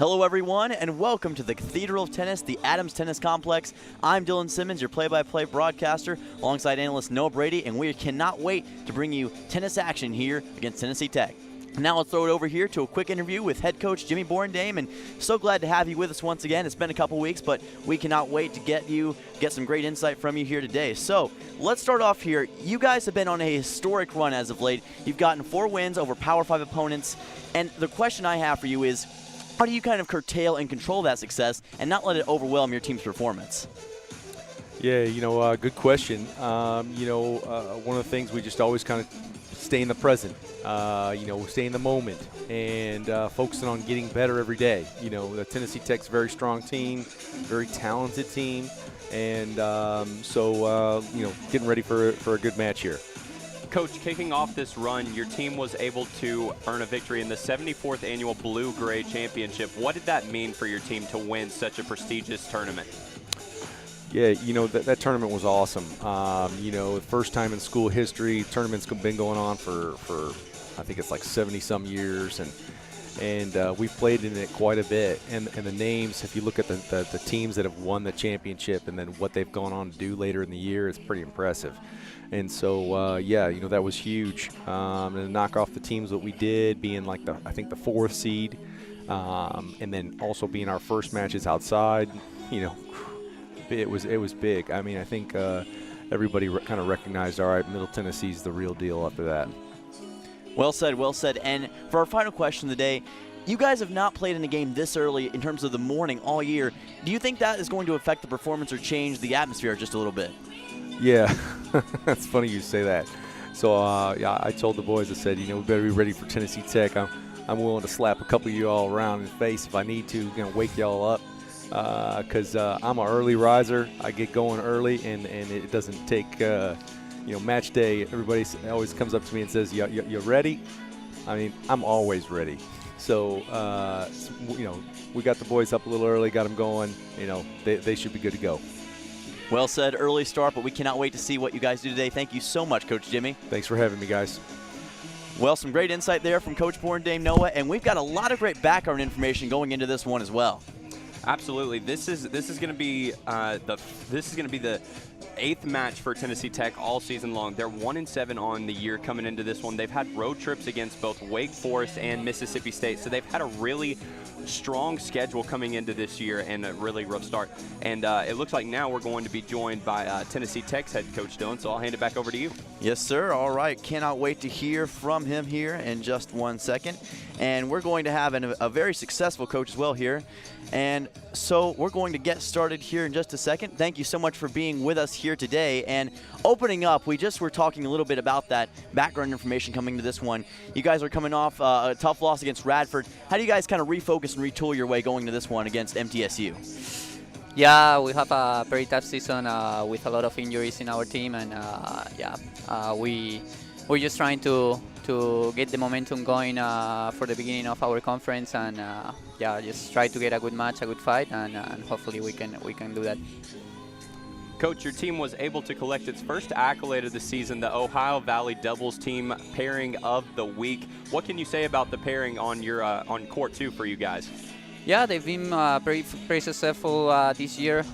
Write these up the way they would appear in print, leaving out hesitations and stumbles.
Hello, everyone, and welcome to the Cathedral of Tennis, the Adams Tennis Complex. I'm Dylan Simmons, your play-by-play broadcaster, alongside analyst Noah Brady, and we cannot wait to bring you tennis action here against Tennessee Tech. Now let's throw it over here to a quick interview with head coach Jimmy Borndame, and so glad to have you with us once again. It's been a couple weeks, but we cannot wait to get some great insight from you here today. So let's start off here. You guys have been on a historic run as of late. You've gotten 4 wins over Power 5 opponents, and the question I have for you is, how do you kind of curtail and control that success and not let it overwhelm your team's performance? Yeah, good question. One of the things we just always kind of stay in the present, stay in the moment, and focusing on getting better every day. The Tennessee Tech's a very strong team, very talented team, and getting ready for a good match here. Coach, kicking off this run, your team was able to earn a victory in the 74th Annual Blue-Gray Championship. What did that mean for your team to win such a prestigious tournament? Yeah, that tournament was awesome. The first time in school history, tournament's been going on for I think it's like 70-some years, and we've played in it quite a bit. And the names, if you look at the teams that have won the championship and then what they've gone on to do later in the year, it's pretty impressive. And so, that was huge. And to knock off the teams that we did, being like the 4th seed, and then also being our first matches outside, it was big. I mean, I think everybody kind of recognized, all right, Middle Tennessee's the real deal after that. Well said, well said. And for our final question of the day, you guys have not played in a game this early in terms of the morning all year. Do you think that is going to affect the performance or change the atmosphere just a little bit? Yeah, that's funny you say that. So, I told the boys, I said, we better be ready for Tennessee Tech. I'm willing to slap a couple of you all around in the face if I need to, wake y'all up. Because I'm an early riser. I get going early, and it doesn't take, match day. Everybody always comes up to me and says, you ready? I mean, I'm always ready. So, we got the boys up a little early, got them going. They should be good to go. Well said, early start, but we cannot wait to see what you guys do today. Thank you so much, Coach Jimmy. Thanks for having me, guys. Well, some great insight there from Coach Borndame Noah, and we've got a lot of great background information going into this one as well. Absolutely. This is going to be the 8th match for Tennessee Tech all season long. They're 1-7 on the year coming into this one. They've had road trips against both Wake Forest and Mississippi State, so they've had a really strong schedule coming into this year and a really rough start. And it looks like now we're going to be joined by Tennessee Tech's head coach, Dylan, so I'll hand it back over to you. Yes, sir. All right. Cannot wait to hear from him here in just 1 second. And we're going to have a very successful coach as well here. And so we're going to get started here in just a second. Thank you so much for being with us here today. And opening up, we just were talking a little bit about that background information coming to this one. You guys are coming off a tough loss against Radford. How do you guys kind of refocus and retool your way going to this one against MTSU? Yeah, we have a very tough season with a lot of injuries in our team, and we're just trying to get the momentum going for the beginning of our conference, and just try to get a good match, a good fight, and hopefully we can do that. Coach, your team was able to collect its first accolade of the season, the Ohio Valley Doubles Team Pairing of the Week. What can you say about the pairing on your on court two for you guys? Yeah, they've been very successful this year.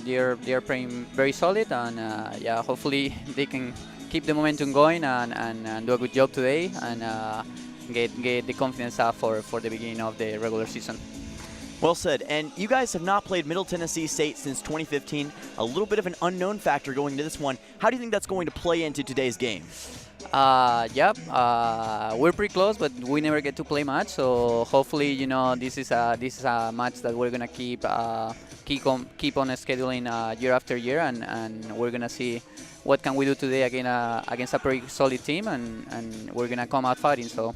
They're playing very solid, and hopefully they can keep the momentum going and do a good job today, and get the confidence up for the beginning of the regular season. Well said. And you guys have not played Middle Tennessee State since 2015. A little bit of an unknown factor going into this one. How do you think that's going to play into today's game? We're pretty close, but we never get to play much. So hopefully, this is a match that we're gonna keep on scheduling year after year, and we're gonna see what can we do today against a pretty solid team, and we're gonna come out fighting. So.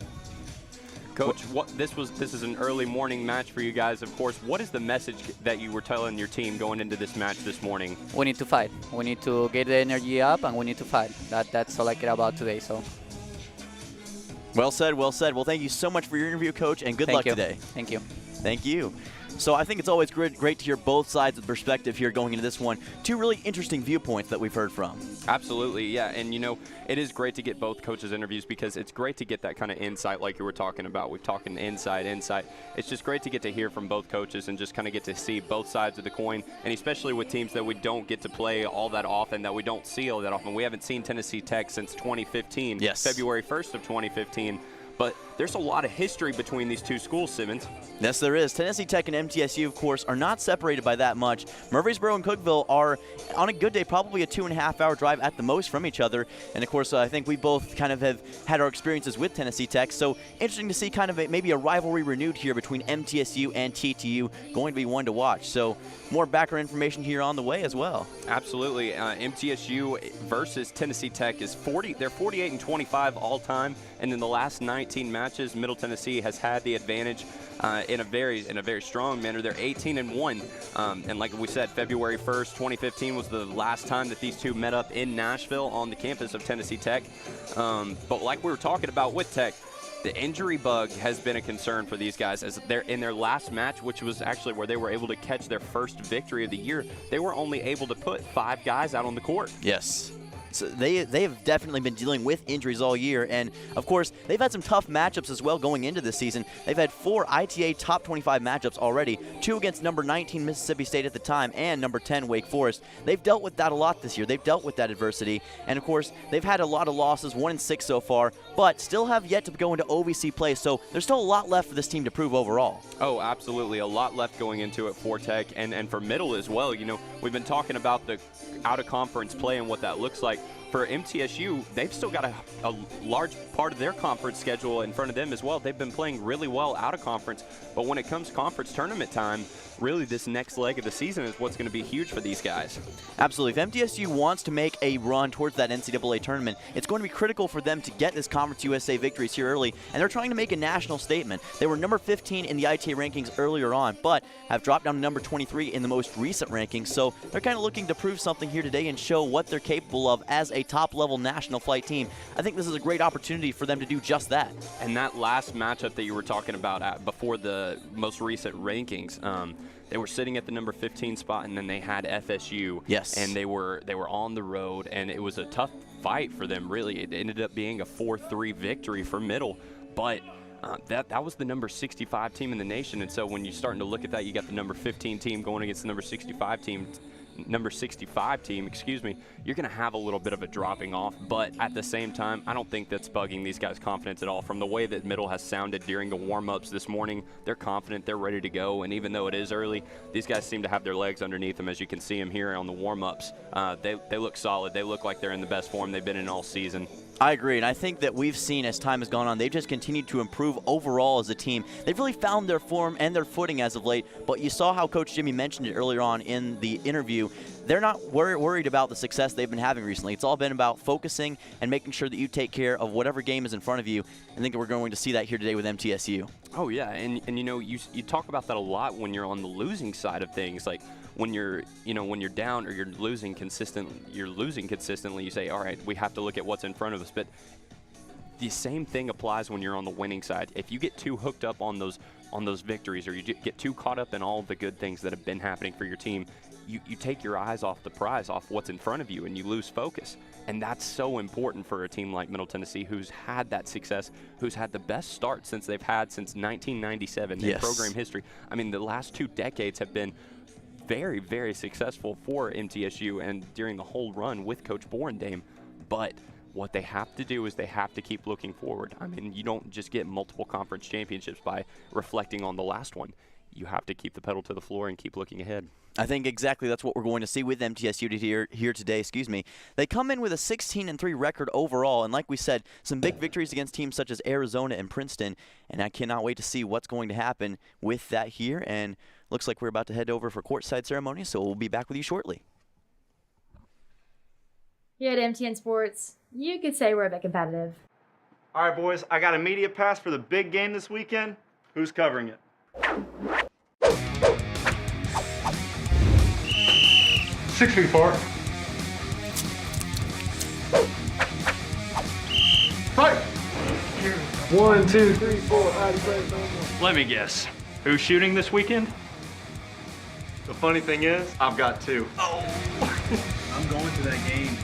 Coach, this is an early morning match for you guys, of course. What is the message that you were telling your team going into this match this morning? We need to fight. We need to get the energy up, and we need to fight. That's all I care about today. So. Well said, well said. Well, thank you so much for your interview, Coach, and good luck today. Thank you. Thank you. So I think it's always great to hear both sides of the perspective here going into this one. Two really interesting viewpoints that we've heard from. Absolutely, yeah. And, it is great to get both coaches' interviews because it's great to get that kind of insight like you were talking about. We've talking insight. It's just great to get to hear from both coaches and just kind of get to see both sides of the coin, and especially with teams that we don't get to play all that often, that we don't see all that often. We haven't seen Tennessee Tech since 2015, yes. February 1st of 2015. But there's a lot of history between these two schools, Simmons. Yes, there is. Tennessee Tech and MTSU, of course, are not separated by that much. Murfreesboro and Cookeville are, on a good day, probably a 2.5-hour drive at the most from each other. And, of course, I think we both kind of have had our experiences with Tennessee Tech. So interesting to see kind of maybe a rivalry renewed here between MTSU and TTU. Going to be one to watch. So more background information here on the way as well. Absolutely. MTSU versus Tennessee Tech is 40. They're 48-25 all time. And in the last 19 matches, Middle Tennessee has had the advantage in a very strong manner. They're 18-1, and like we said, February 1st, 2015 was the last time that these two met up in Nashville on the campus of Tennessee Tech. But like we were talking about with Tech, the injury bug has been a concern for these guys as they're in their last match, which was actually where they were able to catch their first victory of the year. They were only able to put 5 guys out on the court. Yes. So they have definitely been dealing with injuries all year, and of course they've had some tough matchups as well going into this season. They've had 4 ITA top 25 matchups already, 2 against number 19 Mississippi State at the time and number 10 Wake Forest. They've dealt with that a lot this year. They've dealt with that adversity, and of course they've had a lot of losses, 1-6 so far, but still have yet to go into OVC play. So there's still a lot left for this team to prove overall. Oh, absolutely, a lot left going into it for Tech and for Middle as well. We've been talking about the out-of-conference play and what that looks like. For MTSU, they've still got a large part of their conference schedule in front of them as well. They've been playing really well out of conference, but when it comes conference tournament time, really this next leg of the season is what's going to be huge for these guys. Absolutely. If MTSU wants to make a run towards that NCAA tournament, it's going to be critical for them to get this Conference USA victories here early, and they're trying to make a national statement. They were number 15 in the ITA rankings earlier on, but have dropped down to number 23 in the most recent rankings, so they're kind of looking to prove something here today and show what they're capable of as a top-level national flight team. I think this is a great opportunity for them to do just that. And that last matchup that you were talking about before the most recent rankings, they were sitting at the number 15 spot, and then they had FSU. Yes. And they were on the road, and it was a tough fight for them, really. It ended up being a 4-3 victory for Middle, but that was the number 65 team in the nation. And so when you're starting to look at that, you got the number 15 team going against the number 65 team, you're going to have a little bit of a dropping off. But at the same time, I don't think that's bugging these guys' confidence at all. From the way that Middle has sounded during the warm-ups this morning, they're confident, they're ready to go. And even though it is early, these guys seem to have their legs underneath them, as you can see them here on the warm-ups. They look solid. They look like they're in the best form they've been in all season. I agree, and I think that we've seen as time has gone on, they've just continued to improve overall as a team. They've really found their form and their footing as of late, but you saw how Coach Jimmy mentioned it earlier on in the interview. They're not worried about the success they've been having recently. It's all been about focusing and making sure that you take care of whatever game is in front of you. I think that we're going to see that here today with MTSU. Oh, yeah, and you talk about that a lot when you're on the losing side of things. Like when you're down or you're losing consistently, you say, all right, we have to look at what's in front of us. But the same thing applies when you're on the winning side. If you get too hooked up on those victories, or you get too caught up in all the good things that have been happening for your team, you take your eyes off the prize, off what's in front of you, and you lose focus. And that's so important for a team like Middle Tennessee, who's had that success, who's had the best start since 1997 in program history. I mean, the last 2 decades have been very, very successful for MTSU and during the whole run with Coach Borendame. But what they have to do is they have to keep looking forward. I mean, you don't just get multiple conference championships by reflecting on the last one. You have to keep the pedal to the floor and keep looking ahead. I think exactly that's what we're going to see with MTSU here today. They come in with a 16-3 record overall, and like we said, some big victories against teams such as Arizona and Princeton, and I cannot wait to see what's going to happen with that here, and looks like we're about to head over for courtside ceremony, so we'll be back with you shortly. Here at MTN Sports, you could say we're a bit competitive. All right, boys, I got a media pass for the big game this weekend. Who's covering it? 6 feet apart. Fight! 1, 2, 3, 4. Let me guess. Who's shooting this weekend? The funny thing is, I've got 2. I'm going to that game.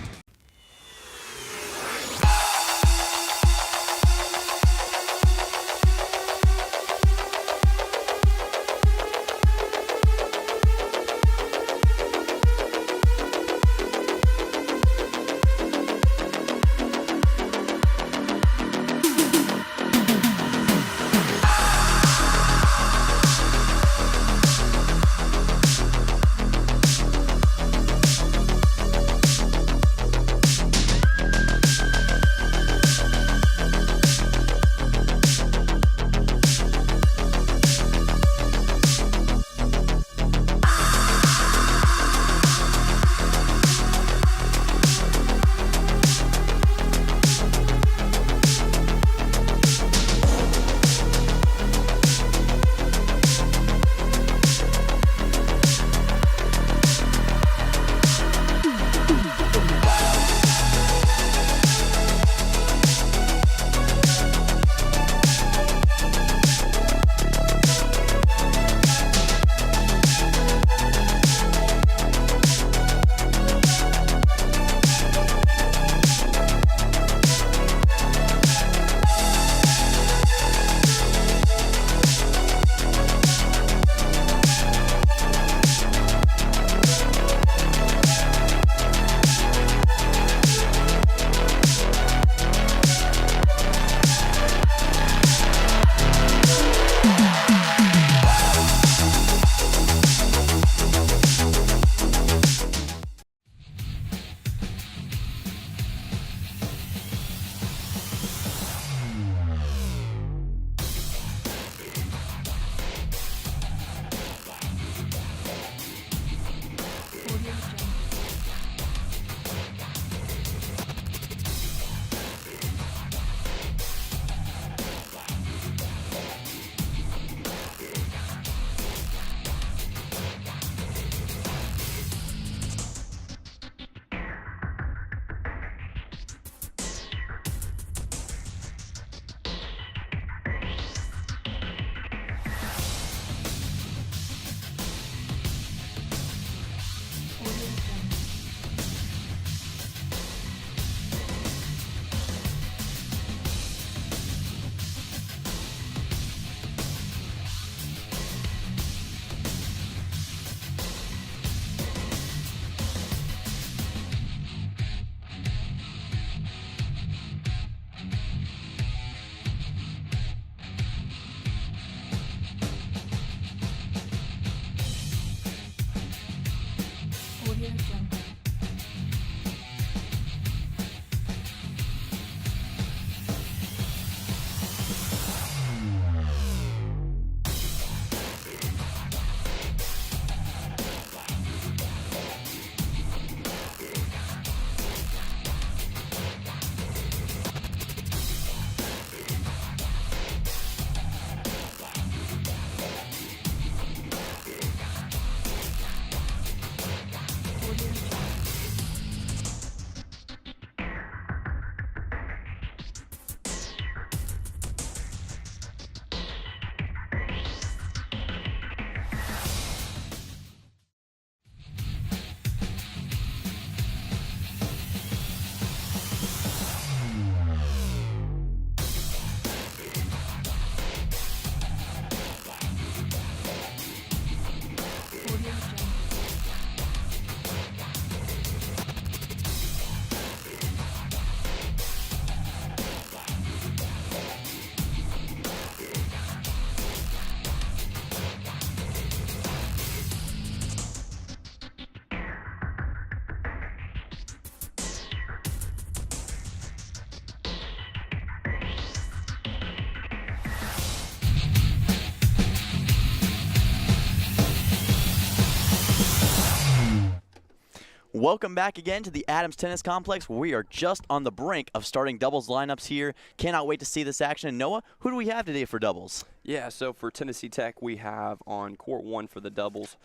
Welcome back again to the Adams Tennis Complex. We are just on the brink of starting doubles lineups here. Cannot wait to see this action. And Noah, who do we have today for doubles? Yeah, so for Tennessee Tech, we have on court 1 for the doubles,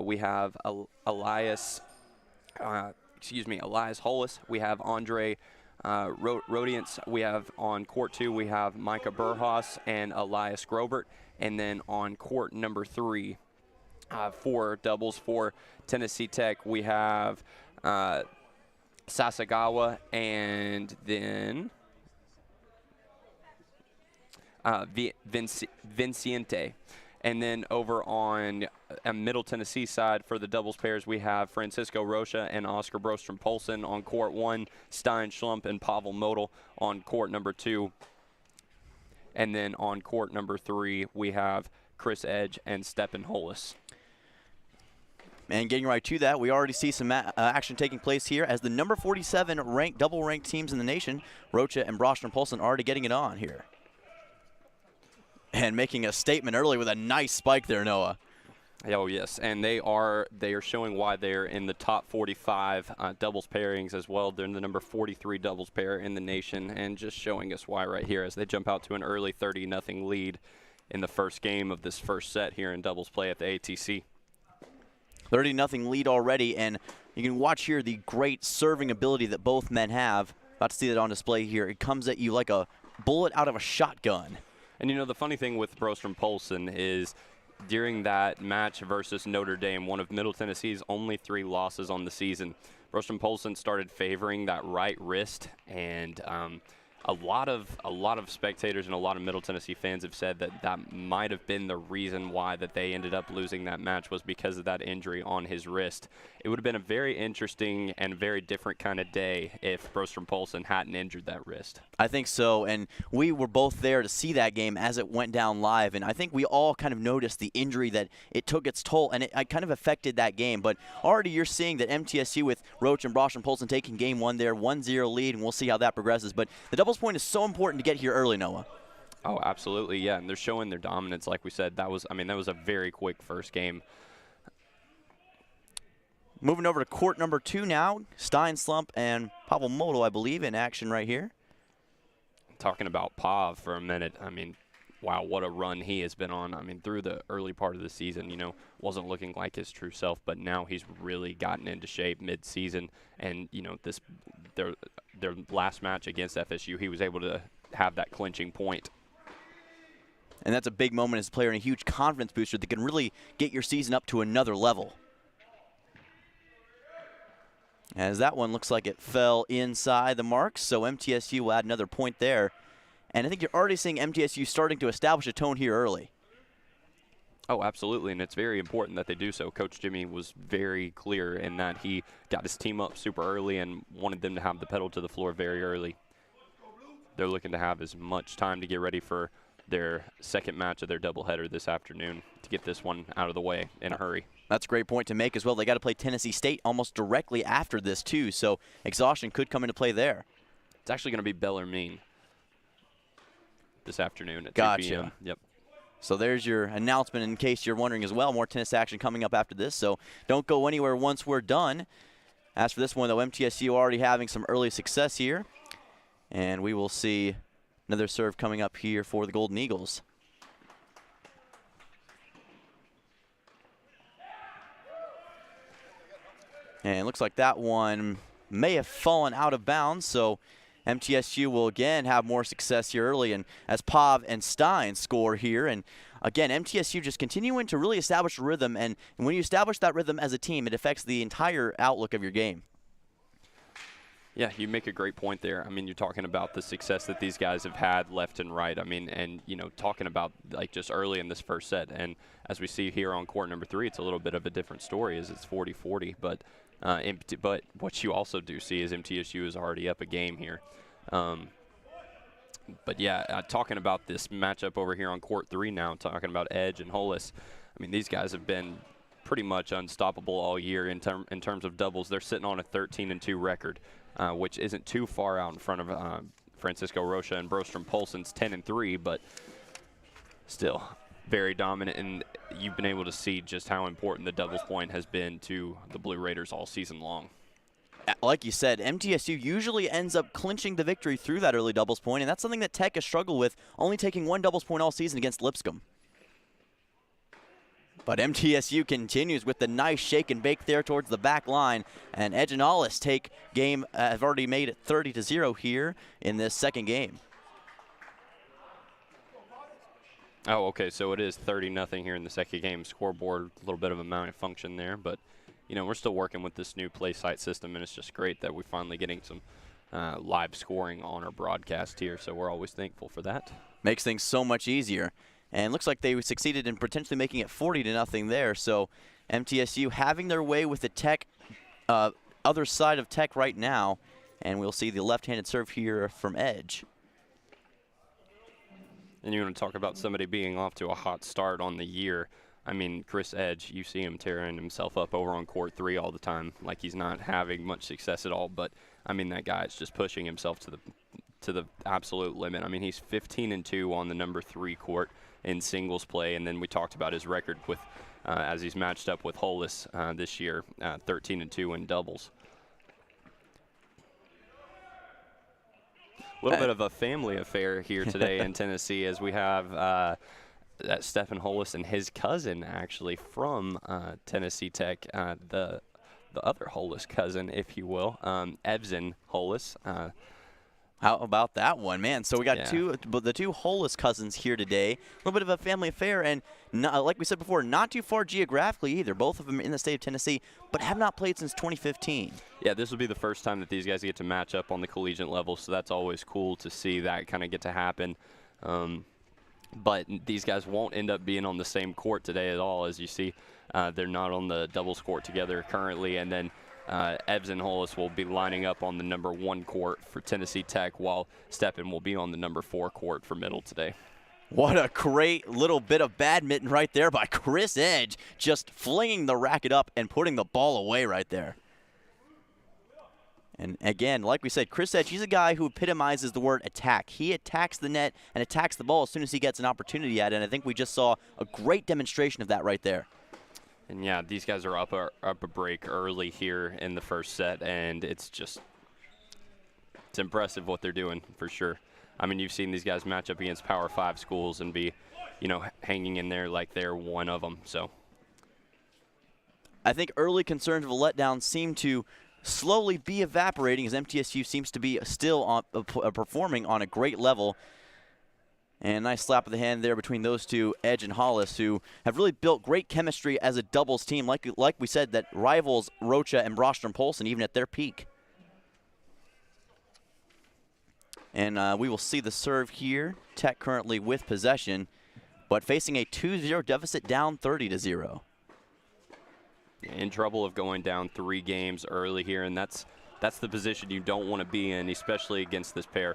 we have Elias Hollis. We have Andre Rodiance. We have on court 2, we have Micah Burhas and Elias Grobert. And then on court number 3, for doubles for Tennessee Tech, we have Sasagawa and then Vinciente. And then over on Middle Tennessee side for the doubles pairs, we have Francisco Rocha and Oscar Brostrom-Polson on court 1, Stein Schlump and Pavel Model on court number 2. And then on court number 3, we have Chris Edge and Stepan Hollis. And getting right to that, we already see some action taking place here as the number 47 double-ranked teams in the nation, Rocha and Brostrom-Polson, already getting it on here. And making a statement early with a nice spike there, Noah. Oh, yes, and they are showing why they're in the top 45 doubles pairings as well. They're in the number 43 doubles pair in the nation, and just showing us why right here as they jump out to an early 30-0 lead in the first game of this first set here in doubles play at the ATC. 30-0 lead already, and you can watch here the great serving ability that both men have. About to see that on display here. It comes at you like a bullet out of a shotgun. And, you know, the funny thing with Brostrom-Polson is during that match versus Notre Dame, one of Middle Tennessee's only 3 losses on the season, Brostrom-Polson started favoring that right wrist, and a lot of spectators and a lot of Middle Tennessee fans have said that that might have been the reason why that they ended up losing that match was because of that injury on his wrist. It would have been a very interesting and very different kind of day if Brostrom-Polson hadn't injured that wrist. I think so, and we were both there to see that game as it went down live, and I think we all kind of noticed the injury that it took its toll, and it kind of affected that game. But already you're seeing that MTSU with Roach and Brostrom-Polson taking game 1 there, 1-0 lead, and we'll see how that progresses. But the doubles point is so important to get here early, Noah. Oh, absolutely, yeah, and they're showing their dominance. Like we said, that was a very quick first game. Moving over to court number 2 now, Stein Slump and Pavel Model, I believe, in action right here. Talking about Pav for a minute, I mean, wow, what a run he has been on. I mean, through the early part of the season, you know, wasn't looking like his true self, but now he's really gotten into shape mid-season. And, you know, their last match against FSU, he was able to have that clinching point. And that's a big moment as a player and a huge confidence booster that can really get your season up to another level. As that one looks like it fell inside the marks, so MTSU will add another point there. And I think you're already seeing MTSU starting to establish a tone here early. Oh, absolutely, and it's very important that they do so. Coach Jimmy was very clear in that he got his team up super early and wanted them to have the pedal to the floor very early. They're looking to have as much time to get ready for their second match of their doubleheader this afternoon to get this one out of the way in a hurry. That's a great point to make as well. They got to play Tennessee State almost directly after this too, so exhaustion could come into play there. It's actually going to be Bellarmine this afternoon at 2 p.m. Yep. So there's your announcement in case you're wondering as well. More tennis action coming up after this, so don't go anywhere once we're done. As for this one, though, MTSU already having some early success here, and we will see another serve coming up here for the Golden Eagles. And it looks like that one may have fallen out of bounds, so MTSU will again have more success here early, and as Pav and Stein score here. And again, MTSU just continuing to really establish a rhythm, and when you establish that rhythm as a team, it affects the entire outlook of your game. Yeah, you make a great point there. I mean, you're talking about the success that these guys have had left and right. I mean, and, you know, talking about, like, just early in this first set. And as we see here on court number 3, it's a little bit of a different story as it's 40-40. But what you also do see is MTSU is already up a game here. But, yeah, talking about this matchup over here on court 3 now, talking about Edge and Hollis, I mean, these guys have been pretty much unstoppable all year in terms of doubles. They're sitting on a 13-2 record. Which isn't too far out in front of Francisco Rocha and Brostrom-Polson's 10-3, but still very dominant. And you've been able to see just how important the doubles point has been to the Blue Raiders all season long. Like you said, MTSU usually ends up clinching the victory through that early doubles point, and that's something that Tech has struggled with, only taking 1 doubles point all season against Lipscomb. But MTSU continues with the nice shake and bake there towards the back line. And Edge and Hollis take game, have already made it 30-0 here in this second game. Oh, okay, so it is 30-0 here in the second game. Scoreboard, a little bit of a malfunction there, but, you know, we're still working with this new play site system, and it's just great that we're finally getting some live scoring on our broadcast here, so we're always thankful for that. Makes things so much easier. And looks like they succeeded in potentially making it 40-0 there. So MTSU having their way with the Tech, other side of Tech right now. And we'll see the left-handed serve here from Edge. And you want to talk about somebody being off to a hot start on the year. I mean, Chris Edge, you see him tearing himself up over on court 3 all the time, like he's not having much success at all. But, I mean, that guy is just pushing himself to the absolute limit. I mean, he's 15-2 on the number 3 court in singles play, and then we talked about his record with as he's matched up with Hollis this year, 13-2 in doubles. A little bit of a family affair here today in Tennessee, as we have Stephen Hollis and his cousin actually from Tennessee Tech, the other Hollis cousin, if you will, Evzen Hollis. How about that one, man? So we got the two Hollis cousins here today. A little bit of a family affair, and like we said before, not too far geographically either. Both of them in the state of Tennessee, but have not played since 2015. Yeah, this will be the first time that these guys get to match up on the collegiate level, so that's always cool to see that kind of get to happen. But these guys won't end up being on the same court today at all. As you see, they're not on the doubles court together currently, and then Evzen Hollis will be lining up on the number 1 court for Tennessee Tech, while Steppen will be on the number 4 court for Middle today. What a great little bit of badminton right there by Chris Edge, just flinging the racket up and putting the ball away right there. And again, like we said, Chris Edge, he's a guy who epitomizes the word attack. He attacks the net and attacks the ball as soon as he gets an opportunity at it, and I think we just saw a great demonstration of that right there. And yeah, these guys are up a break early here in the first set, and it's impressive what they're doing for sure. I mean, you've seen these guys match up against Power 5 schools and be, you know, hanging in there like they're one of them. So I think early concerns of a letdown seem to slowly be evaporating as MTSU seems to be still performing on a great level. And nice slap of the hand there between those two, Edge and Hollis, who have really built great chemistry as a doubles team. Like we said, that rivals Rocha and Brostrom-Polson even at their peak. And we will see the serve here. Tech currently with possession, but facing a 2-0 deficit, down 30-0. In trouble of going down 3 games early here, and that's the position you don't want to be in, especially against this pair.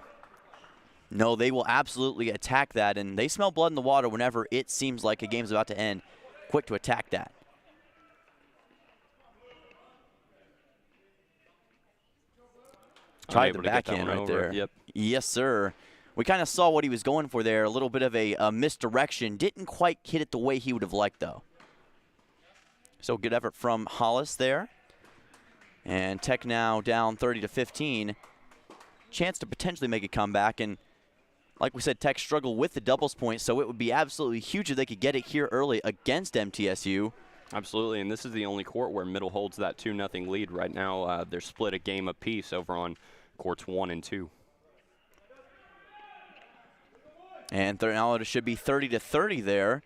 No, they will absolutely attack that, and they smell blood in the water whenever it seems like a game's about to end. Quick to attack that. Tried the backhand right there. Yep. Yes, sir. We kind of saw what he was going for there, a little bit of a misdirection. Didn't quite hit it the way he would have liked, though. So good effort from Hollis there. And Tech now down 30-15. Chance to potentially make a comeback, and like we said, Tech struggled with the doubles point, so it would be absolutely huge if they could get it here early against MTSU. Absolutely, and this is the only court where Middle holds that 2-0 lead right now. They're split a game apiece over on courts 1 and 2. And now it should be 30-30 there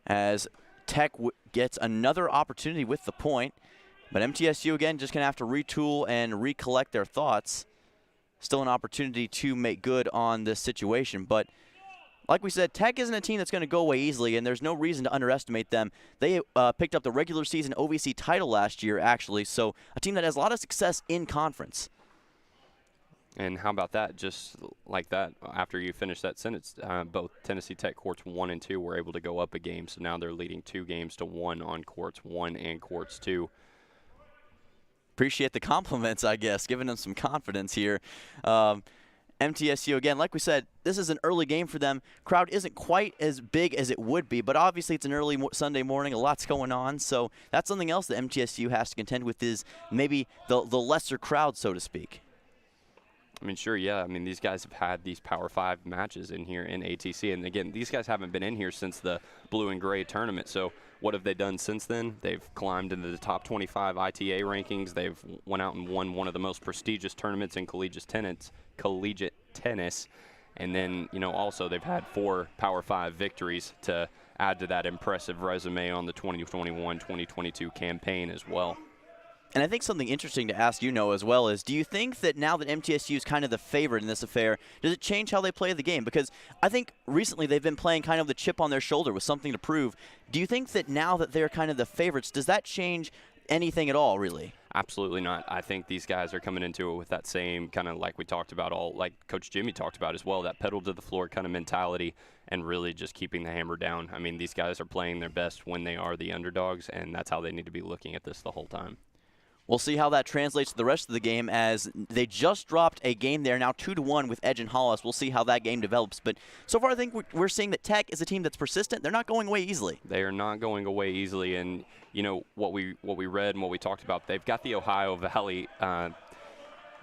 as Tech gets another opportunity with the point. But MTSU, again, just going to have to retool and recollect their thoughts. Still an opportunity to make good on this situation. But like we said, Tech isn't a team that's going to go away easily, and there's no reason to underestimate them. They picked up the regular season OVC title last year, actually, so a team that has a lot of success in conference. And how about that? Just like that, after you finish that sentence, both Tennessee Tech courts 1 and 2 were able to go up a game, so now they're leading 2-1 on courts 1 and courts 2. Appreciate the compliments, I guess, giving them some confidence here. MTSU, again, like we said, this is an early game for them. Crowd isn't quite as big as it would be, but obviously it's an early Sunday morning. A lot's going on, so that's something else that MTSU has to contend with, is maybe the lesser crowd, so to speak. I mean, sure, yeah. I mean, these guys have had these Power 5 matches in here in ATC. And, again, these guys haven't been in here since the blue and gray tournament. So what have they done since then? They've climbed into the top 25 ITA rankings. They've went out and won one of the most prestigious tournaments in collegiate tennis. And then, also they've had 4 Power 5 victories to add to that impressive resume on the 2021-2022 campaign as well. And I think something interesting to ask as well is, do you think that now that MTSU is kind of the favorite in this affair, does it change how they play the game? Because I think recently they've been playing kind of the chip on their shoulder with something to prove. Do you think that now that they're kind of the favorites, does that change anything at all, really? Absolutely not. I think these guys are coming into it with that same kind of, like we talked about, like Coach Jimmy talked about as well, that pedal to the floor kind of mentality and really just keeping the hammer down. I mean, these guys are playing their best when they are the underdogs, and that's how they need to be looking at this the whole time. We'll see how that translates to the rest of the game, as they just dropped a game there, now 2-1 with Edge and Hollis. We'll see how that game develops. But so far I think we're seeing that Tech is a team that's persistent. They're not going away easily. They are not going away easily. And, what we read and what we talked about, they've got the Ohio Valley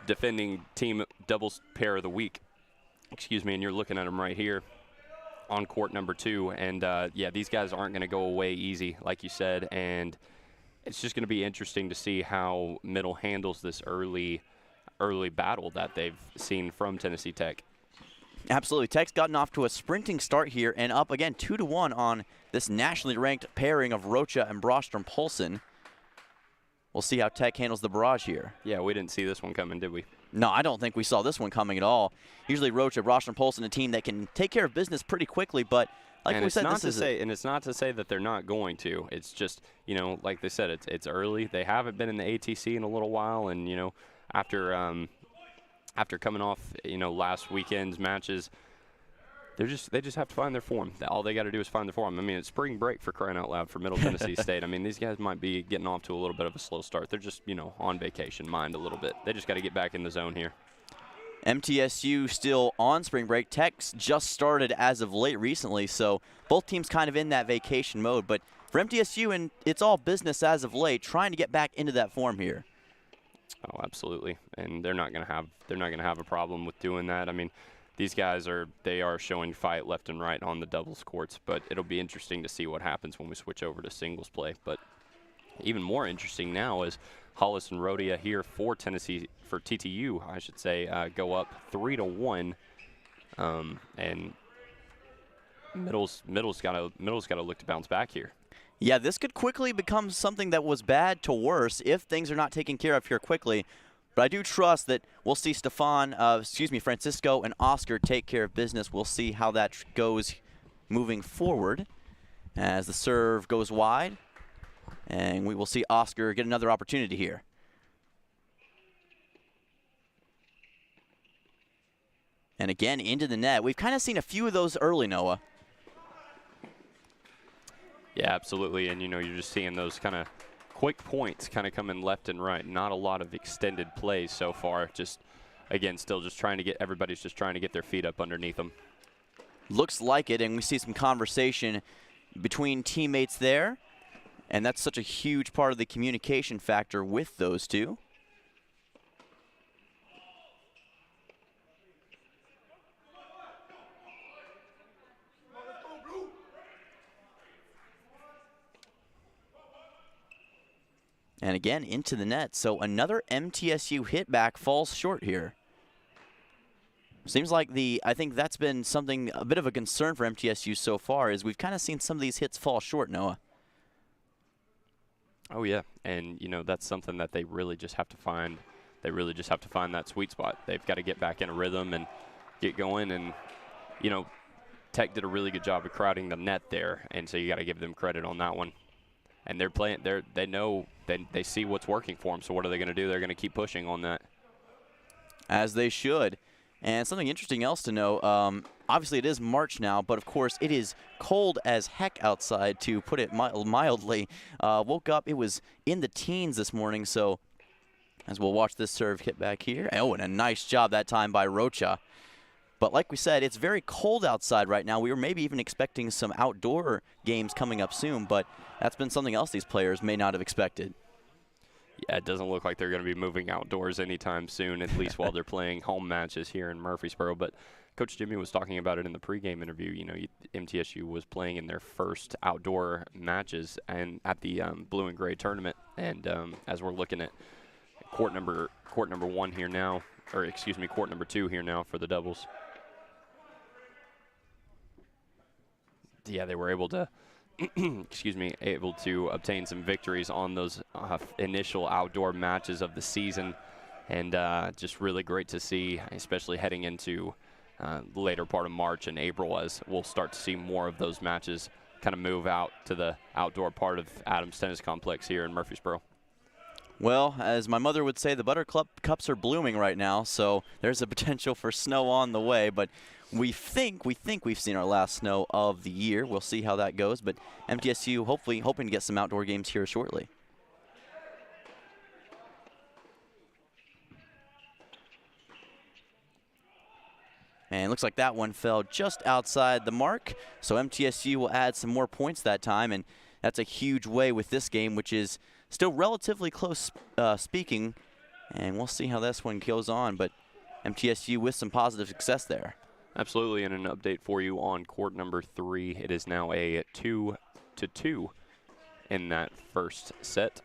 defending team doubles pair of the week. Excuse me, and you're looking at them right here on court number 2. And, these guys aren't going to go away easy, like you said. And it's just going to be interesting to see how Middle handles this early battle that they've seen from Tennessee Tech. Absolutely. Tech's gotten off to a sprinting start here and up again 2-1 on this nationally ranked pairing of Rocha and Brostrom-Polson. We'll see how Tech handles the barrage here. Yeah, we didn't see this one coming, did we? No, I don't think we saw this one coming at all. Usually Rocha, Brostrom-Polson, a team that can take care of business pretty quickly, but like we said, it's not to say that they're not going to. It's just, like they said, it's early. They haven't been in the ATC in a little while, and after coming off last weekend's matches, they just have to find their form. All they got to do is find their form. I mean, it's spring break, for crying out loud, for Middle Tennessee State. I mean, these guys might be getting off to a little bit of a slow start. They're just on vacation mind a little bit. They just got to get back in the zone here. MTSU still on spring break. Tech's just started as of late recently, so both teams kind of in that vacation mode. But for MTSU, and it's all business as of late, trying to get back into that form here. Oh, absolutely, and they're not going to have a problem with doing that. I mean, these guys are showing fight left and right on the doubles courts, but it'll be interesting to see what happens when we switch over to singles play. But even more interesting now is Hollis and Rhodia here for TTU, I should say, go up 3-1, and Middle's got to look to bounce back here. Yeah, this could quickly become something that was bad to worse if things are not taken care of here quickly. But I do trust that we'll see Francisco and Oscar take care of business. We'll see how that goes moving forward as the serve goes wide. And we will see Oscar get another opportunity here. And again, into the net. We've kind of seen a few of those early, Noah. Yeah, absolutely. And, you're just seeing those kind of quick points kind of coming left and right. Not a lot of extended plays so far. Just, again, still just everybody's just trying to get their feet up underneath them. Looks like it, and we see some conversation between teammates there. And that's such a huge part of the communication factor with those two. And again, into the net. So another MTSU hitback falls short here. Seems like I think that's been something, a bit of a concern for MTSU so far, is we've kind of seen some of these hits fall short, Noah. Oh, yeah. And, that's something that they really just have to find. They really just have to find that sweet spot. They've got to get back in a rhythm and get going. And, Tech did a really good job of crowding the net there. And so you got to give them credit on that one. And they're playing, they know, they see what's working for them. So what are they going to do? They're going to keep pushing on that. As they should. And something interesting else to know, obviously it is March now, but of course it is cold as heck outside, to put it mildly. Woke up, it was in the teens this morning, so as we'll watch this serve hit back here. Oh, and a nice job that time by Rocha. But like we said, it's very cold outside right now. We were maybe even expecting some outdoor games coming up soon, but that's been something else these players may not have expected. Yeah, it doesn't look like they're going to be moving outdoors anytime soon, at least while they're playing home matches here in Murfreesboro. But Coach Jimmy was talking about it in the pregame interview. MTSU was playing in their first outdoor matches and at the Blue and Gray tournament. And as we're looking at court number 1 here now, or excuse me, court number 2 here now for the doubles. yeah, they were able to, excuse me, able to obtain some victories on those initial outdoor matches of the season. And just really great to see, especially heading into the later part of March and April, as we'll start to see more of those matches kind of move out to the outdoor part of Adams Tennis Complex here in Murfreesboro. Well, as my mother would say, the buttercups are blooming right now, so there's a potential for snow on the way. But we think we've seen our last snow of the year. We'll see how that goes. But MTSU hopefully hoping to get some outdoor games here shortly. And it looks like that one fell just outside the mark. So MTSU will add some more points that time, and that's a huge way with this game, which is still relatively close speaking. And we'll see how this one goes on. But MTSU with some positive success there. Absolutely, and an update for you on court number 3. It is now a 2-2 in that first set.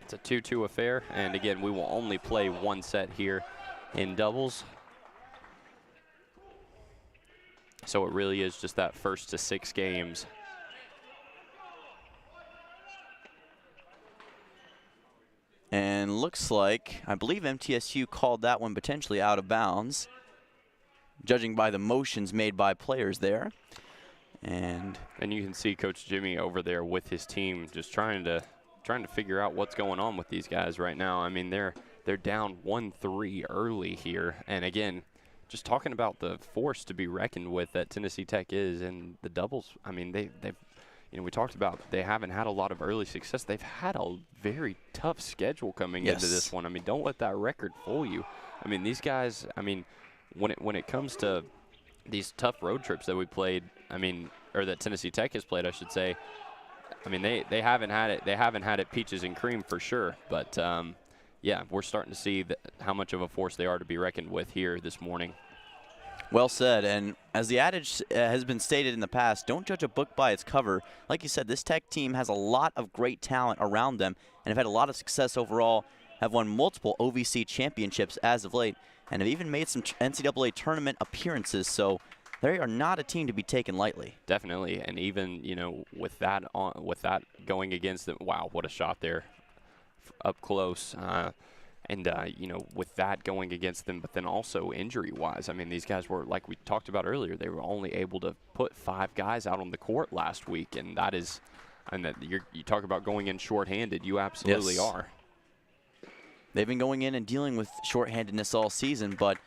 It's a 2-2 affair, and again, we will only play one set here in doubles. So it really is just that first to 6 games. And looks like, I believe MTSU called that one potentially out of bounds, judging by the motions made by players there. And you can see Coach Jimmy over there with his team just trying to figure out what's going on with these guys right now. I mean, they're down 1-3 early here, and again, just talking about the force to be reckoned with that Tennessee Tech is in the doubles. I mean, they've we talked about they haven't had a lot of early success. They've had a very tough schedule coming into this one. I mean, don't let that record fool you. I mean, these guys, I mean, when it comes to these tough road trips that we played, I mean, or that Tennessee Tech has played, I should say, I mean, they haven't had it. They haven't had it peaches and cream for sure. But yeah, we're starting to see how much of a force they are to be reckoned with here this morning. well said. And as the adage has been stated in the past, don't judge a book by its cover. Like you said, this Tech team has a lot of great talent around them and have had a lot of success overall, have won multiple OVC championships as of late, and have even made some NCAA tournament appearances. So they are not a team to be taken lightly. Definitely, and even with that going against them, wow, what a shot there, up close. And with that going against them, but then also injury-wise, I mean, these guys were, like we talked about earlier, they were only able to put 5 guys out on the court last week, and that is, you talk about going in shorthanded, you absolutely are. They've been going in and dealing with shorthandedness all season, but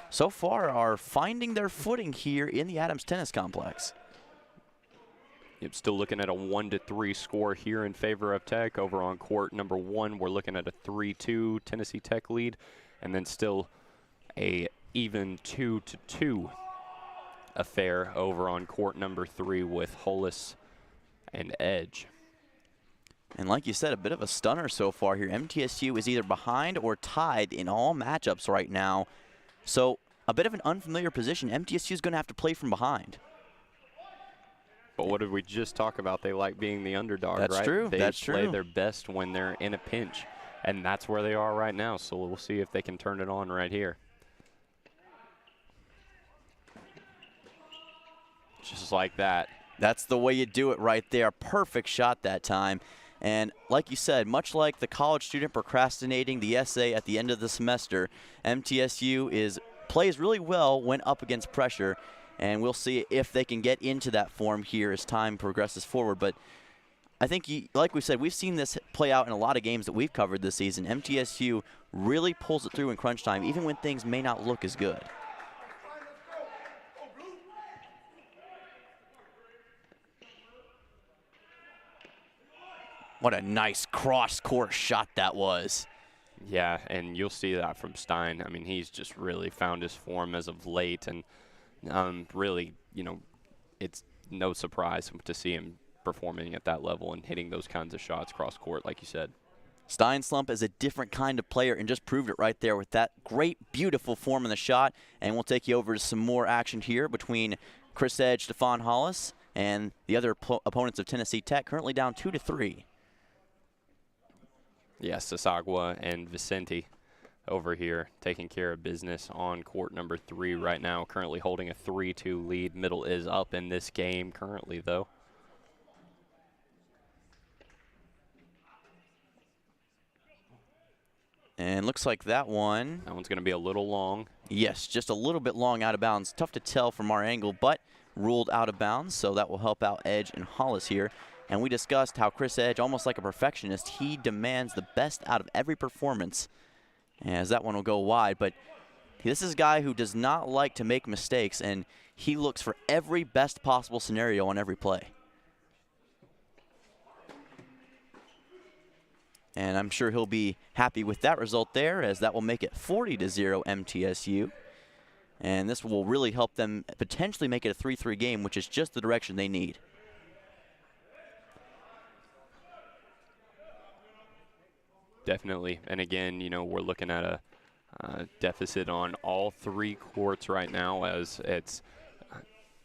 so far are finding their footing here in the Adams Tennis Complex. Yep, still looking at a 1-3 score here in favor of Tech. Over on court number 1, we're looking at a 3-2 Tennessee Tech lead, and then still a even 2-2 affair over on court number 3 with Hollis and Edge. And like you said, a bit of a stunner so far here. MTSU is either behind or tied in all matchups right now. So a bit of an unfamiliar position. MTSU is going to have to play from behind. But what did we just talk about? They like being the underdog, right? That's true. They That's play true. their best when they're in a pinch, and that's where they are right now. So we'll see if they can turn it on right here. Just like that. That's the way you do it right there. Perfect shot that time. And like you said, much like the college student procrastinating the essay at the end of the semester, MTSU plays really well when up against pressure. And we'll see if they can get into that form here as time progresses forward. But I think, like we said, we've seen this play out in a lot of games that we've covered this season. MTSU really pulls it through in crunch time, even when things may not look as good. What a nice cross-court shot that was. Yeah, and you'll see that from Stein. I mean, he's just really found his form as of late, and really, it's no surprise to see him performing at that level and hitting those kinds of shots cross court, like you said. Stein Slump is a different kind of player and just proved it right there with that great, beautiful form in the shot. And we'll take you over to some more action here between Chris Edge, Stephon Hollis, and the other opponents of Tennessee Tech, currently down 2-3. Yes, Sasagwa and Vicente over here, taking care of business on court number 3 right now, currently holding a 3-2 lead. Middle is up in this game currently, though. And looks like that one's going to be a little long. Yes, just a little bit long out of bounds. Tough to tell from our angle, but ruled out of bounds, so that will help out Edge and Hollis here. And we discussed how Chris Edge, almost like a perfectionist, he demands the best out of every performance, as that one will go wide. But this is a guy who does not like to make mistakes, and he looks for every best possible scenario on every play. And I'm sure he'll be happy with that result there, as that will make it 40-0 MTSU. And this will really help them potentially make it a 3-3 game, which is just the direction they need. Definitely. And again, you know, we're looking at a deficit on all 3 courts right now, as it's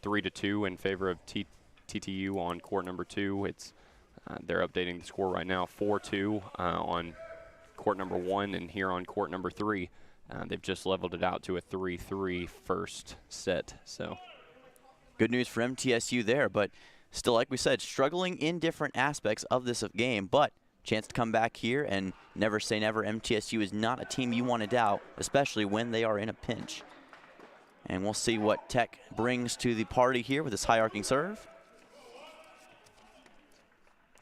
3-2 in favor of TTU on court number 2. It's they're updating the score right now, 4-2 on court number 1, and here on court number 3, they've just leveled it out to a 3-3 first set. So good news for MTSU there, but still, like we said, struggling in different aspects of this game, but chance to come back here, and never say never. MTSU is not a team you want to doubt, especially when they are in a pinch. And we'll see what Tech brings to the party here with this high arcing serve.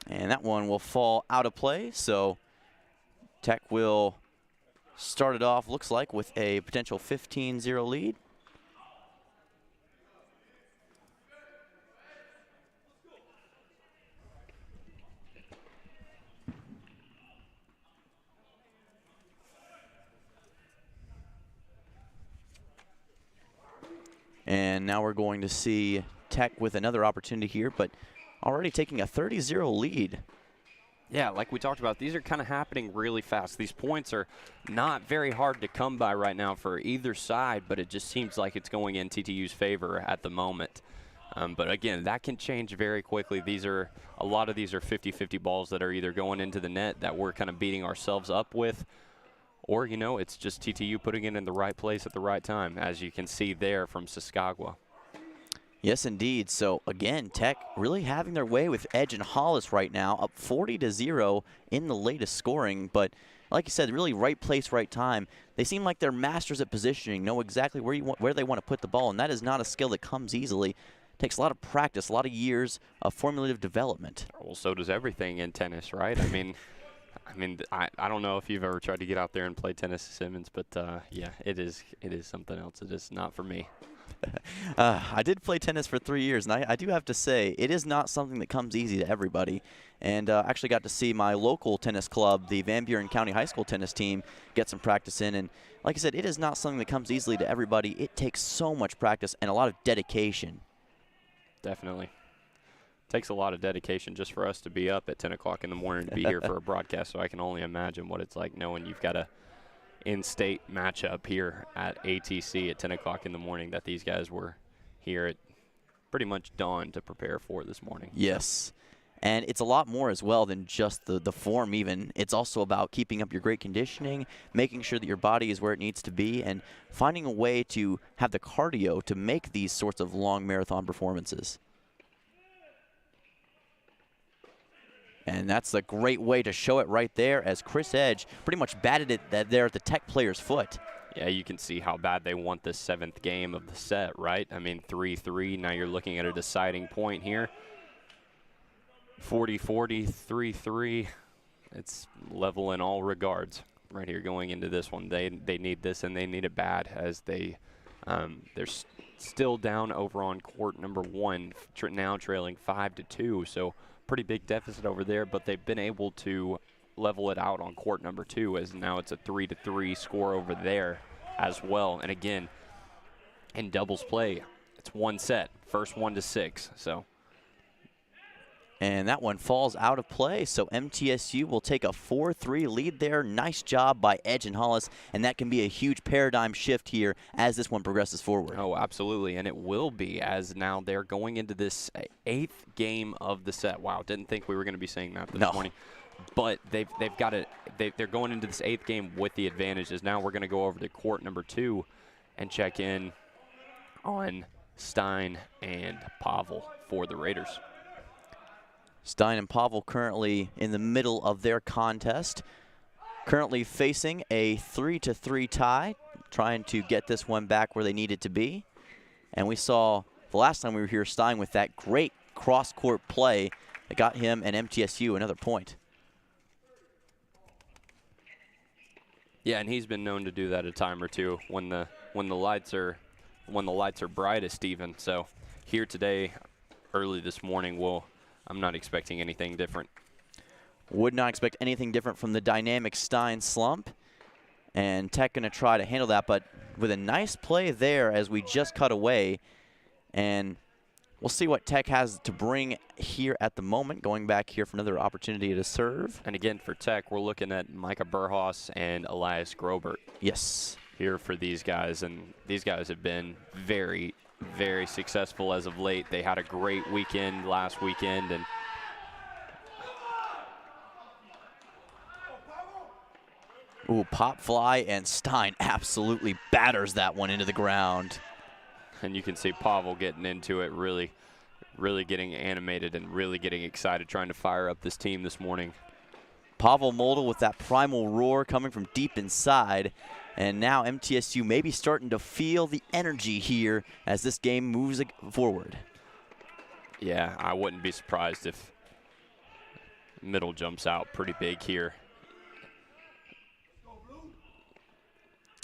And that one will fall out of play, so Tech will start it off, looks like, with a potential 15-0 lead. And now we're going to see Tech with another opportunity here, but already taking a 30-0 lead. Yeah, like we talked about, these are kind of happening really fast. These points are not very hard to come by right now for either side, but it just seems like it's going in TTU's favor at the moment. But again, that can change very quickly. A lot of these are 50-50 balls that are either going into the net that we're kind of beating ourselves up with, or, you know, it's just TTU putting it in the right place at the right time, as you can see there from Saskagua. Yes, indeed. So, again, Tech really having their way with Edge and Hollis right now, up 40-0 in the latest scoring. But like you said, really right place, right time. They seem like they're masters at positioning, know exactly where they want to put the ball, and that is not a skill that comes easily. It takes a lot of practice, a lot of years of formulative development. Well, so does everything in tennis, right? I mean, I don't know if you've ever tried to get out there and play tennis, Simmons, but yeah, it is something else. It is not for me. I did play tennis for 3 years, and I do have to say, it is not something that comes easy to everybody. And actually got to see my local tennis club, the Van Buren County High School tennis team, get some practice in. And like I said, it is not something that comes easily to everybody. It takes so much practice and a lot of dedication. Definitely. Takes a lot of dedication just for us to be up at 10 o'clock in the morning to be here for a broadcast, so I can only imagine what it's like knowing you've got a in-state matchup here at ATC at 10 o'clock in the morning that these guys were here at pretty much dawn to prepare for this morning. Yes. And it's a lot more as well than just the form even. It's also about keeping up your great conditioning, making sure that your body is where it needs to be, and finding a way to have the cardio to make these sorts of long marathon performances. And that's a great way to show it right there, as Chris Edge pretty much batted it there at the Tech player's foot. Yeah, you can see how bad they want this 7th game of the set, right? I mean, 3-3. Now you're looking at a deciding point here. 40-40, 3-3. It's level in all regards right here going into this one. They need this, and they need it bad, as they're still down over on court number 1, now trailing 5-2. So pretty big deficit over there, but they've been able to level it out on court number 2, as now it's a 3-3 score over there as well. And again, in doubles play, it's one set, first 1-6. So. And that one falls out of play, so MTSU will take a 4-3 lead there. Nice job by Edge and Hollis, and that can be a huge paradigm shift here as this one progresses forward. Oh, absolutely, and it will be, as now they're going into this 8th game of the set. Wow, didn't think we were going to be saying that this morning. But they've got to they're going into this 8th game with the advantages. Now we're going to go over to court number 2 and check in on Stein and Pavel for the Raiders. Stein and Pavel currently in the middle of their contest, currently facing a 3-3 tie, trying to get this one back where they need it to be. And we saw the last time we were here, Stein with that great cross-court play that got him and MTSU another point. Yeah, and he's been known to do that a time or two when the lights are brightest even. So here today, early this morning, I'm not expecting anything different. Would not expect anything different from the dynamic Stein slump. And Tech going to try to handle that, but with a nice play there as we just cut away. And we'll see what Tech has to bring here at the moment. Going back here for another opportunity to serve. And again, for Tech, we're looking at Micah Burhos and Elias Grobert. Yes. Here for these guys, and these guys have been very, very successful as of late. They had a great weekend last weekend, and ooh, pop fly, and Stein absolutely batters that one into the ground. And you can see Pavel getting into it, really getting animated and really getting excited, trying to fire up this team this morning. Pavel Moldal with that primal roar coming from deep inside. And now MTSU may be starting to feel the energy here as this game moves forward. Yeah, I wouldn't be surprised if middle jumps out pretty big here.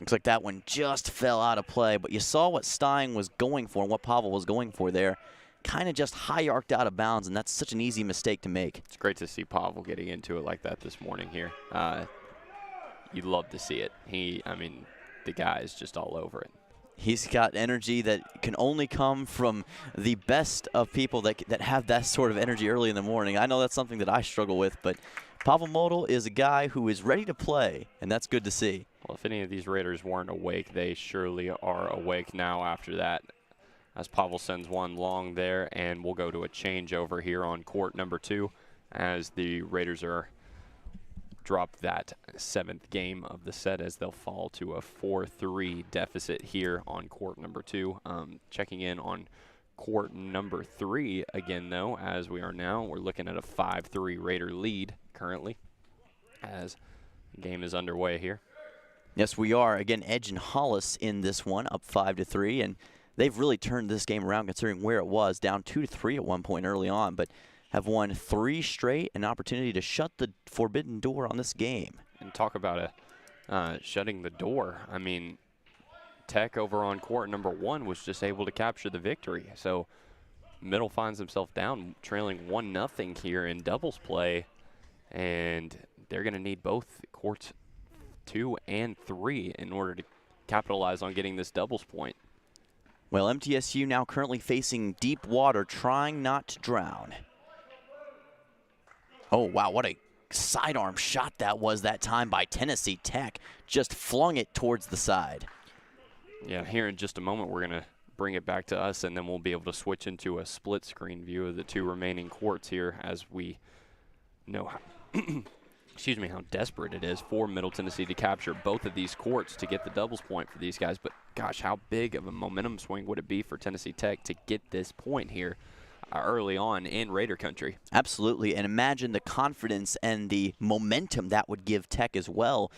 Looks like that one just fell out of play, but you saw what Stein was going for and what Pavel was going for there. Kind of just high arced out of bounds, and that's such an easy mistake to make. It's great to see Pavel getting into it like that this morning here. You'd love to see it. I mean, the guy is just all over it. He's got energy that can only come from the best of people that have that sort of energy early in the morning. I know that's something that I struggle with, but Pavel Moldal is a guy who is ready to play, and that's good to see. Well, if any of these Raiders weren't awake, they surely are awake now after that. As Pavel sends one long there, and we'll go to a changeover here on court number 2 as the Raiders are drop that 7th game of the set as they'll fall to a 4-3 deficit here on court number 2. Checking in on court number 3 again, though, as we're looking at a 5-3 Raider lead currently as the game is underway here. Yes, we are. Again, Edge and Hollis in this one, up 5-3, and they've really turned this game around considering where it was, down 2-3 at one point early on, but have won 3 straight, an opportunity to shut the forbidden door on this game. And talk about shutting the door. I mean, Tech over on court number 1 was just able to capture the victory. So Middle finds himself down, trailing 1-0 here in doubles play, and they're going to need both courts 2 and 3 in order to capitalize on getting this doubles point. Well, MTSU now currently facing deep water, trying not to drown. Oh, wow, what a sidearm shot that was that time by Tennessee Tech. Just flung it towards the side. Yeah, here in just a moment, we're going to bring it back to us, and then we'll be able to switch into a split screen view of the 2 remaining courts here as we know how, excuse me, how desperate it is for Middle Tennessee to capture both of these courts to get the doubles point for these guys. But gosh, how big of a momentum swing would it be for Tennessee Tech to get this point here early on in Raider country? Absolutely, and imagine the confidence and the momentum that would give Tech as well.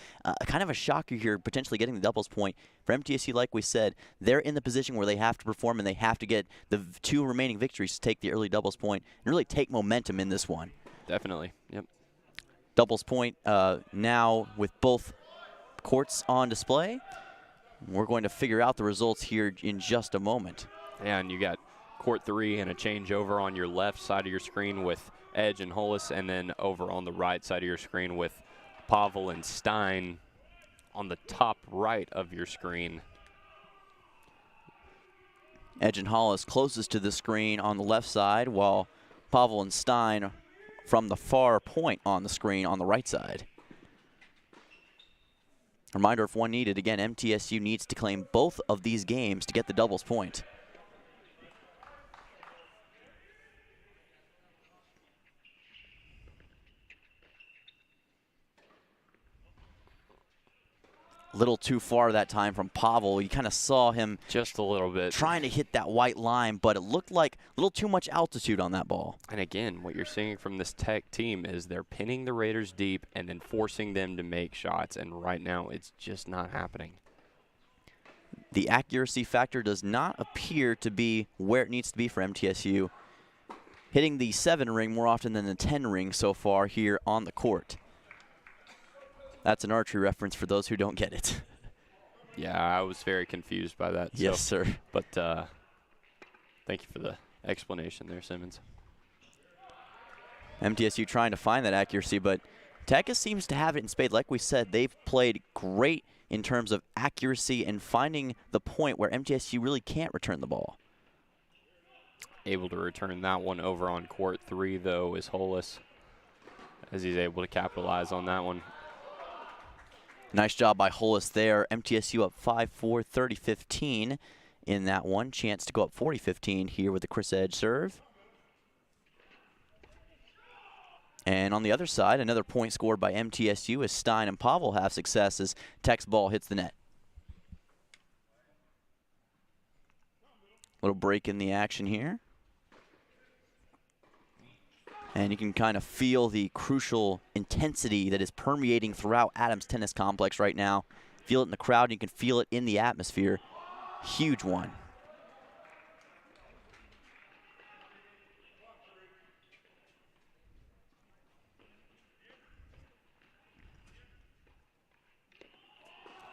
Kind of a shocker here, potentially getting the doubles point. For MTSU, like we said, they're in the position where they have to perform and they have to get the 2 remaining victories to take the early doubles point and really take momentum in this one. Definitely, yep. Doubles point now with both courts on display. We're going to figure out the results here in just a moment. Yeah, and you got court 3 and a changeover on your left side of your screen with Edge and Hollis, and then over on the right side of your screen with Pavel and Stein on the top right of your screen. Edge and Hollis closest to the screen on the left side, while Pavel and Stein from the far point on the screen on the right side. Reminder, if one needed, again, MTSU needs to claim both of these games to get the doubles point. A little too far that time from Pavel. You kind of saw him just a little bit trying to hit that white line, but it looked like a little too much altitude on that ball. And again, what you're seeing from this Tech team is they're pinning the Raiders deep and then forcing them to make shots, and right now it's just not happening. The accuracy factor does not appear to be where it needs to be for MTSU. Hitting the 7 ring more often than the 10 ring so far here on the court. That's an archery reference for those who don't get it. Yeah, I was very confused by that. Yes, sir. But thank you for the explanation there, Simmons. MTSU trying to find that accuracy, but Tech seems to have it in spades. Like we said, they've played great in terms of accuracy and finding the point where MTSU really can't return the ball. Able to return that one over on court 3, though, is Hollis, as he's able to capitalize on that one. Nice job by Hollis there. MTSU up 5-4, 30-15 in that one. Chance to go up 40-15 here with the Chris Edge serve. And on the other side, another point scored by MTSU as Stein and Pavel have success as Tech's ball hits the net. Little break in the action here. And you can kind of feel the crucial intensity that is permeating throughout Adams Tennis Complex right now. Feel it in the crowd, and you can feel it in the atmosphere. Huge one.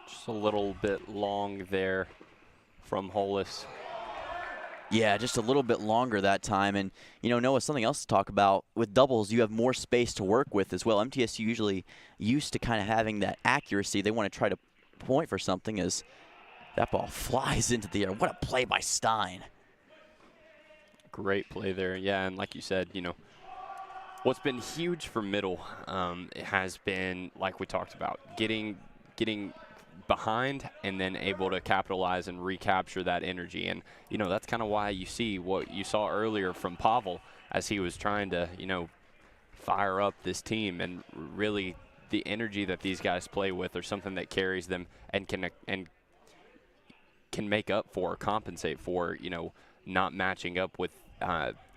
Just a little bit long there from Hollis. Yeah, just a little bit longer that time. And, you know, Noah, something else to talk about. With doubles, you have more space to work with as well. MTSU usually used to kind of having that accuracy. They want to try to point for something as that ball flies into the air. What a play by Stein. Great play there. Yeah, and like you said, you know, what's been huge for middle it has been, like we talked about, getting behind and then able to capitalize and recapture that energy. And, you know, that's kind of why you see what you saw earlier from Pavel as he was trying to, you know, fire up this team. And really the energy that these guys play with are something that carries them and can make up for, compensate for, you know, not matching up with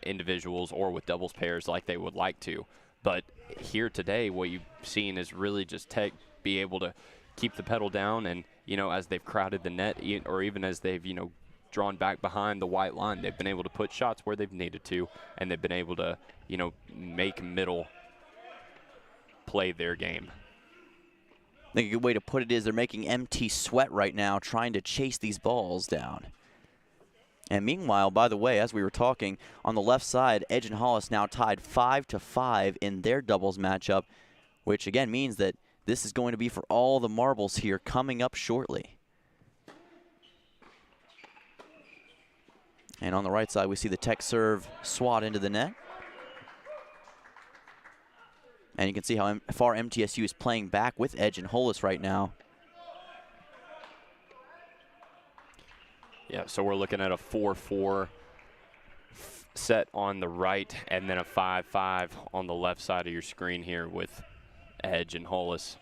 individuals or with doubles pairs like they would like to. But here today, what you've seen is really just Tech be able to keep the pedal down, and, you know, as they've crowded the net, or even as they've, you know, drawn back behind the white line, they've been able to put shots where they've needed to, and they've been able to, you know, make middle play their game. I think a good way to put it is they're making MT sweat right now trying to chase these balls down. And meanwhile, by the way, as we were talking, on the left side, Edge and Hollis now tied 5-5 in their doubles matchup, which again means that this is going to be for all the marbles here coming up shortly. And on the right side, we see the Tech serve swat into the net. And you can see how far MTSU is playing back with Edge and Hollis right now. Yeah, so we're looking at a 4-4 set on the right and then a 5-5 on the left side of your screen here with Edge and Hollis.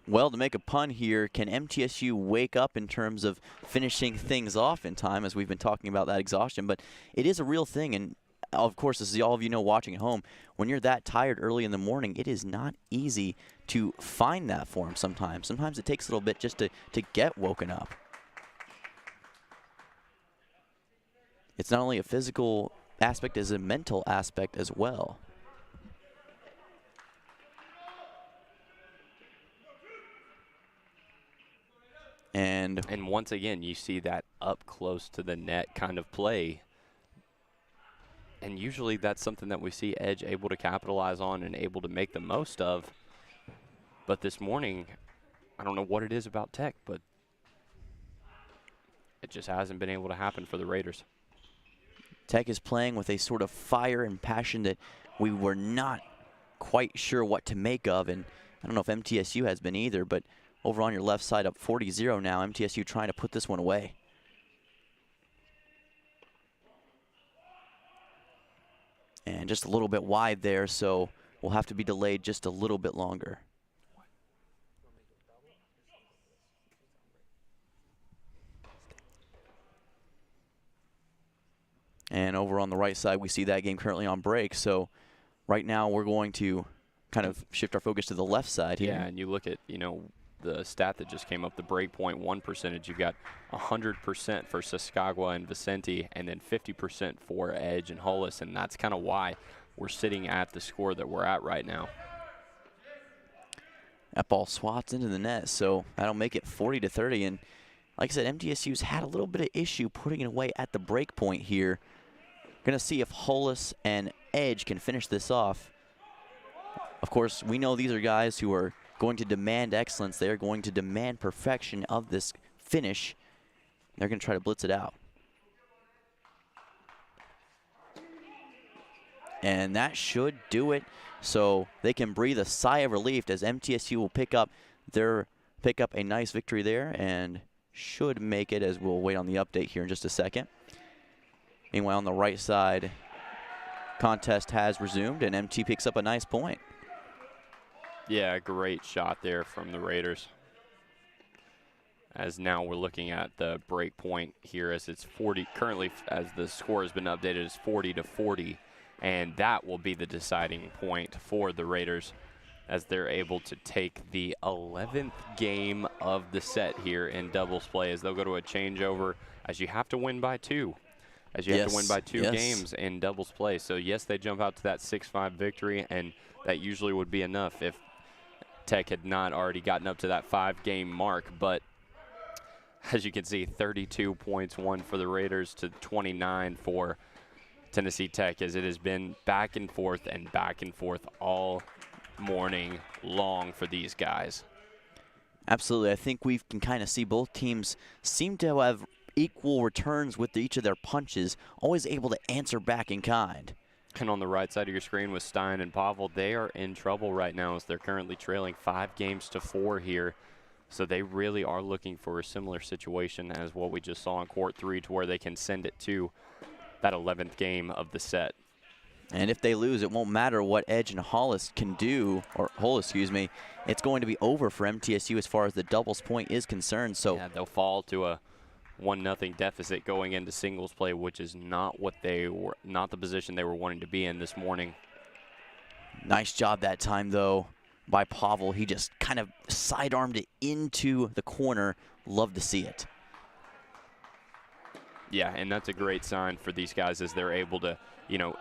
Well, to make a pun here, can MTSU wake up in terms of finishing things off in time, as we've been talking about that exhaustion? But it is a real thing, and of course, as all of you know watching at home, when you're that tired early in the morning, it is not easy to find that form sometimes. Sometimes it takes a little bit just to get woken up. It's not only a physical aspect, it's a mental aspect as well. And once again, you see that up close to the net kind of play. And usually that's something that we see Edge able to capitalize on and able to make the most of. But this morning, I don't know what it is about Tech, but it just hasn't been able to happen for the Raiders. Tech is playing with a sort of fire and passion that we were not quite sure what to make of. And I don't know if MTSU has been either, but over on your left side up 40-0 now, MTSU trying to put this one away. And just a little bit wide there, so we'll have to be delayed just a little bit longer. And over on the right side, we see that game currently on break. So right now we're going to kind of shift our focus to the left side here. Yeah, and you look at, the stat that just came up, the breakpoint 1 percentage. You got 100% for Saskagwa and Vicente, and then 50% for Edge and Hollis, and that's kind of why we're sitting at the score that we're at right now. That ball swats into the net, so that'll make it 40-30. And like I said, MTSU's had a little bit of issue putting it away at the break point here. Going to see if Hollis and Edge can finish this off. Of course, we know these are guys who are going to demand excellence. They are going to demand perfection of this finish. They're going to try to blitz it out. And that should do it, so they can breathe a sigh of relief as MTSU will pick up a nice victory there and should make it, as we'll wait on the update here in just a second. Meanwhile, on the right side, contest has resumed, and MT picks up a nice point. Yeah, great shot there from the Raiders. As now we're looking at the break point here as it's 40, currently as the score has been updated, is 40-40. And that will be the deciding point for the Raiders as they're able to take the 11th game of the set here in doubles play, as they'll go to a changeover, as you have to win by 2. As you have to win by 2 games in doubles play. So, yes, they jump out to that 6-5 victory, and that usually would be enough if Tech had not already gotten up to that 5-game mark. But as you can see, 32 points won for the Raiders to 29 for Tennessee Tech, as it has been back and forth all morning long for these guys. Absolutely. I think we can kind of see both teams seem to have equal returns with each of their punches, always able to answer back in kind. And on the right side of your screen with Stein and Pavel, they are in trouble right now as they're currently trailing 5-4 here. So they really are looking for a similar situation as what we just saw in Court 3, to where they can send it to that 11th game of the set. And if they lose, it won't matter what Edge and Hollis can do, or Hollis, excuse me. It's going to be over for MTSU as far as the doubles point is concerned. So yeah, they'll fall to a 1-0 deficit going into singles play, which is not the position they were wanting to be in this morning. Nice job that time, though, by Pavel. He just kind of sidearmed it into the corner. Love to see it. Yeah, and that's a great sign for these guys as they're able to,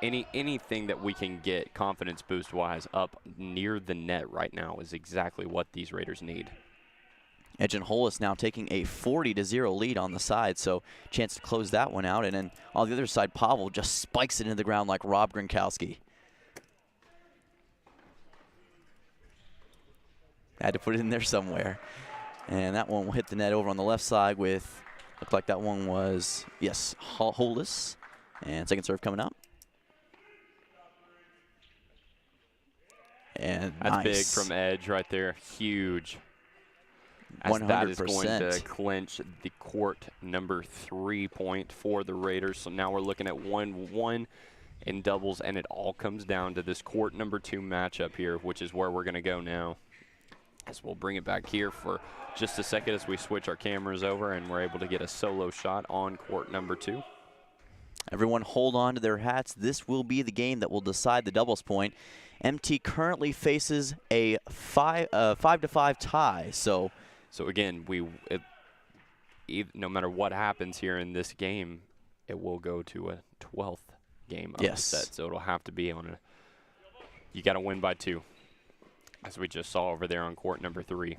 anything that we can get confidence boost-wise up near the net right now is exactly what these Raiders need. Edge and Hollis now taking a 40-0 lead on the side, so chance to close that one out. And then on the other side, Pavel just spikes it into the ground like Rob Gronkowski. Had to put it in there somewhere. And that one will hit the net over on the left side with, looked like that one was, yes, Hollis. And second serve coming up. And that's nice. Big from Edge right there. Huge. As 100%. that is going to clinch the court number 3 point for the Raiders. So now we're looking at 1-1 in doubles, and it all comes down to this court number 2 matchup here, which is where we're going to go now. As we'll bring it back here for just a second as we switch our cameras over and we're able to get a solo shot on court number 2. Everyone hold on to their hats. This will be the game that will decide the doubles point. MT currently faces a 5-5 tie. So again, no matter what happens here in this game, it will go to a 12th game of the set. So it'll have to be on you got to win by 2, as we just saw over there on court number 3.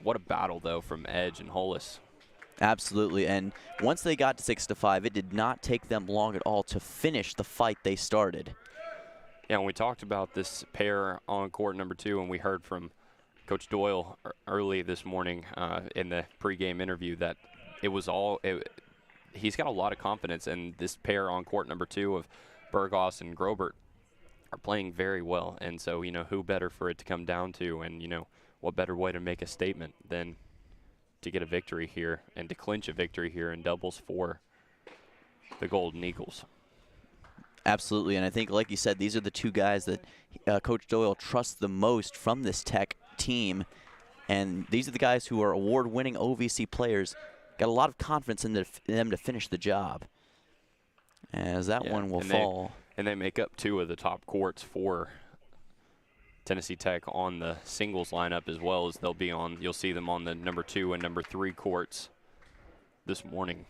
What a battle, though, from Edge and Hollis. Absolutely, and once they got to 6-5, it did not take them long at all to finish the fight they started. Yeah, and we talked about this pair on court number 2, and we heard from Coach Doyle early this morning in the pregame interview that he's got a lot of confidence in this pair on court number 2 of Burgos and Grobert are playing very well. And so, who better for it to come down to, and, what better way to make a statement than to get a victory here and to clinch a victory here in doubles for the Golden Eagles. Absolutely, and I think, like you said, these are the 2 guys that Coach Doyle trusts the most from this Tech team, and these are the guys who are award-winning OVC players. Got a lot of confidence in them to finish the job. as that one will and fall. They make up 2 of the top courts for Tennessee Tech on the singles lineup, as well as they'll be on. You'll see them on the number 2 and number 3 courts this morning.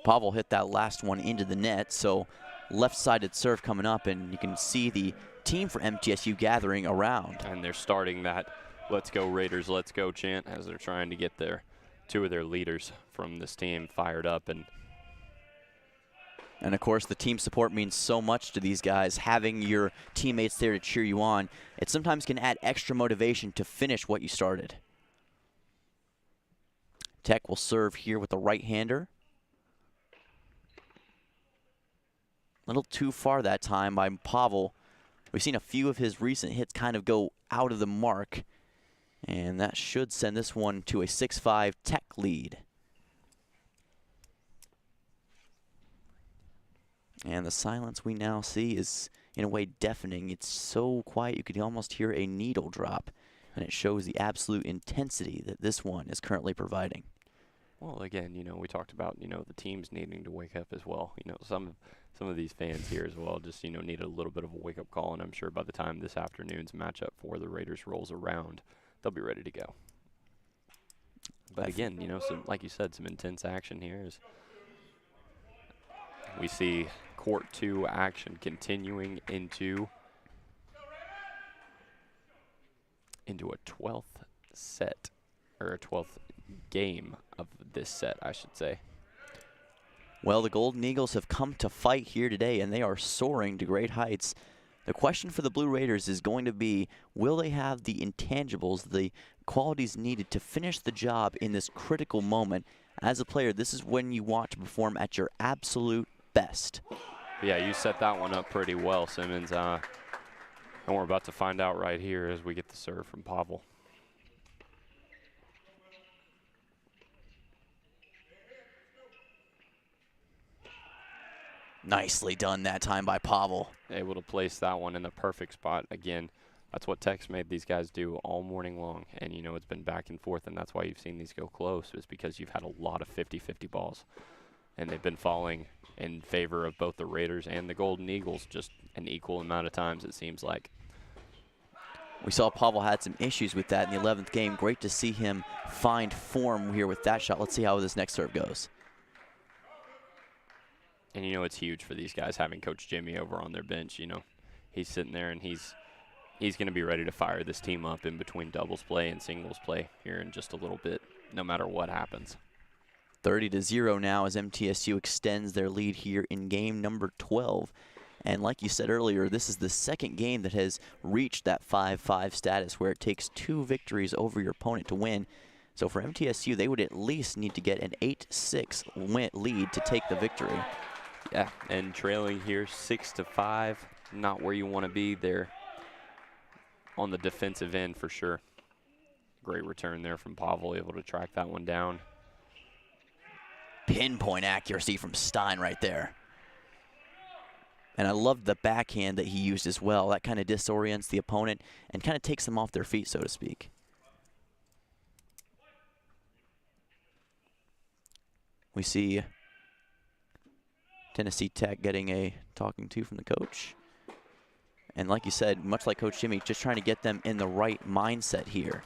Pavel hit that last one into the net, so left-sided serve coming up, and you can see the team for MTSU gathering around. And they're starting that "Let's go Raiders, let's go" chant as they're trying to get 2 of their leaders from this team fired up. And of course, the team support means so much to these guys. Having your teammates there to cheer you on, it sometimes can add extra motivation to finish what you started. Tech will serve here with the right-hander. A little too far that time by Pavel. We've seen a few of his recent hits kind of go out of the mark, and that should send this one to a 6-5 Tech lead. And the silence we now see is, in a way, deafening. It's so quiet you could almost hear a needle drop, and it shows the absolute intensity that this one is currently providing. Well, again, we talked about, the teams needing to wake up as well. Some of these fans here as well just, need a little bit of a wake-up call, and I'm sure by the time this afternoon's matchup for the Raiders rolls around, they'll be ready to go. But again, like you said, some intense action here as we see Court 2 action continuing into a 12th set, or a 12th game of this set, I should say. Well, the Golden Eagles have come to fight here today, and they are soaring to great heights. The question for the Blue Raiders is going to be, will they have the intangibles, the qualities needed to finish the job in this critical moment? As a player, this is when you want to perform at your absolute best. Yeah, you set that one up pretty well, Simmons. And we're about to find out right here as we get the serve from Pavel. Nicely done that time by Pavel. Able to place that one in the perfect spot. Again, that's what Tech's made these guys do all morning long. And, it's been back and forth, and that's why you've seen these go close, is because you've had a lot of 50-50 balls. And they've been falling in favor of both the Raiders and the Golden Eagles just an equal amount of times, it seems like. We saw Pavel had some issues with that in the 11th game. Great to see him find form here with that shot. Let's see how this next serve goes. And, it's huge for these guys having Coach Jimmy over on their bench. He's sitting there, and he's going to be ready to fire this team up in between doubles play and singles play here in just a little bit, no matter what happens. 30-0 now as MTSU extends their lead here in game number 12. And like you said earlier, this is the second game that has reached that 5-5 status where it takes 2 victories over your opponent to win. So for MTSU, they would at least need to get an 8-6 lead to take the victory. Yeah, and trailing here 6-5, not where you want to be there on the defensive end for sure. Great return there from Pavel, able to track that one down. Pinpoint accuracy from Stein right there. And I loved the backhand that he used as well. That kind of disorients the opponent and kind of takes them off their feet, so to speak. We see Tennessee Tech getting a talking to from the coach. And like you said, much like Coach Jimmy, just trying to get them in the right mindset here.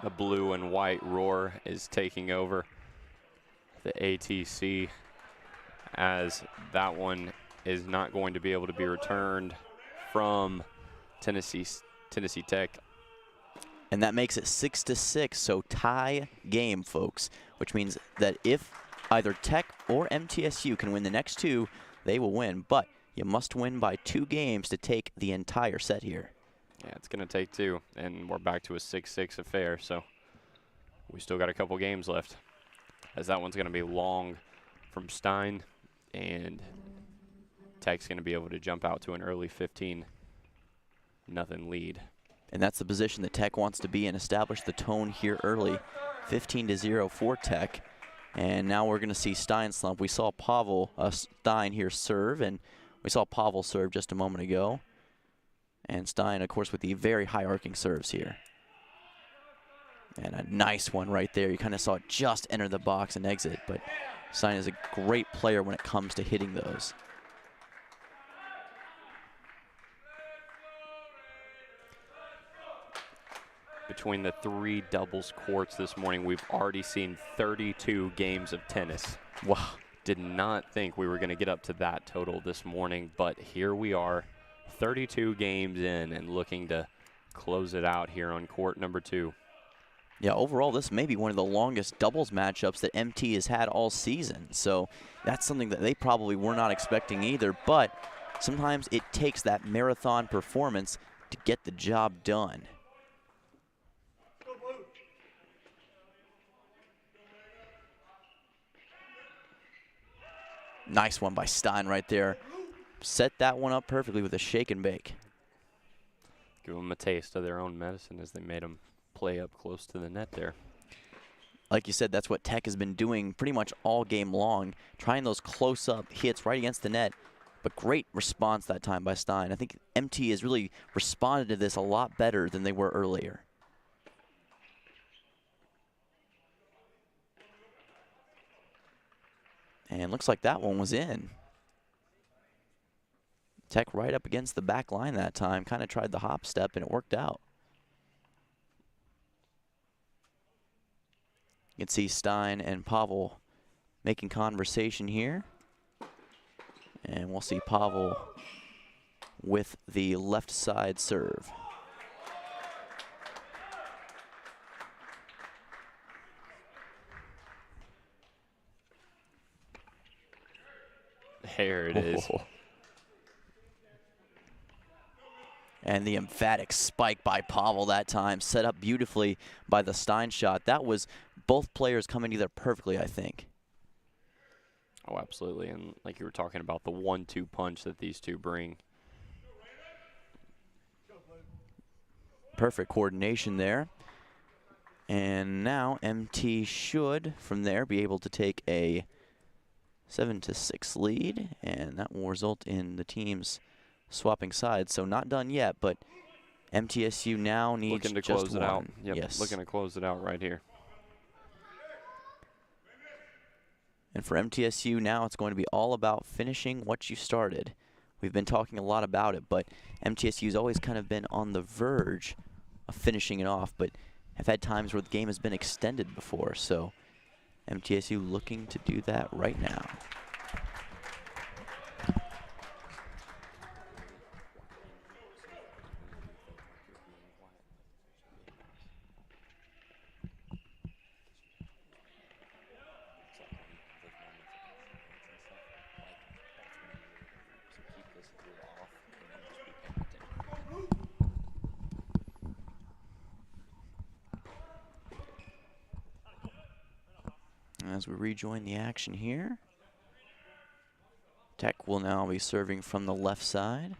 The blue and white roar is taking over the ATC as that one is not going to be able to be returned from Tennessee Tech. And that makes it 6-6, so tie game, folks, which means that if either Tech or MTSU can win the next 2, they will win. But you must win by 2 games to take the entire set here. Yeah, it's going to take 2, and we're back to a 6-6 affair, so we still got a couple games left. As that one's going to be long from Stein, and Tech's going to be able to jump out to an early 15-0 lead. And that's the position that Tech wants to be in, establish the tone here early. 15-0 for Tech. And now we're going to see Stein slump. We saw Stein here serve, and we saw Pavel serve just a moment ago. And Stein, of course, with the very high arcing serves here. And a nice one right there. You kind of saw it just enter the box and exit, but Stein is a great player when it comes to hitting those. Between the 3 doubles courts this morning, we've already seen 32 games of tennis. Wow. Did not think we were going to get up to that total this morning, but here we are, 32 games in and looking to close it out here on court number 2. Yeah, overall, this may be one of the longest doubles matchups that MT has had all season. So that's something that they probably were not expecting either. But sometimes it takes that marathon performance to get the job done. Nice one by Stein right there. Set that one up perfectly with a shake and bake. Give them a taste of their own medicine as they made them play up close to the net there. Like you said, that's what Tech has been doing pretty much all game long, trying those close-up hits right against the net. But great response that time by Stein. I think MT has really responded to this a lot better than they were earlier. And looks like that one was in. Tech right up against the back line that time. Kind of tried the hop step and it worked out. You can see Stein and Pavel making conversation here. And we'll see Pavel with the left side serve. There it is. And the emphatic spike by Pavel that time, set up beautifully by the Stein shot. That was both players coming together perfectly, I think. Oh, absolutely. And like you were talking about, the 1-2 punch that these two bring. Perfect coordination there. And now MT should, from there, be able to take a 7-6 lead, and that will result in the teams swapping sides. So not done yet, but MTSU now needs looking to just close it one. out. Yep, Yes. looking to close it out right here. And for MTSU now, it's going to be all about finishing what you started. We've been talking a lot about it, but MTSU's always kind of been on the verge of finishing it off, but have had times where the game has been extended before. So MTSU looking to do that right now. As we rejoin the action here, Tech will now be serving from the left side.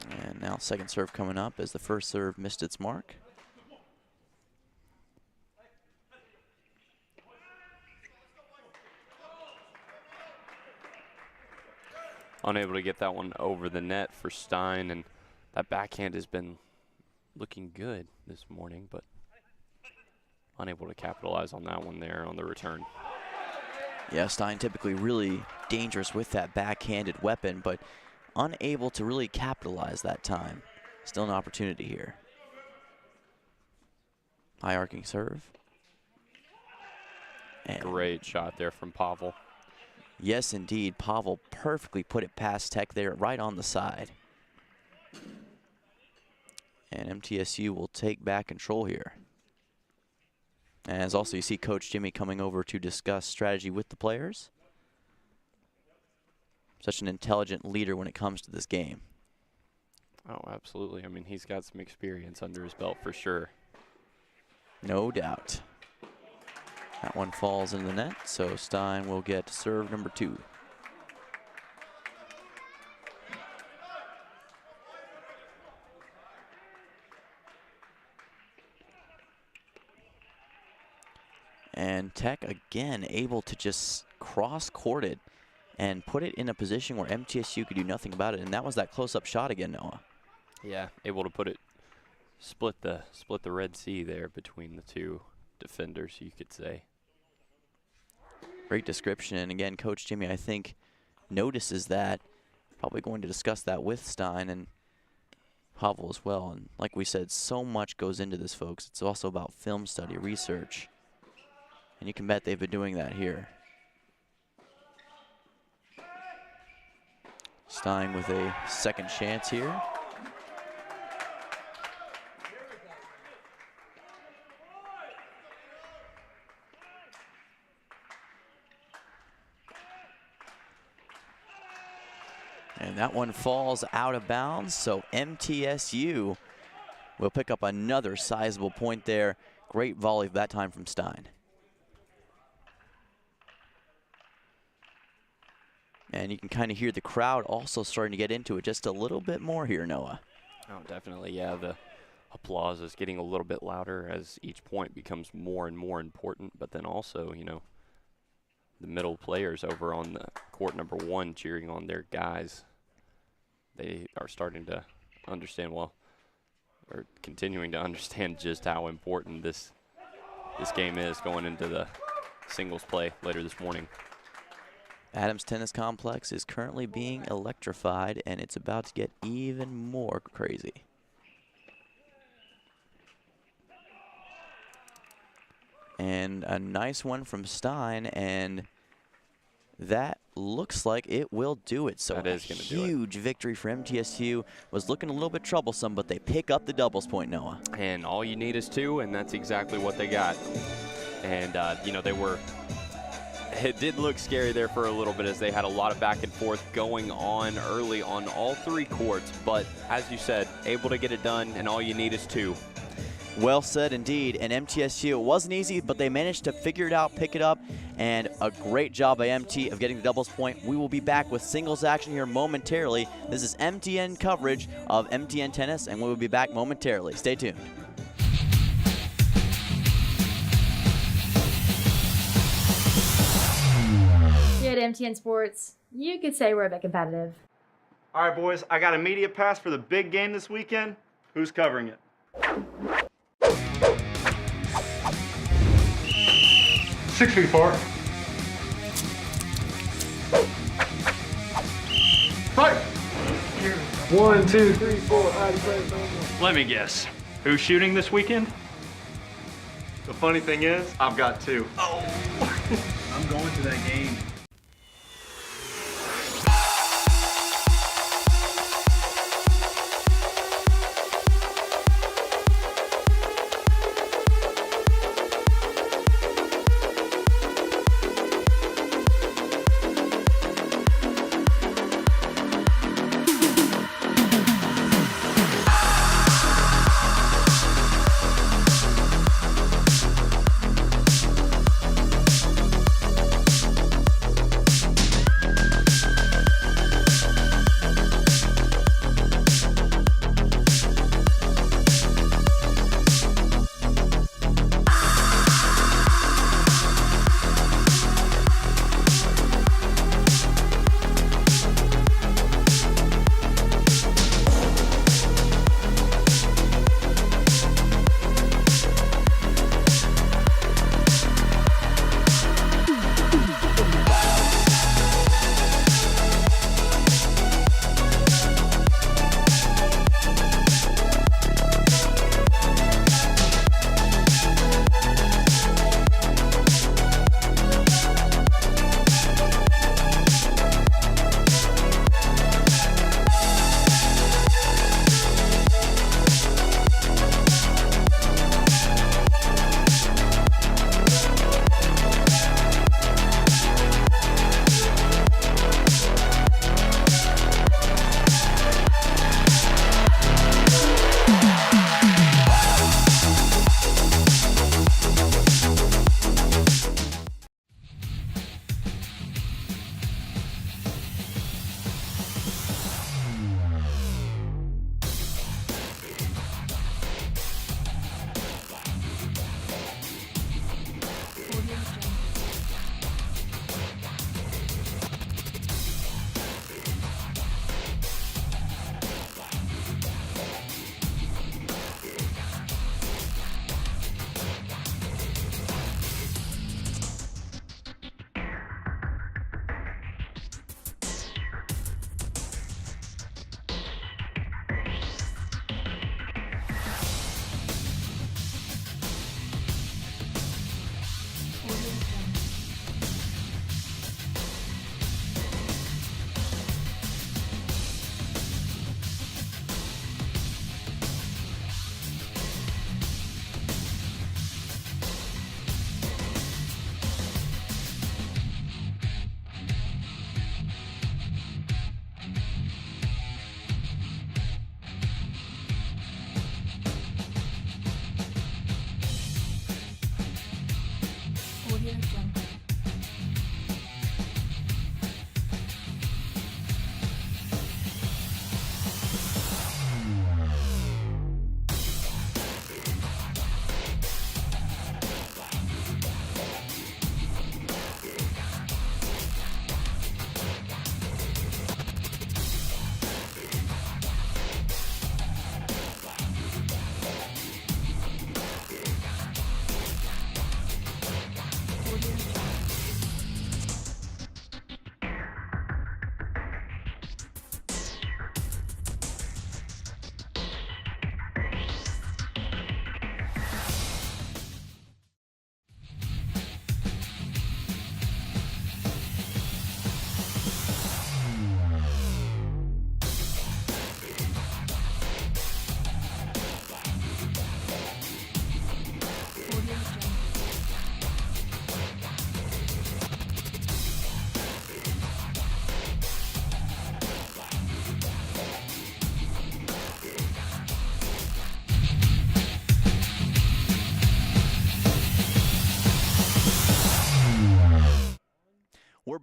And now second serve coming up as the first serve missed its mark. Unable to get that one over the net for Stein, and that backhand has been looking good this morning, but unable to capitalize on that one there on the return. Yeah, Stein typically really dangerous with that backhanded weapon, but unable to really capitalize that time. Still an opportunity here. High arcing serve. And great shot there from Pavel. Yes, indeed. Pavel perfectly put it past Tech there, right on the side. And MTSU will take back control here. And as also you see Coach Jimmy coming over to discuss strategy with the players. Such an intelligent leader when it comes to this game. Oh, absolutely. I mean, he's got some experience under his belt for sure. No doubt. That one falls into the net, so Stein will get serve number 2. And Tech again able to just cross-court it and put it in a position where MTSU could do nothing about it. And that was that close-up shot again, Noah. Yeah, able to put it, split the Red Sea there between the two defenders, you could say. Great description. And again, Coach Jimmy, I think, notices that. Probably going to discuss that with Stein and Pavel as well. And like we said, so much goes into this, folks. It's also about film study, research. And you can bet they've been doing that here. Stein with a second chance here. And that one falls out of bounds, so MTSU will pick up another sizable point there. Great volley that time from Stein. And you can kind of hear the crowd also starting to get into it just a little bit more here, Noah. Oh, definitely, yeah. The applause is getting a little bit louder as each point becomes more and more important, but then also, you know, the middle players over on the court number 1 cheering on their guys. They are starting to understand, well, or continuing to understand just how important this game is going into the singles play later this morning. Adams Tennis Complex is currently being electrified, and it's about to get even more crazy. And a nice one from Stein, and that looks like it will do it. So that is going to do it. Huge victory for MTSU. Was looking a little bit troublesome, but they pick up the doubles point, Noah. And all you need is 2, and that's exactly what they got. And, you know, it did look scary there for a little bit as they had a lot of back and forth going on early on all 3 courts. But as you said, able to get it done, and all you need is 2. Well said indeed. And MTSU, it wasn't easy, but they managed to figure it out, pick it up, and a great job by MT of getting the doubles point. We will be back with singles action here momentarily. This is MTN coverage of MTN Tennis, and we will be back momentarily. Stay tuned. Here at MTN Sports, you could say we're a bit competitive. All right, boys, I got a media pass for the big game this weekend. Who's covering it? 6 feet 4. Fight! 1, 2, 3, 4. Let me guess. Who's shooting this weekend? The funny thing is, I've got 2. I'm going to that game.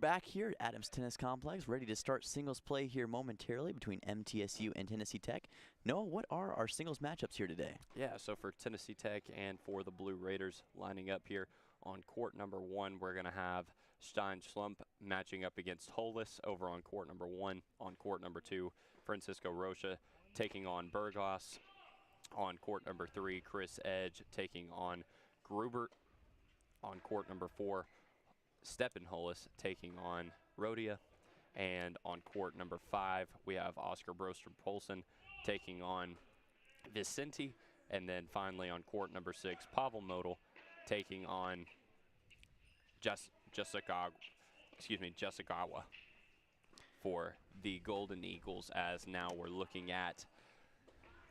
back here at Adams Tennis Complex, ready to start singles play here momentarily between MTSU and Tennessee Tech. Noah, what are our singles matchups here today? Yeah, so for Tennessee Tech and for the Blue Raiders lining up here on court number 1, we're going to have Stein Slump matching up against Hollis over on court number 1. On court number 2, Francisco Rocha taking on Burgos. On court number 3, Chris Edge taking on Grubert. On court number 4, Steppen Hollis taking on Rhodia. And on court number 5, we have Oscar Broster-Polson taking on Vicente. And then finally on court number 6, Pavel Modal taking on Jessicawa for the Golden Eagles, as now we're looking at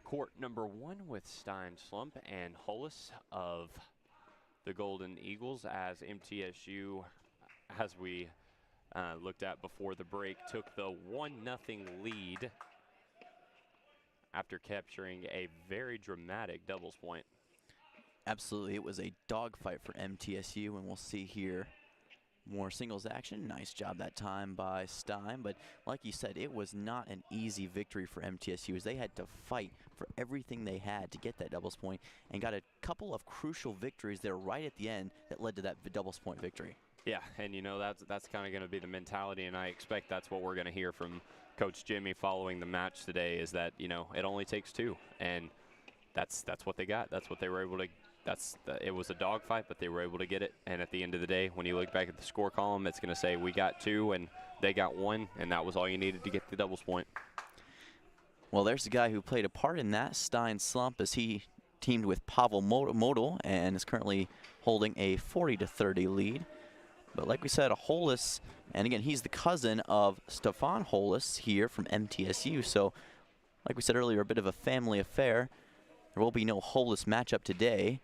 court number 1 with Stein Slump and Hollis of the Golden Eagles, as MTSU, as we looked at before the break, took the 1-0 lead after capturing a very dramatic doubles point. Absolutely, it was a dogfight for MTSU, and we'll see here more singles action. Nice job that time by Stein, but like you said, it was not an easy victory for MTSU, as they had to fight for everything they had to get that doubles point, and got a couple of crucial victories there right at the end that led to that doubles point victory. Yeah, and you know, that's kind of going to be the mentality, and I expect that's what we're going to hear from Coach Jimmy following the match today, is that, you know, it only takes 2, and that's what they got. That's what they were able to. It was a dogfight, but they were able to get it. And at the end of the day, when you look back at the score column, it's going to say we got 2 and they got 1, and that was all you needed to get the doubles point. Well, there's the guy who played a part in that, Stein Slump, as he teamed with Pavel Modal and is currently holding a 40-30 lead. But like we said, a Hollis, and again, he's the cousin of Stefan Hollis here from MTSU. So like we said earlier, a bit of a family affair. There will be no Hollis matchup today.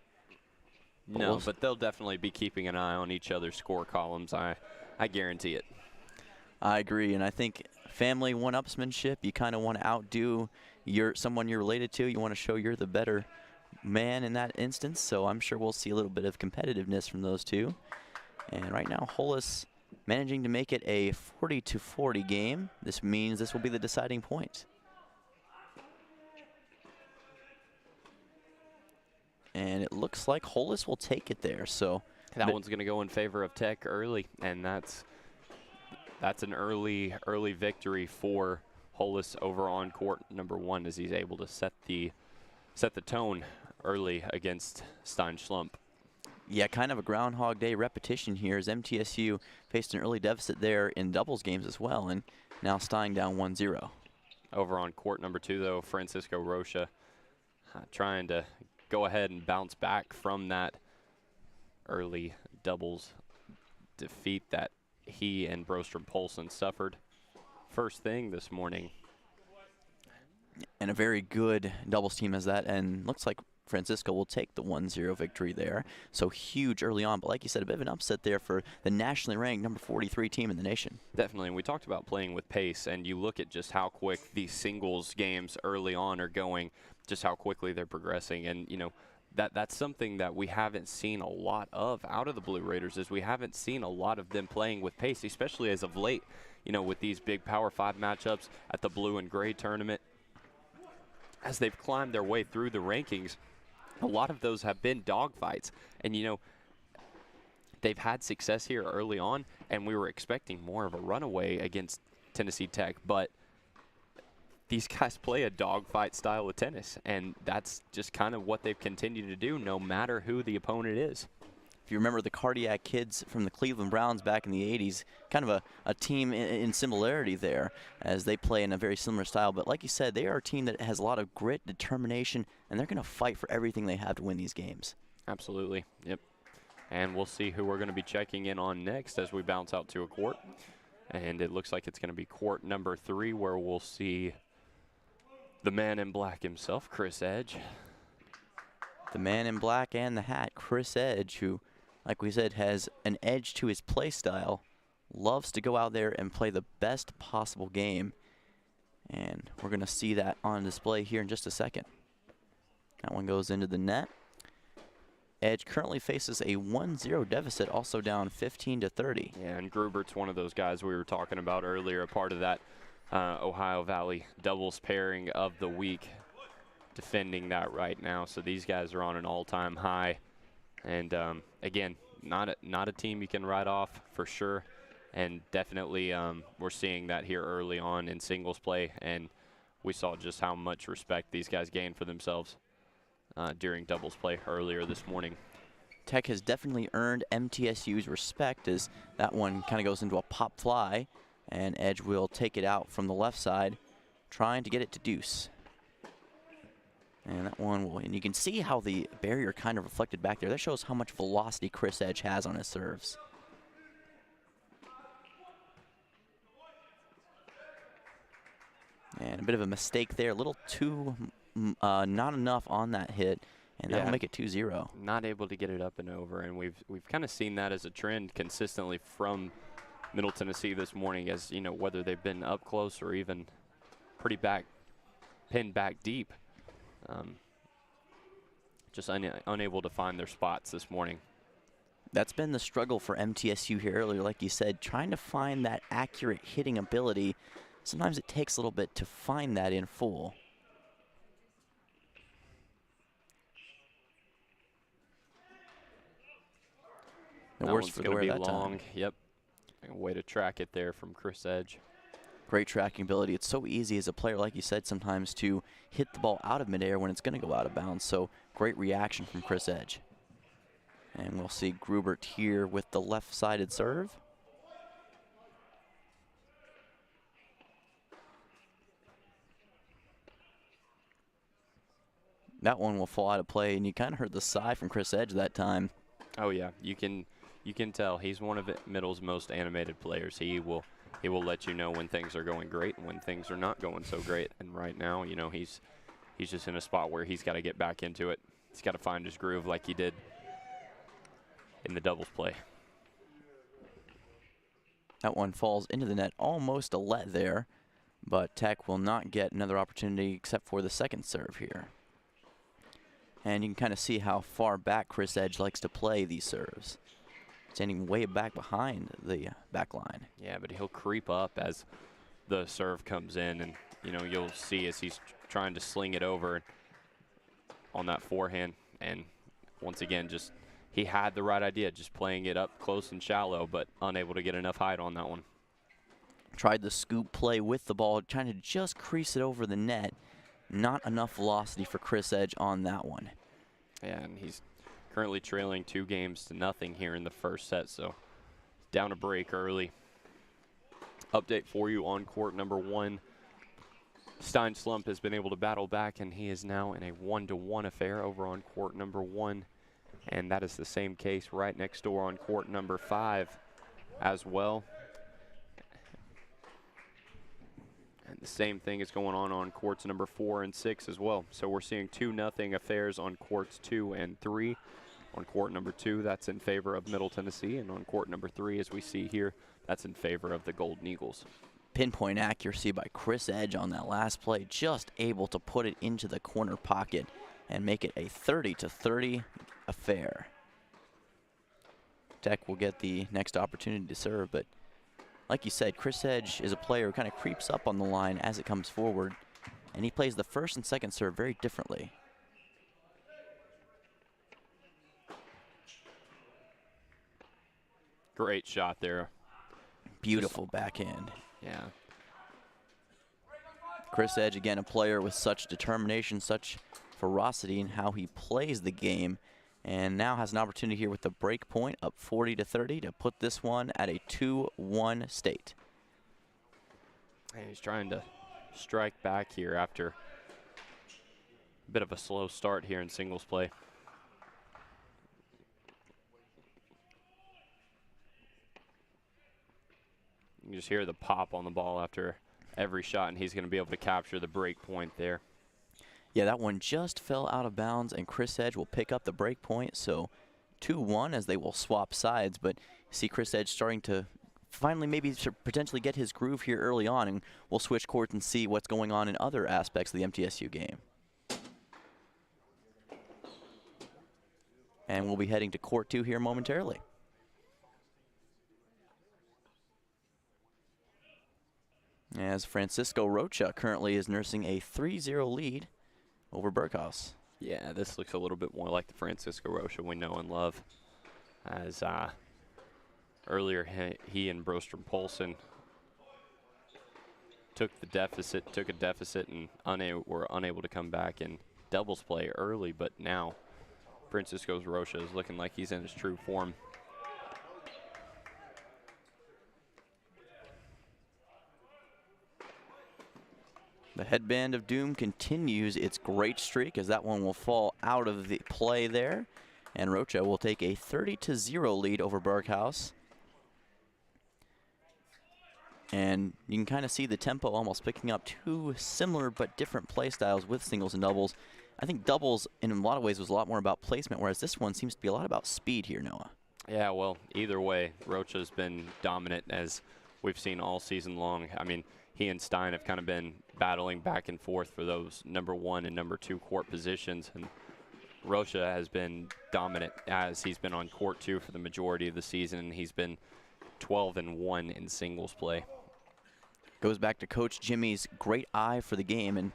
But they'll definitely be keeping an eye on each other's score columns. I guarantee it. I agree, and I think family one-upsmanship, you kind of want to outdo someone you're related to. You want to show you're the better man in that instance, so I'm sure we'll see a little bit of competitiveness from those two. And right now, Hollis managing to make it a 40-40 game. This means this will be the deciding point. And it looks like Hollis will take it there. So that one's going to go in favor of Tech early, and that's an early victory for Hollis over on court number 1, as he's able to set the tone early against Stein Schlump. Yeah, kind of a Groundhog Day repetition here, as MTSU faced an early deficit there in doubles games as well, and now Stein down 1-0. Over on court number 2, though, Francisco Rocha trying to go ahead and bounce back from that early doubles defeat that he and Broström-Poulsen suffered first thing this morning. And a very good doubles team as that, and looks like Francisco will take the 1-0 victory there. So huge early on, but like you said, a bit of an upset there for the nationally ranked number 43 team in the nation. Definitely, and we talked about playing with pace, and you look at just how quick these singles games early on are going, just how quickly they're progressing, and you know, that's something that we haven't seen a lot of out of the Blue Raiders, is we haven't seen a lot of them playing with pace, especially as of late, you know, with these big Power 5 matchups at the Blue and Gray tournament. As they've climbed their way through the rankings, a lot of those have been dogfights, and you know, they've had success here early on, and we were expecting more of a runaway against Tennessee Tech, but these guys play a dogfight style of tennis, and that's just kind of what they've continued to do no matter who the opponent is. If you remember the Cardiac Kids from the Cleveland Browns back in the 80s, kind of a team in similarity there, as they play in a very similar style. But like you said, they are a team that has a lot of grit, determination, and they're going to fight for everything they have to win these games. Absolutely, yep. And we'll see who we're going to be checking in on next as we bounce out to a court. And it looks like it's going to be court number 3, where we'll see the man in black himself, Chris Edge. The man in black and the hat, Chris Edge, who, like we said, has an edge to his play style, loves to go out there and play the best possible game. And we're going to see that on display here in just a second. That one goes into the net. Edge currently faces a 1-0 deficit, also down 15-30. Yeah, and Grubert's one of those guys we were talking about earlier, a part of that Ohio Valley doubles pairing of the week, defending that right now. So these guys are on an all-time high. And again, not a team you can write off for sure. And definitely we're seeing that here early on in singles play. And we saw just how much respect these guys gained for themselves during doubles play earlier this morning. Tech has definitely earned MTSU's respect as that one kind of goes into a pop fly, and Edge will take it out from the left side, trying to get it to deuce. And that one will, and you can see how the barrier kind of reflected back there. That shows how much velocity Chris Edge has on his serves. And a bit of a mistake there, a little too, not enough on that hit, and that'll make it 2-0. Not able to get it up and over, and we've kind of seen that as a trend consistently from Middle Tennessee this morning, as you know, whether they've been up close or even pretty pinned back deep. Just unable to find their spots this morning. That's been the struggle for MTSU here earlier, like you said, trying to find that accurate hitting ability. Sometimes it takes a little bit to find that in full. That one's going to be long. Yep. Way to track it there from Chris Edge. Great tracking ability. It's so easy as a player, like you said, sometimes to hit the ball out of midair when it's going to go out of bounds. So great reaction from Chris Edge. And we'll see Grubert here with the left-sided serve. That one will fall out of play, and you kind of heard the sigh from Chris Edge that time. Oh yeah, you can tell he's one of Middle's most animated players. He will let you know when things are going great and when things are not going so great. And right now, you know, he's just in a spot where he's got to get back into it. He's got to find his groove like he did in the doubles play. That one falls into the net, almost a let there, but Tech will not get another opportunity except for the second serve here. And you can kind of see how far back Chris Edge likes to play these serves. Standing way back behind the back line. Yeah, but he'll creep up as the serve comes in, and you know, you'll see as he's trying to sling it over on that forehand. And once again, just he had the right idea, just playing it up close and shallow, but unable to get enough height on that one. Tried the scoop play with the ball, trying to just crease it over the net. Not enough velocity for Chris Edge on that one. Yeah, and he's currently trailing 2-0 here in the first set, so down a break early. Update for you on court number 1. Stein Slump has been able to battle back, and he is now in a 1-1 affair over on court number 1. And that is the same case right next door on court number 5 as well. And the same thing is going on courts number 4 and 6 as well. So we're seeing 2-0 affairs on courts 2 and 3. On court number 2, that's in favor of Middle Tennessee. And on court number 3, as we see here, that's in favor of the Golden Eagles. Pinpoint accuracy by Chris Edge on that last play, just able to put it into the corner pocket and make it a 30-30 affair. Tech will get the next opportunity to serve, but like you said, Chris Edge is a player who kind of creeps up on the line as it comes forward, and he plays the first and second serve very differently. Great shot there. Beautiful backhand. Yeah. Chris Edge, again, a player with such determination, such ferocity in how he plays the game, and now has an opportunity here with the break point up 40-30 to put this one at a 2-1 state. And he's trying to strike back here after a bit of a slow start here in singles play. You just hear the pop on the ball after every shot, and he's going to be able to capture the break point there. Yeah, that one just fell out of bounds, and Chris Edge will pick up the break point. So 2-1 as they will swap sides, but see Chris Edge starting to finally maybe potentially get his groove here early on, and we'll switch courts and see what's going on in other aspects of the MTSU game. And we'll be heading to court 2 here momentarily. As Francisco Rocha currently is nursing a 3-0 lead over Berghaus. Yeah, this looks a little bit more like the Francisco Rocha we know and love. As earlier, he and Brostrom Polson took a deficit and were unable to come back in doubles play early, but now Francisco Rocha is looking like he's in his true form. The headband of doom continues its great streak as that one will fall out of the play there. And Rocha will take a 30-0 lead over Berghaus. And you can kind of see the tempo almost picking up, two similar but different play styles with singles and doubles. I think doubles in a lot of ways was a lot more about placement, whereas this one seems to be a lot about speed here, Noah. Yeah, well, either way, Rocha's been dominant as we've seen all season long. I mean, he and Stein have kind of been battling back and forth for those number 1 and number 2 court positions, and Rocha has been dominant as he's been on court 2 for the majority of the season. He's been 12-1 in singles play. Goes back to Coach Jimmy's great eye for the game, and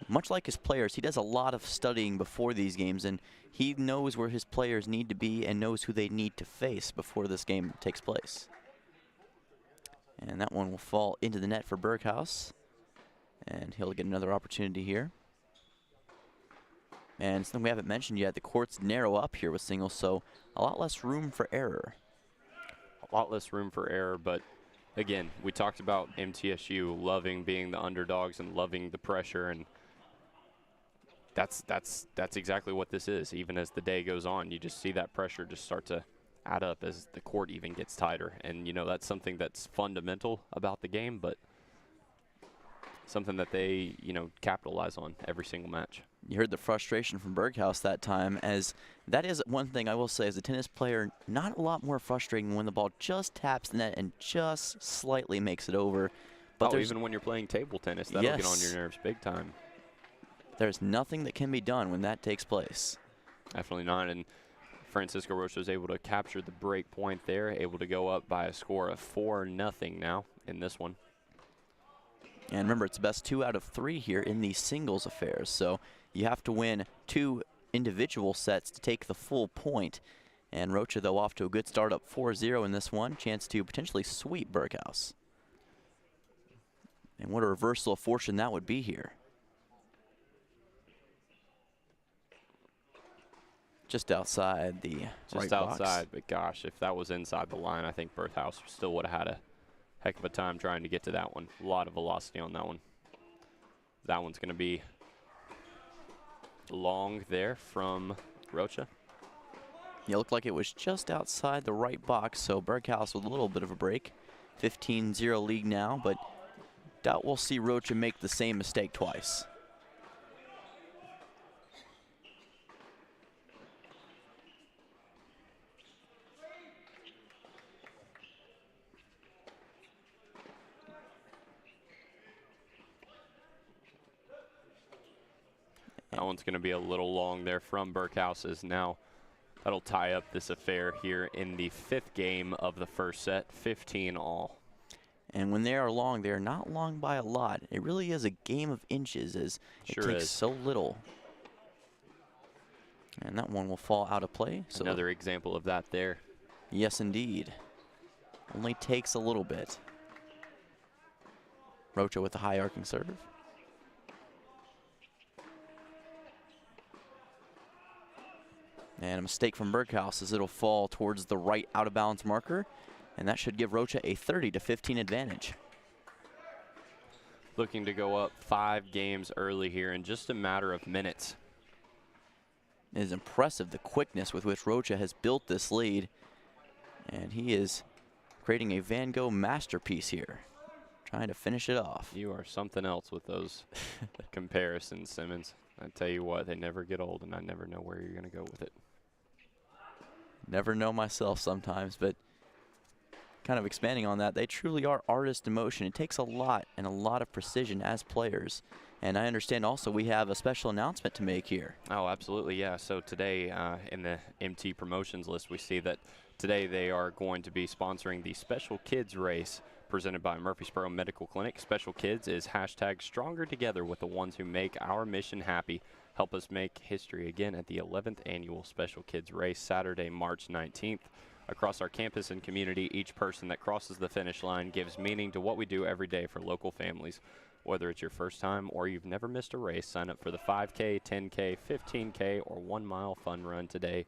much like his players, he does a lot of studying before these games, and he knows where his players need to be and knows who they need to face before this game takes place. And that one will fall into the net for Berghaus, and he'll get another opportunity here. And something we haven't mentioned yet, the courts narrow up here with singles, so a lot less room for error. A lot less room for error, but again, we talked about MTSU loving being the underdogs and loving the pressure, and that's exactly what this is. Even as the day goes on, you just see that pressure just start to add up as the court even gets tighter. And, you know, that's something that's fundamental about the game, but something that they, you know, capitalize on every single match. You heard the frustration from Berghaus that time, as that is one thing I will say as a tennis player, not a lot more frustrating when the ball just taps the net and just slightly makes it over. But even when you're playing table tennis, that'll get on your nerves big time. There's nothing that can be done when that takes place. Definitely not, and Francisco Rocha was able to capture the break point there, able to go up by a score of 4-0 now in this one. And remember, it's best 2 out of 3 here in these singles affairs, so you have to win 2 individual sets to take the full point. And Rocha, though, off to a good start, up 4-0 in this one, chance to potentially sweep Berghaus. And what a reversal of fortune that would be here. Just outside the right outside, box. But gosh, if that was inside the line, I think Berghaus still would have had a heck of a time trying to get to that one. A lot of velocity on that one. That one's going to be long there from Rocha. It looked like it was just outside the right box, so Berghaus with a little bit of a break. 15-0 lead now, but doubt we'll see Rocha make the same mistake twice. That one's going to be a little long there from Berghaus, as now that'll tie up this affair here in the 5th game of the first set, 15 all. And when they are long, they are not long by a lot. It really is a game of inches, as it takes so little. And that one will fall out of play. So another example of that there. Yes, indeed. Only takes a little bit. Rocha with the high arcing serve. And a mistake from Berghaus as it'll fall towards the right out-of-bounds marker. And that should give Rocha a 30-15 advantage. Looking to go up 5 games early here in just a matter of minutes. It is impressive the quickness with which Rocha has built this lead. And he is creating a Van Gogh masterpiece here, trying to finish it off. You are something else with those comparisons, Simmons. I tell you what, they never get old, and I never know where you're going to go with it. Never know myself sometimes, but kind of expanding on that, they truly are artists in motion. It takes a lot and a lot of precision as players And I understand also we have a special announcement to make here. Oh, absolutely, yeah. So today in the MT promotions list, we see that today they are going to be sponsoring the Special Kids race presented by Murfreesboro Medical Clinic. Special Kids is hashtag stronger together with the ones who make our mission happy. Help us make history again at the 11th annual Special Kids race, Saturday, March 19th. Across our campus and community, each person that crosses the finish line gives meaning to what we do every day for local families. Whether it's your first time or you've never missed a race, sign up for the 5K, 10K, 15K, or 1 mile fun run today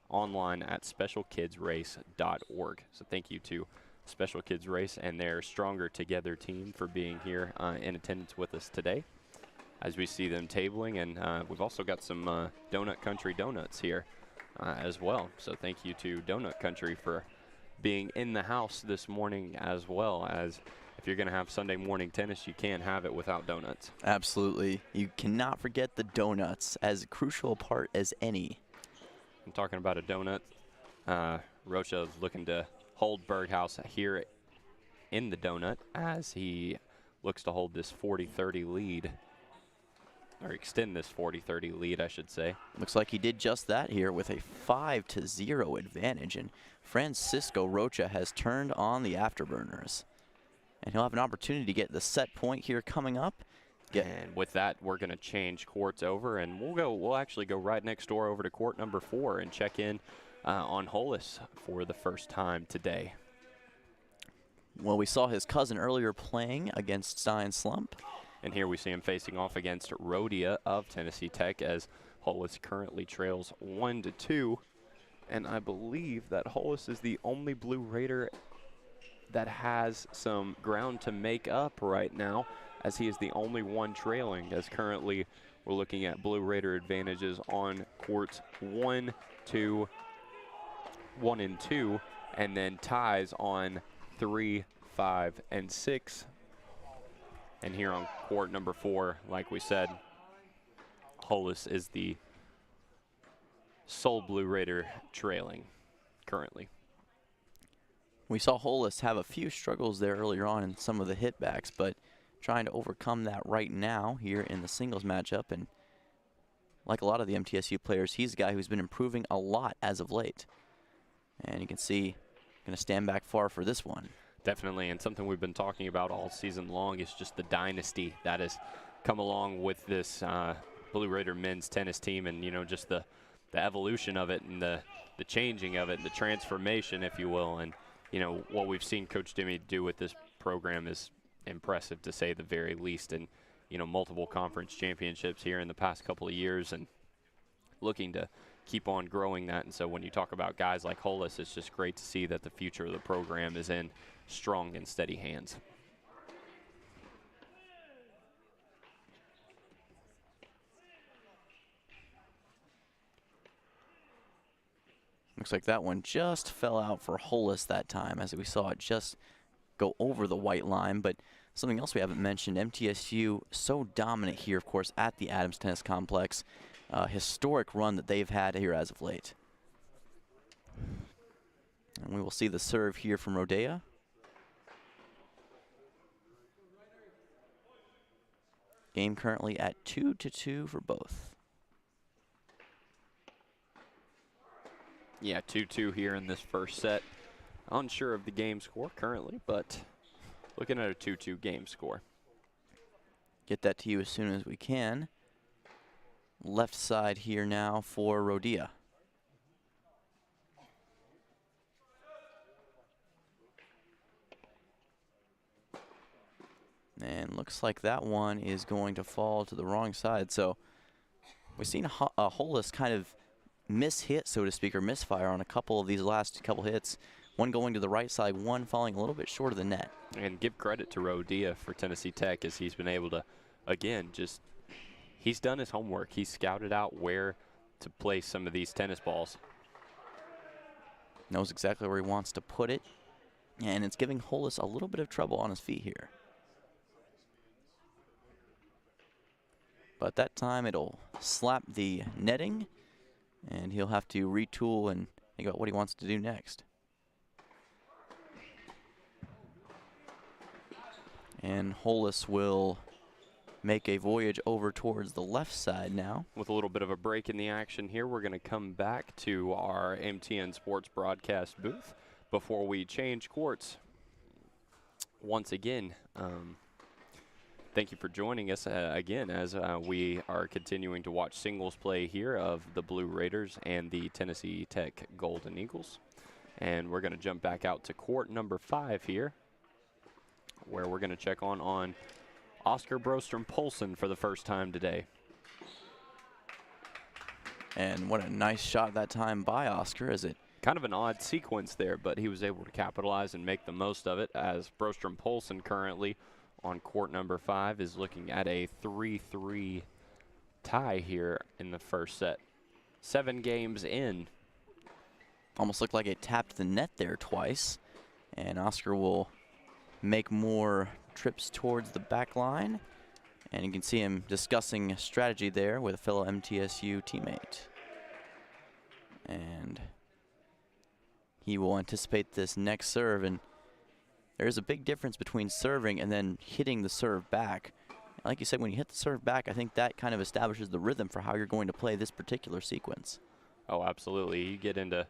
online at specialkidsrace.org. So thank you to Special Kids Race and their Stronger Together team for being here in attendance with us today as we see them tabling. And we've also got some Donut Country donuts here as well. So thank you to Donut Country for being in the house this morning, as well as if you're going to have Sunday morning tennis, you can't have it without donuts. Absolutely. You cannot forget the donuts, as crucial a part as any. I'm talking about a donut. Rocha is looking to hold Berghaus here in the donut as he looks to hold this 40-30 lead, or extend this 40-30 lead, I should say. Looks like he did just that here with a 5-0 advantage, and Francisco Rocha has turned on the afterburners. And he'll have an opportunity to get the set point here coming up. And with that, we're going to change courts over, and we'll actually go right next door over to court number 4 and check in on Hollis for the first time today. Well, we saw his cousin earlier playing against Stein Slump. And here we see him facing off against Rhodia of Tennessee Tech, as Hollis currently trails 1-2. And I believe that Hollis is the only Blue Raider that has some ground to make up right now, as he is the only one trailing, as currently we're looking at Blue Raider advantages on courts 1, 2, 1 and 2, and then ties on 3, 5, and 6. And here on court number 4, like we said, Hollis is the sole Blue Raider trailing currently. We saw Hollis have a few struggles there earlier on in some of the hitbacks, but trying to overcome that right now here in the singles matchup. And like a lot of the MTSU players, he's a guy who's been improving a lot as of late. And you can see, going to stand back far for this one. Definitely, and something we've been talking about all season long is just the dynasty that has come along with this Blue Raider men's tennis team, and, you know, just the evolution of it and the changing of it, the transformation, if you will. And, you know, what we've seen Coach Dimmy do with this program is impressive, to say the very least. And, you know, multiple conference championships here in the past couple of years, and looking to keep on growing that. And so when you talk about guys like Hollis, it's just great to see that the future of the program is in strong and steady hands. Looks like that one just fell out for Hollis that time, as we saw it just go over the white line. But something else we haven't mentioned, MTSU so dominant here, of course, at the Adams Tennis Complex. Historic run that they've had here as of late. And we will see the serve here from Rodea. Game currently at 2-2 for both. Yeah, 2-2 here in this first set. Unsure of the game score currently, but looking at a 2-2 game score. Get that to you as soon as we can. Left side here now for Rodea. And looks like that one is going to fall to the wrong side. So we've seen Hollis kind of miss-hit, so to speak, or misfire on a couple of these last couple hits. One going to the right side, one falling a little bit short of the net. And give credit to Rodea for Tennessee Tech, as he's been able to, again, just he's done his homework. He's scouted out where to place some of these tennis balls. Knows exactly where he wants to put it. And it's giving Hollis a little bit of trouble on his feet here. But that time it'll slap the netting, and he'll have to retool and think about what he wants to do next. And Hollis will make a voyage over towards the left side now. With a little bit of a break in the action here, we're going to come back to our MTN Sports broadcast booth before we change courts. Once again, thank you for joining us again as we are continuing to watch singles play here of the Blue Raiders and the Tennessee Tech Golden Eagles. And we're going to jump back out to court number 5 here, where we're going to check on Oscar Brostrom-Polson for the first time today. And what a nice shot that time by Oscar, is it? Kind of an odd sequence there, but he was able to capitalize and make the most of it, as Brostrom-Polson currently on court number 5 is looking at a 3-3 tie here in the first set. 7 games in. Almost looked like it tapped the net there twice. And Oscar will make more trips towards the back line. And you can see him discussing strategy there with a fellow MTSU teammate. And he will anticipate this next serve. And there's a big difference between serving and then hitting the serve back. Like you said, when you hit the serve back, I think that kind of establishes the rhythm for how you're going to play this particular sequence. Oh, absolutely. You get into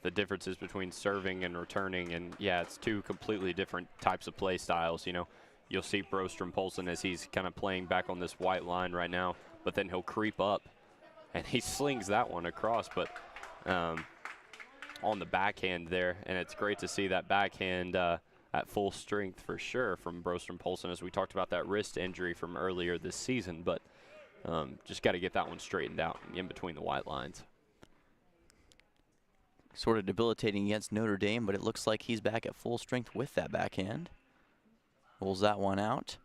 the differences between serving and returning, and yeah, it's 2 completely different types of play styles. You know, you'll see Brostrom-Polson as he's kind of playing back on this white line right now, but then he'll creep up and he slings that one across, but on the backhand there, and it's great to see that backhand at full strength for sure from Brostrom-Polson, as we talked about that wrist injury from earlier this season, but just got to get that one straightened out in between the white lines. Sort of debilitating against Notre Dame, but it looks like he's back at full strength with that backhand. Rolls that one out.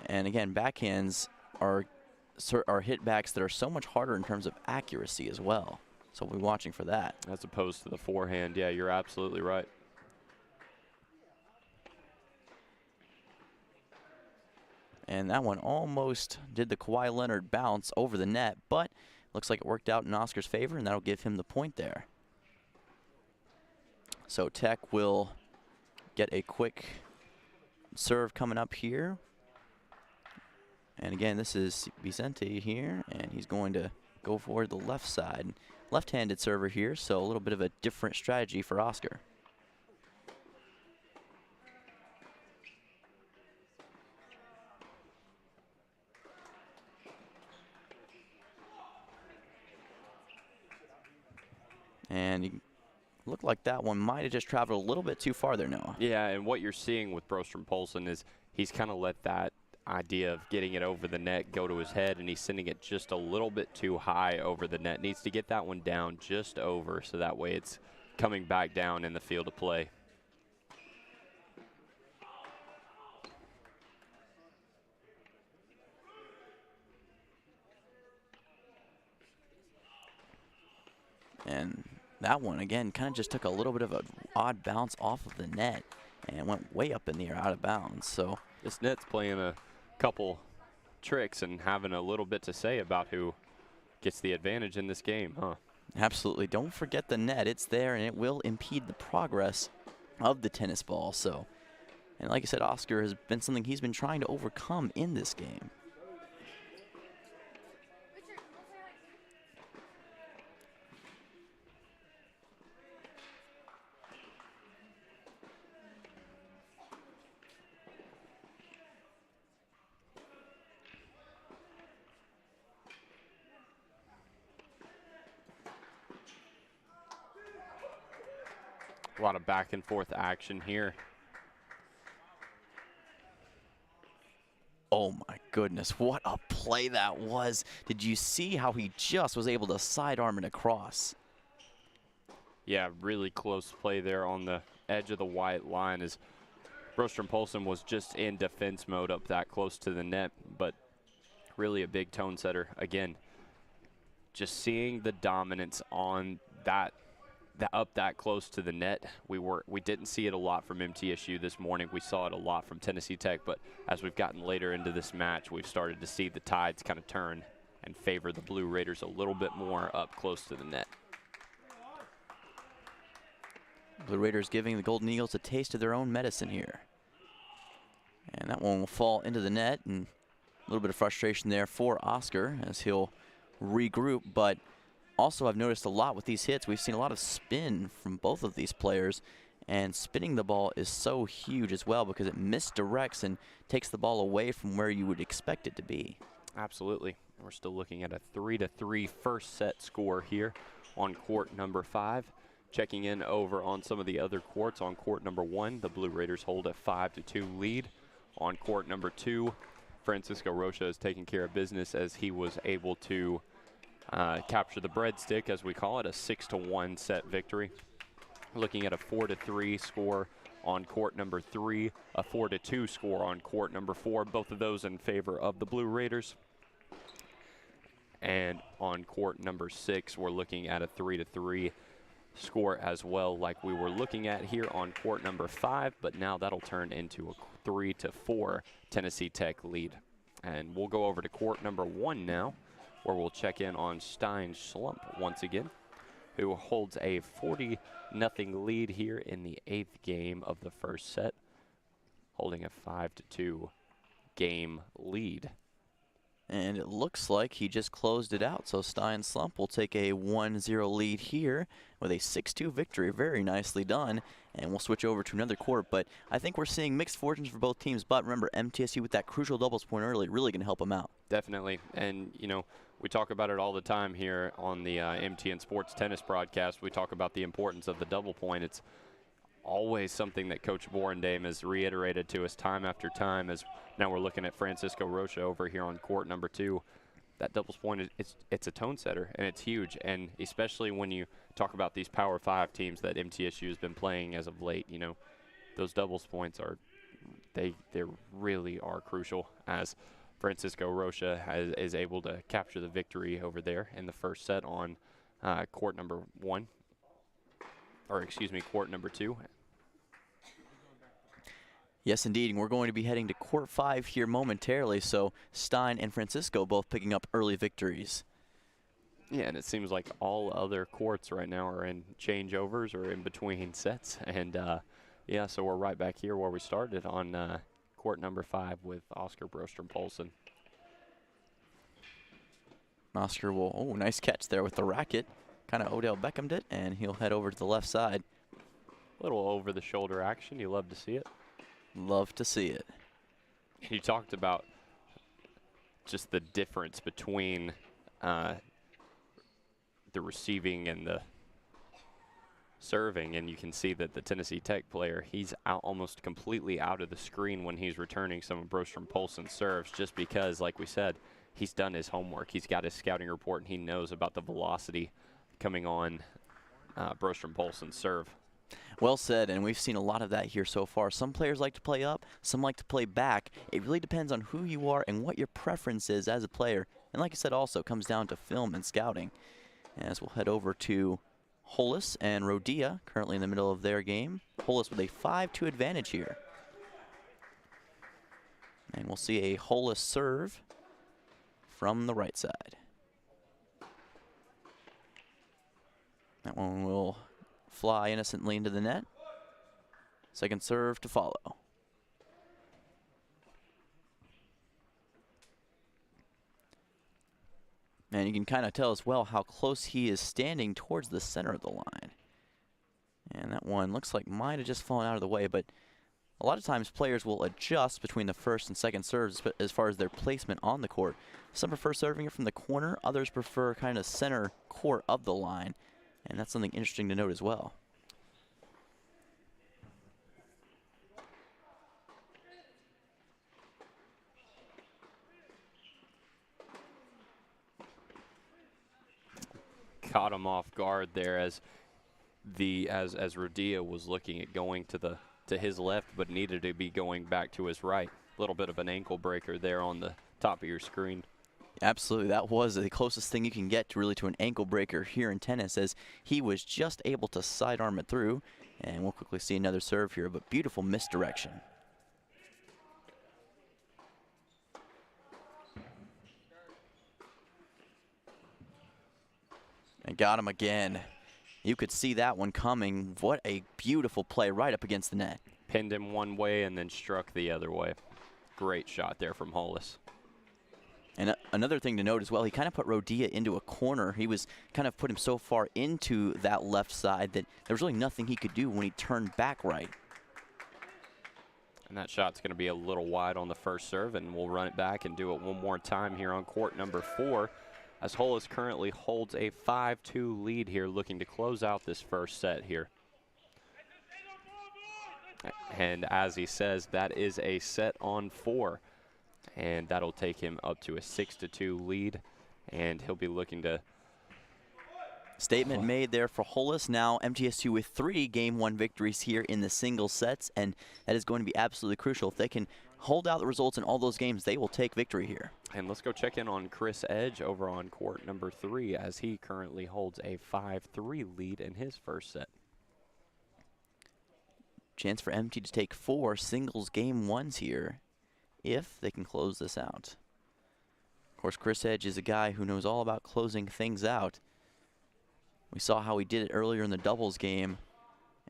And again, backhands are hitbacks that are so much harder in terms of accuracy as well. So we'll be watching for that. As opposed to the forehand. Yeah, you're absolutely right. And that one almost did the Kawhi Leonard bounce over the net, but looks like it worked out in Oscar's favor, and that'll give him the point there. So Tech will get a quick serve coming up here. And again, this is Vicente here, and he's going to go for the left side. Left-handed server here, so a little bit of a different strategy for Oscar. And you looked like that one might have just traveled a little bit too far there, Noah. Yeah, and what you're seeing with Brostrom-Polson is he's kind of let that idea of getting it over the net go to his head, and he's sending it just a little bit too high over the net. Needs to get that one down just over, so that way it's coming back down in the field of play. And that one, again, kind of just took a little bit of an odd bounce off of the net and went way up in the air out of bounds. So this net's playing a couple tricks and having a little bit to say about who gets the advantage in this game, huh? Absolutely. Don't forget the net. It's there, and it will impede the progress of the tennis ball. So, and like I said, Oscar has been something he's been trying to overcome in this game. A lot of back and forth action here. Oh my goodness, what a play that was. Did you see how he just was able to sidearm it across? Yeah, really close play there on the edge of the white line, as Brostrom-Polson was just in defense mode up that close to the net, but really a big tone setter. Again, just seeing the dominance on that up that close to the net. We didn't see it a lot from MTSU this morning. We saw it a lot from Tennessee Tech, but as we've gotten later into this match, we've started to see the tides kind of turn and favor the Blue Raiders a little bit more up close to the net. Blue Raiders giving the Golden Eagles a taste of their own medicine here. And that one will fall into the net, and a little bit of frustration there for Oscar as he'll regroup. But also I've noticed a lot with these hits, we've seen a lot of spin from both of these players. And spinning the ball is so huge as well because it misdirects and takes the ball away from where you would expect it to be. Absolutely. We're still looking at a 3-3 first set score here on court number 5. Checking in over on some of the other courts. On court number 1, the Blue Raiders hold a 5-2 lead. On court number 2, Francisco Rocha is taking care of business as he was able to capture the breadstick, as we call it, a 6-1 set victory. Looking at a 4-3 score on court number 3, a 4-2 score on court number 4, both of those in favor of the Blue Raiders. And on court number 6, we're looking at a 3-3 score as well, like we were looking at here on court number 5, but now that'll turn into a 3-4 Tennessee Tech lead. And we'll go over to court number 1 now, where we'll check in on Stein Slump once again, who holds a 40-0 lead here in the 8th game of the first set, holding a 5-2 game lead. And it looks like he just closed it out, so Stein Slump will take a 1-0 lead here with a 6-2 victory. Very nicely done. And we'll switch over to another court, but I think we're seeing mixed fortunes for both teams. But remember, MTSU with that crucial doubles point early really going to help them out. Definitely. And, you know, we talk about it all the time here on the MTN Sports Tennis broadcast. We talk about the importance of the double point. It's always something that Coach Borendame has reiterated to us time after time, as now we're looking at Francisco Rocha over here on court number 2. That doubles point, it's a tone setter, and it's huge. And especially when you talk about these Power 5 teams that MTSU has been playing as of late, you know, those doubles points are, they really are crucial, as Francisco Rocha is able to capture the victory over there in the first set on court number 1, or excuse me, court number 2. Yes, indeed. And we're going to be heading to court 5 here momentarily, so Stein and Francisco both picking up early victories. Yeah, and it seems like all other courts right now are in changeovers or in between sets. And, yeah, so we're right back here where we started on court number 5 with Oscar Brostrom-Polson. Oscar will, oh, nice catch there with the racket. Kind of Odell Beckham'd it, and he'll head over to the left side. A little over-the-shoulder action. You love to see it. Love to see it. You talked about just the difference between the receiving and the serving, and you can see that the Tennessee Tech player, he's out almost completely out of the screen when he's returning some of Brostrom-Polson's serves, just because, like we said, he's done his homework. He's got his scouting report, and he knows about the velocity coming on Brostrom-Polson's serve. Well said, and we've seen a lot of that here so far. Some players like to play up, some like to play back. It really depends on who you are and what your preference is as a player. And like I said, also comes down to film and scouting. As we'll head over to Hollis and Rodea, currently in the middle of their game. Hollis with a 5-2 advantage here. And we'll see a Hollis serve from the right side. That one will fly innocently into the net. Second serve to follow. And you can kind of tell as well how close he is standing towards the center of the line. And that one looks like might have just fallen out of the way, but a lot of times players will adjust between the first and second serves as far as their placement on the court. Some prefer serving it from the corner, others prefer kind of center court of the line. And that's something interesting to note as well. Caught him off guard there as Rodea was looking at going to his left, but needed to be going back to his right. A little bit of an ankle breaker there on the top of your screen. Absolutely, that was the closest thing you can get to an ankle breaker here in tennis, as he was just able to sidearm it through. And we'll quickly see another serve here, but beautiful misdirection. And got him again. You could see that one coming. What a beautiful play right up against the net. Pinned him one way and then struck the other way. Great shot there from Hollis. And another thing to note as well, he kind of put Rodia into a corner. He was kind of put him so far into that left side that there was really nothing he could do when he turned back right. And that shot's going to be a little wide on the first serve, and we'll run it back and do it one more time here on court number 4, as Hollis currently holds a 5-2 lead here, looking to close out this first set here. And as he says, that is a set on 4. And that'll take him up to a 6-2 lead, and he'll be looking to. Statement made there for Hollis. Now MTSU with 3 Game 1 victories here in the single sets, and that is going to be absolutely crucial. If they can hold out the results in all those games, they will take victory here. And let's go check in on Chris Edge over on court number 3, as he currently holds a 5-3 lead in his first set. Chance for MT to take 4 singles Game 1s here, if they can close this out. Of course, Chris Edge is a guy who knows all about closing things out. We saw how he did it earlier in the doubles game,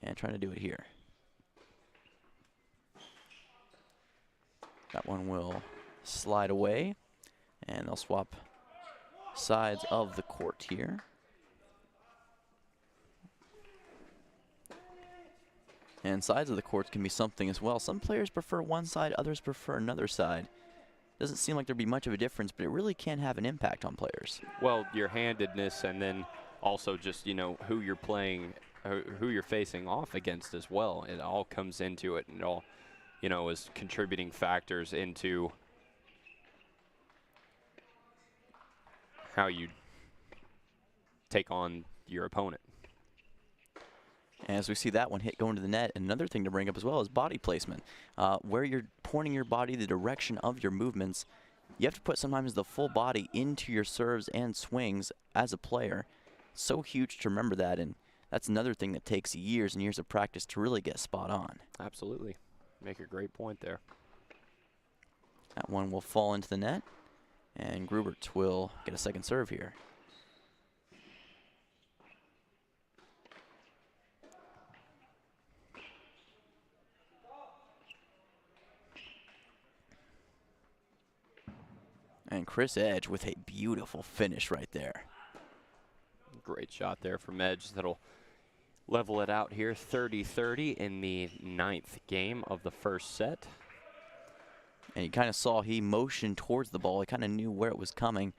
and trying to do it here. That one will slide away, and they'll swap sides of the court here. And sides of the courts can be something as well. Some players prefer one side, others prefer another side. Doesn't seem like there'd be much of a difference, but it really can have an impact on players. Well, your handedness, and then also just, you know, who you're playing, who you're facing off against as well. It all comes into it, and it all, you know, is contributing factors into how you take on your opponent. As we see that one hit going to the net, another thing to bring up as well is body placement. Where you're pointing your body, the direction of your movements, you have to put sometimes the full body into your serves and swings as a player. So huge to remember that, and that's another thing that takes years and years of practice to really get spot on. Absolutely. Make a great point there. That one will fall into the net, and Grubert will get a second serve here. And Chris Edge with a beautiful finish right there. Great shot there from Edge. That'll level it out here, 30-30 in the 9th game of the first set. And you kind of saw he motioned towards the ball. He kind of knew where it was coming.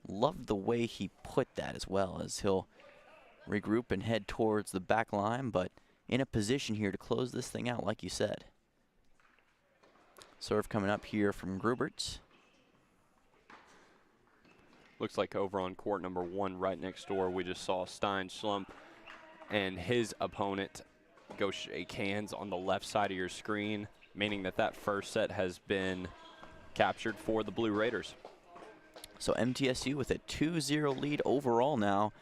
Loved the way he put that as well, as he'll regroup and head towards the back line, but in a position here to close this thing out, like you said. Serve coming up here from Grubert. Looks like over on court number 1 right next door, we just saw Stein Schlump and his opponent go shake hands on the left side of your screen, meaning that that first set has been captured for the Blue Raiders. So MTSU with a 2-0 lead overall now,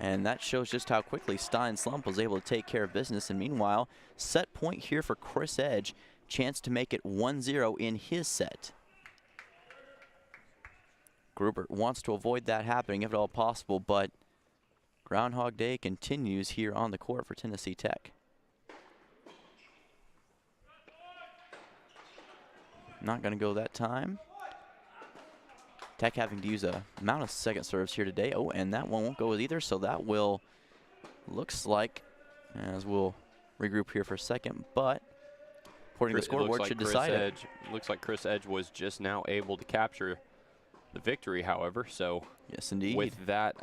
and that shows just how quickly Stein Schlump was able to take care of business. And meanwhile, set point here for Chris Edge, chance to make it 1-0 in his set. Grubert wants to avoid that happening if at all possible, but Groundhog Day continues here on the court for Tennessee Tech. Not going to go that time. Tech having to use a amount of second serves here today. Oh, and that one won't go either, so that will, looks like, as we'll regroup here for a second, but according to the scoreboard, should decide it. Looks like Chris Edge was just now able to capture the victory, however, so yes, indeed. With that,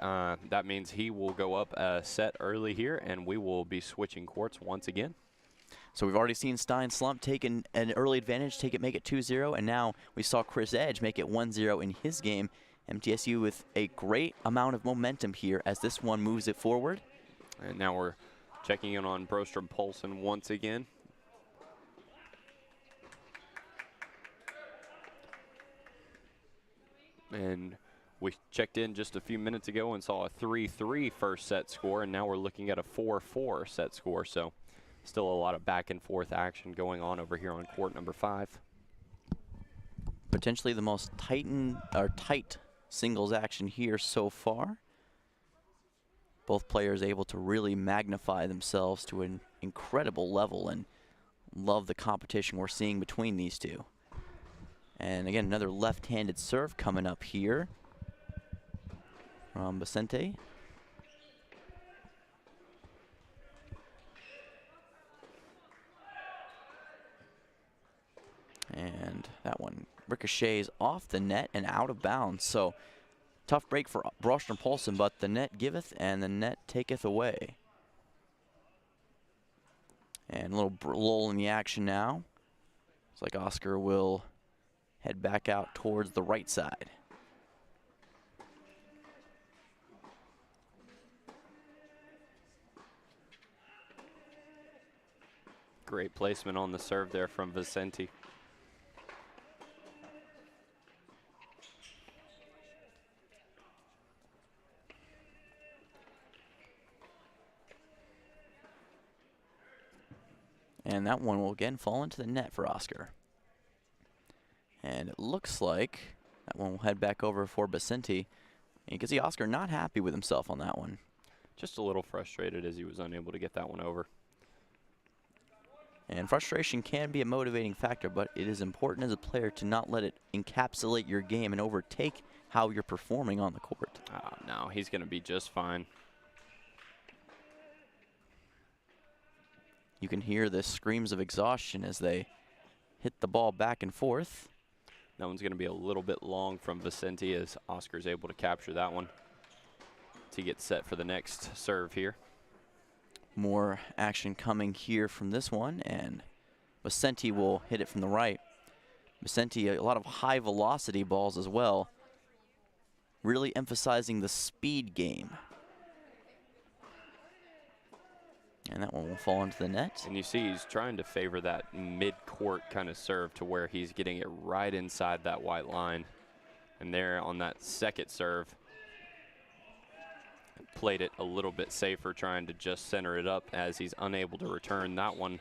that means he will go up a set early here, and we will be switching courts once again. So we've already seen Stein Schlump take an early advantage, make it 2-0, and now we saw Chris Edge make it 1-0 in his game. MTSU with a great amount of momentum here as this one moves it forward. And now we're checking in on Brostrom Poulsen once again. And we checked in just a few minutes ago and saw a 3-3 first set score, and now we're looking at a 4-4 set score. So still a lot of back and forth action going on over here on court number 5. Potentially the most tight singles action here so far. Both players able to really magnify themselves to an incredible level, and love the competition we're seeing between these two. And again, another left-handed serve coming up here from Vicente. And that one ricochets off the net and out of bounds. So tough break for Broström Poulsen, but the net giveth and the net taketh away. And a little lull in the action now. Looks like Oscar will head back out towards the right side. Great placement on the serve there from Vicente. And that one will again fall into the net for Oscar. And it looks like that one will head back over for Vicente. And you can see Oscar not happy with himself on that one. Just a little frustrated as he was unable to get that one over. And frustration can be a motivating factor, but it is important as a player to not let it encapsulate your game and overtake how you're performing on the court. No, he's going to be just fine. You can hear the screams of exhaustion as they hit the ball back and forth. That one's going to be a little bit long from Vicente as Oscar's able to capture that one to get set for the next serve here. More action coming here from this one, and Vicente will hit it from the right. Vicente, a lot of high velocity balls as well, really emphasizing the speed game. And that one will fall into the net. And you see he's trying to favor that mid-court kind of serve to where he's getting it right inside that white line. And there on that second serve, played it a little bit safer, trying to just center it up as he's unable to return that one.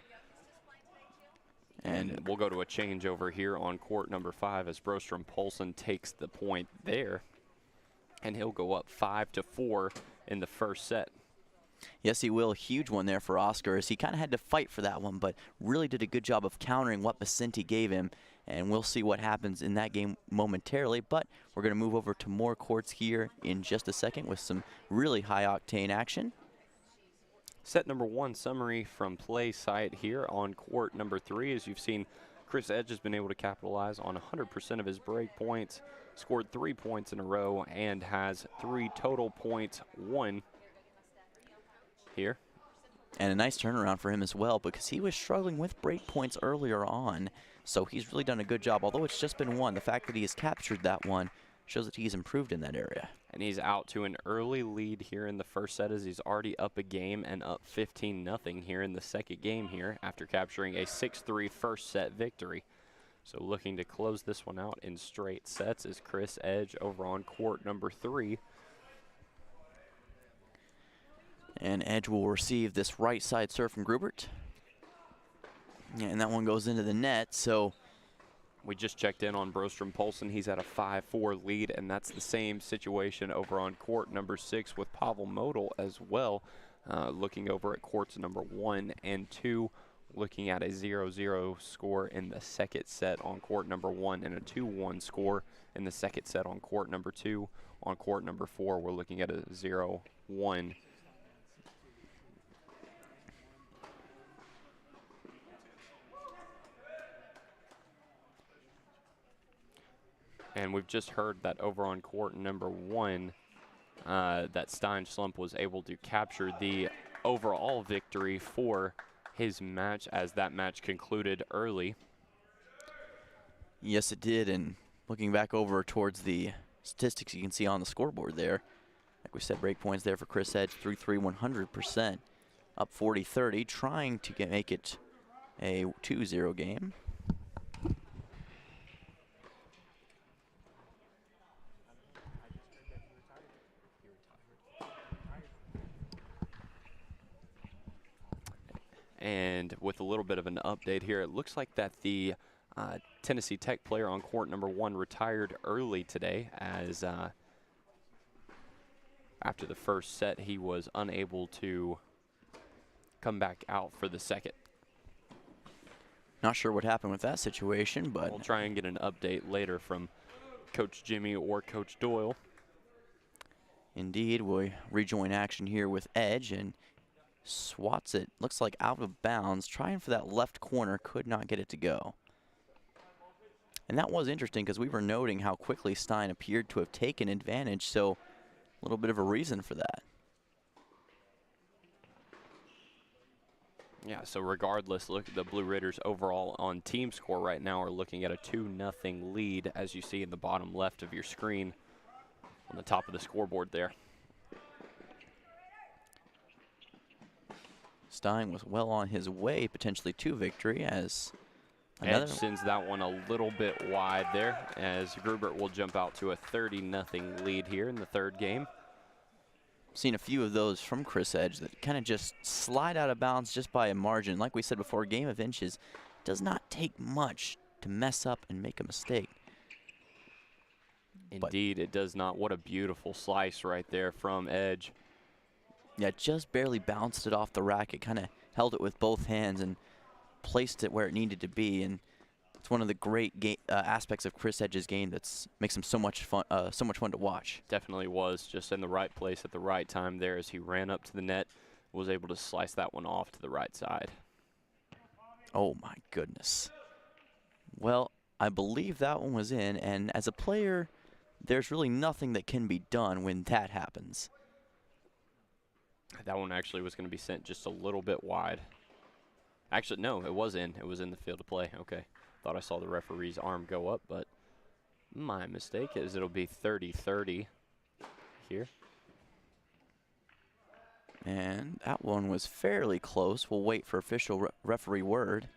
And we'll go to a change over here on court number 5 as Broström Poulsen takes the point there. And he'll go up 5-4 in the first set. Yes, he will. Huge one there for Oscar as he kind of had to fight for that one, but really did a good job of countering what Vicente gave him. And we'll see what happens in that game momentarily, but we're going to move over to more courts here in just a second with some really high-octane action. Set number 1 summary from play site here on court number 3. As you've seen, Chris Edge has been able to capitalize on 100% of his break points, scored 3 points in a row, and has 3 total points, 1 here. And a nice turnaround for him as well because he was struggling with break points earlier on. So he's really done a good job. Although it's just been 1, the fact that he has captured that one shows that he's improved in that area. And he's out to an early lead here in the first set as he's already up a game and up 15-0 here in the second game here after capturing a 6-3 first set victory. So looking to close this one out in straight sets is Chris Edge over on court number 3. And Edge will receive this right side serve from Grubert. And that one goes into the net, so we just checked in on Broström Poulsen. He's at a 5-4 lead, and that's the same situation over on court number 6 with Pavel Model as well. Looking over at courts number 1 and 2, looking at a 0-0 score in the second set on court number 1 and a 2-1 score in the second set on court number 2. On court number 4, we're looking at a 0-1. And we've just heard that over on court number 1, that Stein Slump was able to capture the overall victory for his match as that match concluded early. Yes, it did. And looking back over towards the statistics you can see on the scoreboard there, like we said, break points there for Chris Edge, 3-3, 100%, up 40-30, trying to make it a 2-0 game. And with a little bit of an update here, it looks like that the Tennessee Tech player on court number 1 retired early today as after the first set he was unable to come back out for the second. Not sure what happened with that situation, but we'll try and get an update later from Coach Jimmy or Coach Doyle. indeed, we rejoin action here with Edge and swats it. Looks like out of bounds, trying for that left corner, could not get it to go. And that was interesting because we were noting how quickly Stein appeared to have taken advantage, so a little bit of a reason for that. Yeah, so regardless, look at the Blue Raiders overall on team score right now are looking at a 2-0 lead, as you see in the bottom left of your screen on the top of the scoreboard there. Stein was well on his way potentially to victory as Edge sends that one a little bit wide there, as Grubert will jump out to a 30-0 lead here in the third game. Seen a few of those from Chris Edge that kind of just slide out of bounds just by a margin. Like we said before, a game of inches does not take much to mess up and make a mistake. Indeed, it does not. What a beautiful slice right there from Edge. Yeah, just barely bounced it off the racket, kind of held it with both hands and placed it where it needed to be. And it's one of the great aspects of Chris Edge's game that makes him so much fun to watch. Definitely was just in the right place at the right time there as he ran up to the net, was able to slice that one off to the right side. Oh my goodness. Well, I believe that one was in, and as a player, there's really nothing that can be done when that happens. That one actually was going to be sent just a little bit wide. Actually, no, it was in. It was in the field of play. Okay. Thought I saw the referee's arm go up, but my mistake is it'll be 30-30 here. And that one was fairly close. We'll wait for official referee word.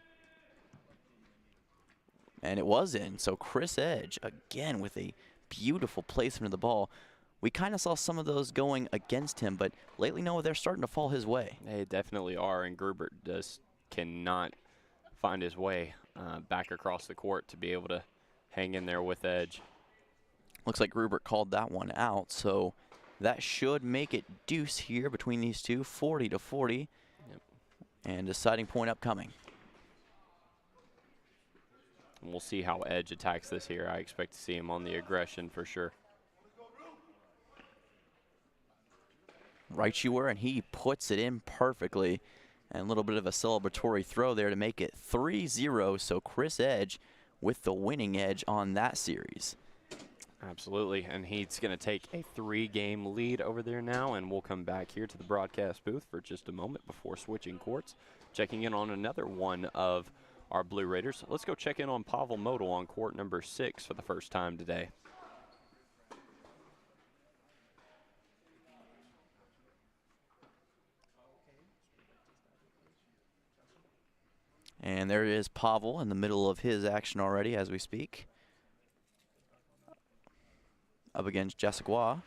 And it was in. So Chris Edge, again, with a beautiful placement of the ball. We kind of saw some of those going against him, but lately, no, they're starting to fall his way. They definitely are, and Grubert just cannot find his way back across the court to be able to hang in there with Edge. Looks like Grubert called that one out, so that should make it deuce here between these two, 40-40. Yep. And deciding point upcoming. And we'll see how Edge attacks this here. I expect to see him on the aggression for sure. Right you were, and he puts it in perfectly. And a little bit of a celebratory throw there to make it 3-0. So Chris Edge with the winning edge on that series. Absolutely, and he's going to take a 3-game lead over there now, and we'll come back here to the broadcast booth for just a moment before switching courts, checking in on another one of our Blue Raiders. Let's go check in on Pavel Model on court number 6 for the first time today. And there is Pavel in the middle of his action already as we speak. Up against Jessica.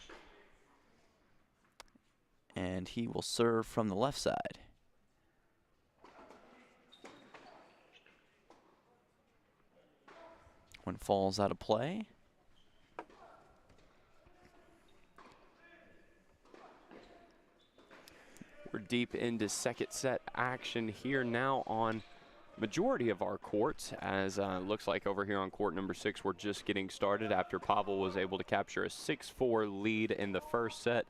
And he will serve from the left side. One falls out of play. We're deep into second set action here now on majority of our courts, as looks like over here on court number 6 we're just getting started after Pavel was able to capture a 6-4 lead in the first set.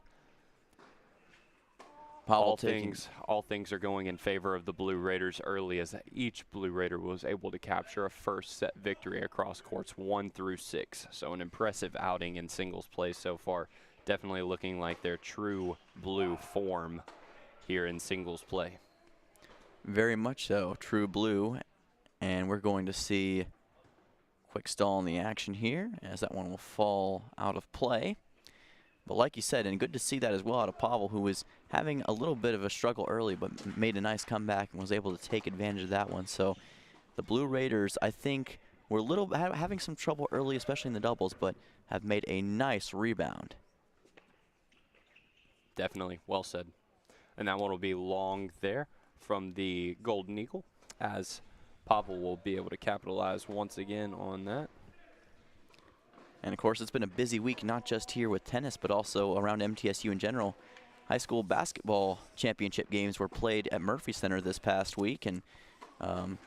All things are going in favor of the Blue Raiders early, as each Blue Raider was able to capture a first set victory across courts 1 through 6. So an impressive outing in singles play so far. Definitely looking like their true blue form here in singles play. Very much so, true blue. And we're going to see quick stall in the action here as that one will fall out of play. But like you said, and good to see that as well out of Pavel, who was having a little bit of a struggle early, but made a nice comeback and was able to take advantage of that one. So the Blue Raiders, I think, were having some trouble early, especially in the doubles, but have made a nice rebound. Definitely, well said. And that one will be long there from the Golden Eagle, as Pavel will be able to capitalize once again on that. And of course, it's been a busy week, not just here with tennis, but also around MTSU in general. High school basketball championship games were played at Murphy Center this past week, and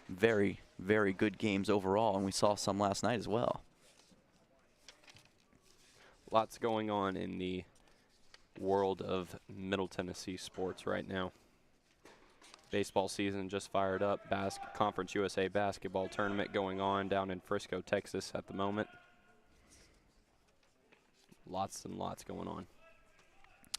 Very, very good games overall, and we saw some last night as well. Lots going on in the world of Middle Tennessee sports right now. Baseball season just fired up. Conference USA basketball tournament going on down in Frisco, Texas at the moment. Lots and lots going on.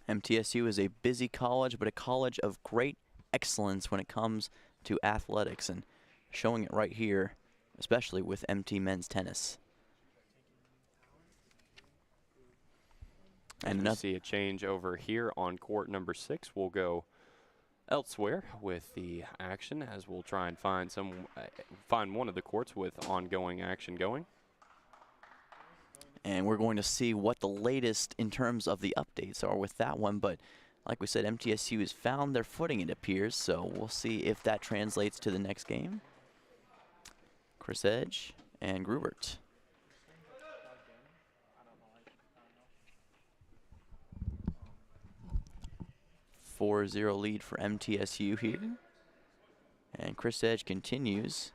MTSU is a busy college, but a college of great excellence when it comes to athletics, and showing it right here, especially with MT men's tennis. And we see a change over here on court number 6. We'll go elsewhere with the action, as we'll try and find one of the courts with ongoing action going. And we're going to see what the latest in terms of the updates are with that one. But like we said, MTSU has found their footing, it appears. So we'll see if that translates to the next game. Chris Edge and Grubert. A 4-0 lead for MTSU here. And Chris Edge continues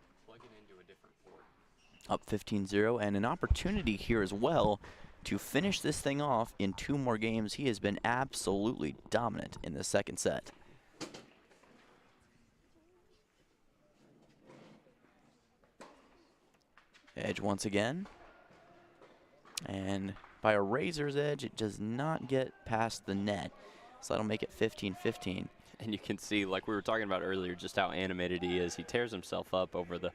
up 15-0, and an opportunity here as well to finish this thing off in 2 more games. He has been absolutely dominant in the second set. Edge once again. And by a razor's edge, it does not get past the net. So that'll make it 15-15. And you can see, like we were talking about earlier, just how animated he is. He tears himself up over the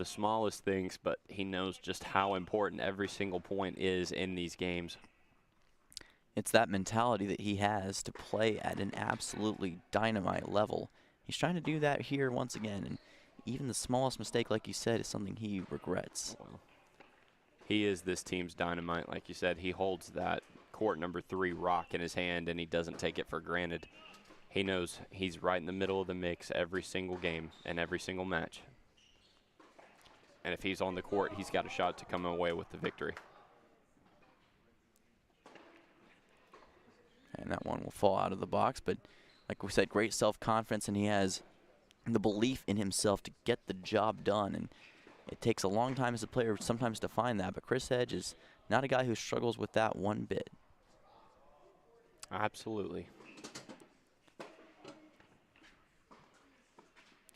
smallest things, but he knows just how important every single point is in these games. It's that mentality that he has to play at an absolutely dynamite level. He's trying to do that here once again, and even the smallest mistake, like you said, is something he regrets. Well, he is this team's dynamite, like you said. He holds that court number 3 rock in his hand, and he doesn't take it for granted. He knows he's right in the middle of the mix every single game and every single match. And if he's on the court, he's got a shot to come away with the victory. And that one will fall out of the box, but like we said, great self-confidence, and he has the belief in himself to get the job done. And it takes a long time as a player sometimes to find that, but Chris Edge is not a guy who struggles with that one bit. Absolutely.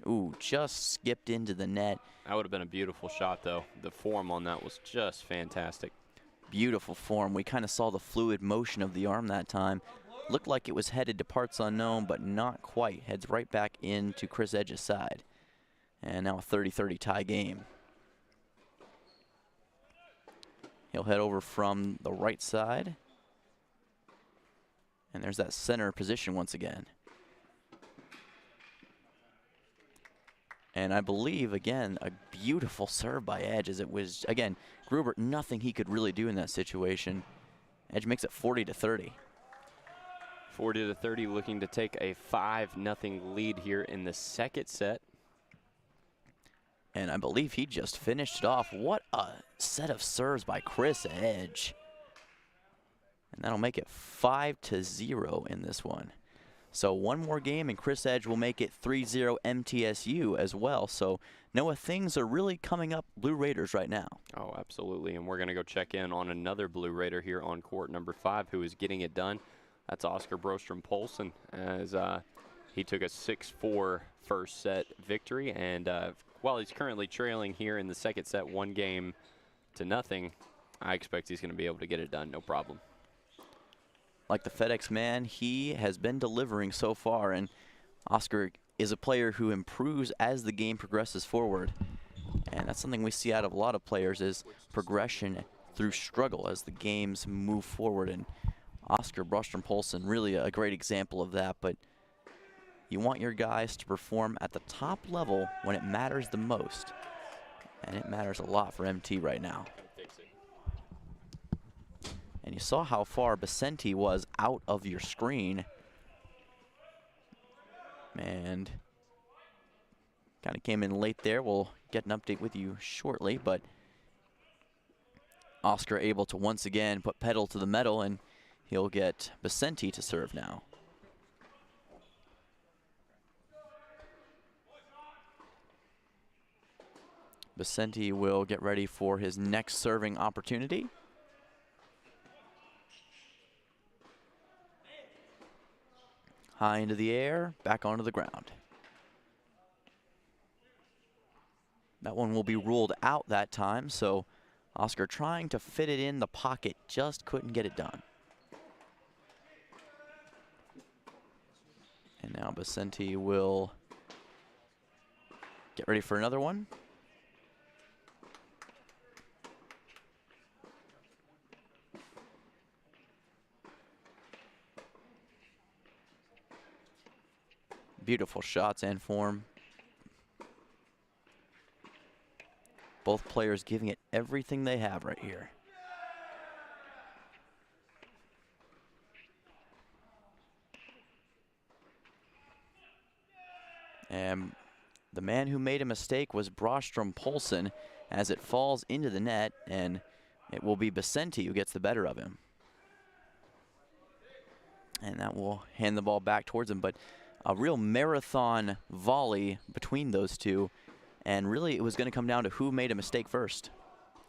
Ooh, just skipped into the net. That would have been a beautiful shot, though. The form on that was just fantastic. Beautiful form. We kind of saw the fluid motion of the arm that time. Looked like it was headed to parts unknown, but not quite. Heads right back into Chris Edge's side. And now a 30-30 tie game. He'll head over from the right side. And there's that center position once again. And I believe, again, a beautiful serve by Edge, as it was, again, Grubert, nothing he could really do in that situation. Edge makes it 40-30. 40-30, looking to take a 5-0 lead here in the second set. And I believe he just finished it off. What a set of serves by Chris Edge. And that'll make it 5-0 in this one. So one more game, and Chris Edge will make it 3-0 MTSU as well. So, Noah, things are really coming up Blue Raiders right now. Oh, absolutely. And we're going to go check in on another Blue Raider here on court number 5 who is getting it done. That's Oscar Brostrom-Polson, as he took a 6-4 first set victory. And while he's currently trailing here in the second set 1-0, I expect he's going to be able to get it done, no problem. Like the FedEx man, he has been delivering so far, and Oscar is a player who improves as the game progresses forward. And that's something we see out of a lot of players, is progression through struggle as the games move forward. And Oscar Brostrom-Polson, really a great example of that. But you want your guys to perform at the top level when it matters the most. And it matters a lot for MT right now. And you saw how far Becenti was out of your screen. And kind of came in late there. We'll get an update with you shortly, but Oscar able to once again put pedal to the metal, and he'll get Becenti to serve now. Vicente will get ready for his next serving opportunity. High into the air, back onto the ground. That one will be ruled out that time, so Oscar trying to fit it in the pocket, just couldn't get it done. And now Vicente will get ready for another one. Beautiful shots and form. Both players giving it everything they have right here. And the man who made a mistake was Brostrom Polson as it falls into the net, and it will be Vicente who gets the better of him. And that will hand the ball back towards him, but a real marathon volley between those two, and really it was going to come down to who made a mistake first.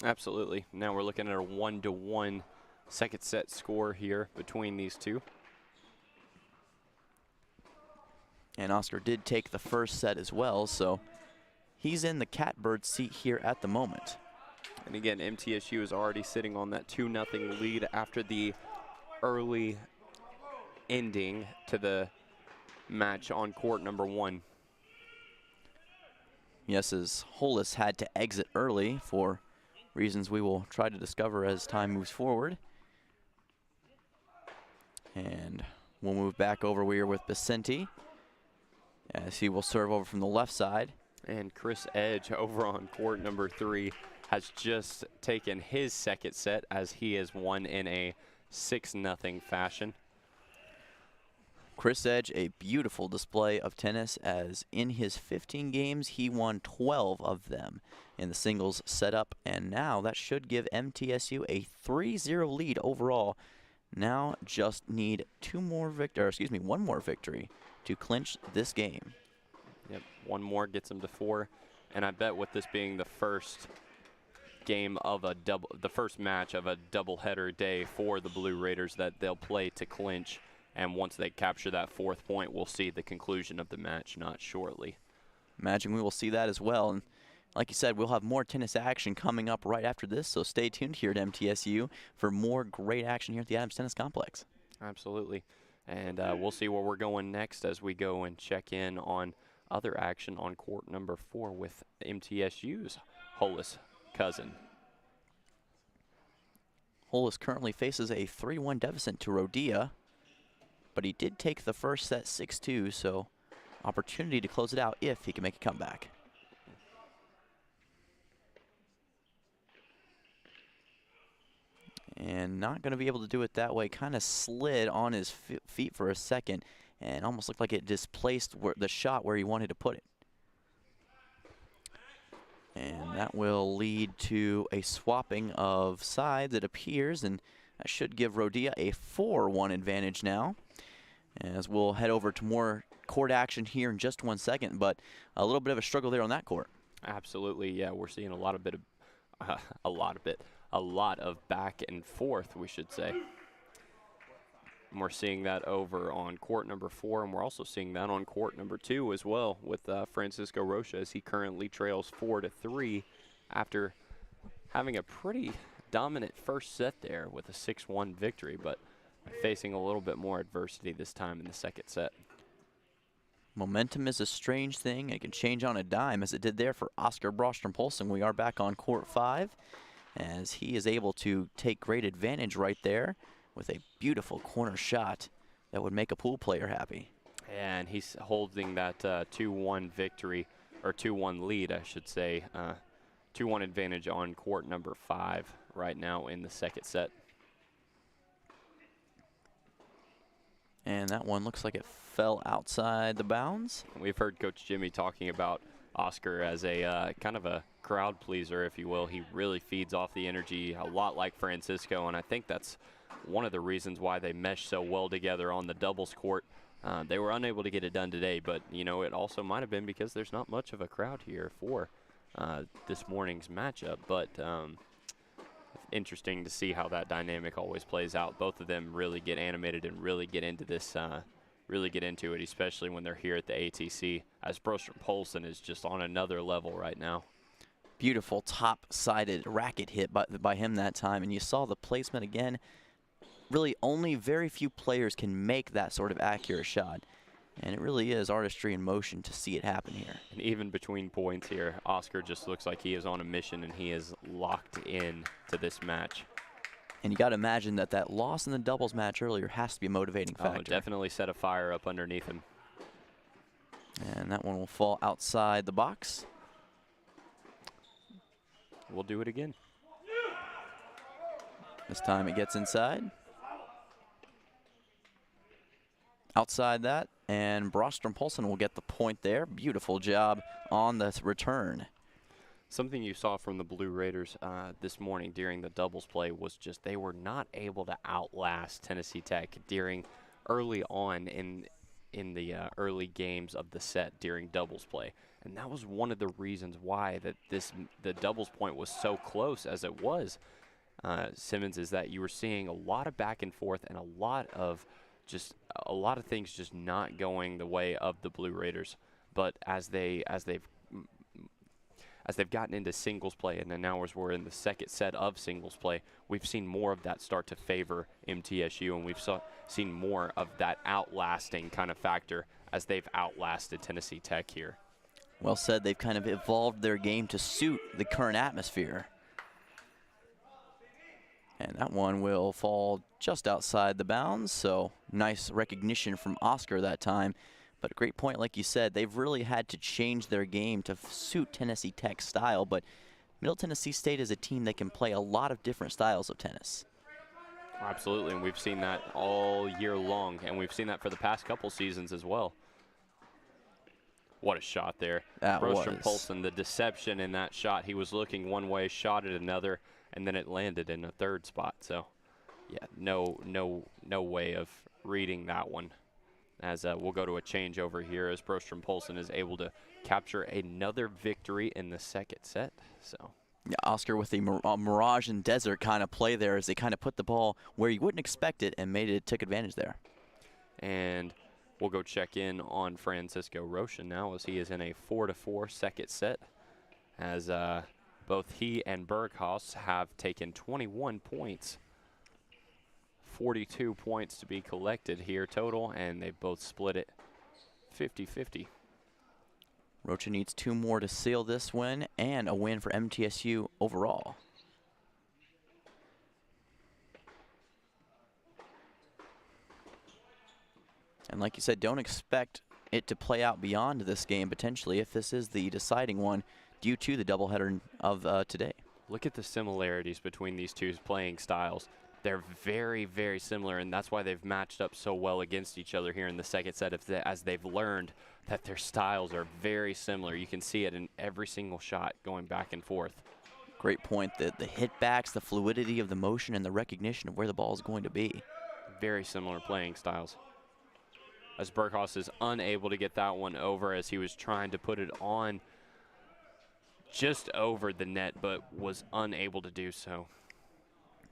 Absolutely. Now we're looking at a 1-1 second set score here between these two. And Oscar did take the first set as well, so he's in the catbird seat here at the moment. And again, MTSU is already sitting on that 2-0 lead after the early ending to the match on court number 1. Yes, as Hollis had to exit early for reasons we will try to discover as time moves forward. And we'll move back over here with Vicente as he will serve over from the left side. And Chris Edge over on court number 3 has just taken his second set as he has won in a 6-0 fashion. Chris Edge, a beautiful display of tennis, as in his 15 games, he won 12 of them in the singles setup, and now that should give MTSU a 3-0 lead overall. Now just need one more victory to clinch this game. Yep, one more gets them to 4, and I bet with this being the first game of the first match of a doubleheader day for the Blue Raiders that they'll play to clinch. And once they capture that 4th point, we'll see the conclusion of the match not shortly. Imagine we will see that as well. And like you said, we'll have more tennis action coming up right after this, so stay tuned here at MTSU for more great action here at the Adams Tennis Complex. Absolutely. And we'll see where we're going next as we go and check in on other action on court number 4 with MTSU's Hollis cousin. Hollis currently faces a 3-1 deficit to Rodea, but he did take the first set 6-2, so opportunity to close it out if he can make a comeback. And not going to be able to do it that way. Kind of slid on his feet for a second and almost looked like it displaced the shot where he wanted to put it. And that will lead to a swapping of sides, it appears, and that should give Rodea a 4-1 advantage now. As we'll head over to more court action here in just 1 second, but a little bit of a struggle there on that court. Absolutely, yeah, we're seeing a lot of back and forth, we should say. And we're seeing that over on court number 4, and we're also seeing that on court number 2 as well with Francisco Rocha, as he currently trails 4-3 after having a pretty dominant first set there with a 6-1 victory, but facing a little bit more adversity this time in the second set. Momentum is a strange thing. It can change on a dime, as it did there for Oscar Brostrom Polson. We are back on court 5, as he is able to take great advantage right there with a beautiful corner shot that would make a pool player happy. And he's holding that 2-1 victory, or 2-1 lead, I should say. 2-1 advantage on court number 5 right now in the second set. And that one looks like it fell outside the bounds. We've heard Coach Jimmy talking about Oscar as a kind of a crowd pleaser, if you will. He really feeds off the energy a lot like Francisco, and I think that's one of the reasons why they mesh so well together on the doubles court. They were unable to get it done today, but, you know, it also might have been because there's not much of a crowd here for this morning's matchup, but interesting to see how that dynamic always plays out. Both of them really get animated and really get into this, really get into it, especially when they're here at the ATC, as Broström Poulsen is just on another level right now. Beautiful top-sided racket hit by him that time, and you saw the placement again. Really, only very few players can make that sort of accurate shot, and it really is artistry in motion to see it happen here. And even between points here, Oscar just looks like he is on a mission, and he is locked in to this match. And you got to imagine that loss in the doubles match earlier has to be a motivating factor. Oh, definitely set a fire up underneath him. And that one will fall outside the box. We'll do it again. This time it gets inside. Outside that, and Broström Poulsen will get the point there. Beautiful job on the return. Something you saw from the Blue Raiders this morning during the doubles play was just they were not able to outlast Tennessee Tech during early on in the early games of the set during doubles play. And that was one of the reasons why the doubles point was so close as it was, Simmons, is that you were seeing a lot of back and forth and a lot of things just not going the way of the Blue Raiders. But as they've gotten into singles play, and then now as we're in the second set of singles play, we've seen more of that start to favor MTSU, and we've seen more of that outlasting kind of factor as they've outlasted Tennessee Tech here. Well said. They've kind of evolved their game to suit the current atmosphere. And that one will fall just outside the bounds, so nice recognition from Oscar that time. But a great point, like you said, they've really had to change their game to suit Tennessee Tech's style, but Middle Tennessee State is a team that can play a lot of different styles of tennis. Absolutely, and we've seen that all year long, and we've seen that for the past couple seasons as well. What a shot there. Broström Poulsen, the deception in that shot. He was looking one way, shot it another, and then it landed in a third spot. So, yeah, no way of reading that one. As we'll go to a changeover here as Broström Poulsen is able to capture another victory in the second set. So, yeah, Oscar with the Mirage and Desert kind of play there as they kind of put the ball where you wouldn't expect it and took advantage there. And we'll go check in on Francisco Rocha now as he is in a 4-4 second set, as both he and Berghaus have taken 21 points. 42 points to be collected here total, and they both split it 50-50. Rocha needs 2 more to seal this win and a win for MTSU overall. And like you said, don't expect it to play out beyond this game potentially if this is the deciding one due to the doubleheader of today. Look at the similarities between these two playing styles. They're very, very similar, and that's why they've matched up so well against each other here in the second set, as they've learned that their styles are very similar. You can see it in every single shot going back and forth. Great point. The hitbacks, the fluidity of the motion, and the recognition of where the ball is going to be. Very similar playing styles. As Berghaus is unable to get that one over as he was trying to put it on just over the net, but was unable to do so.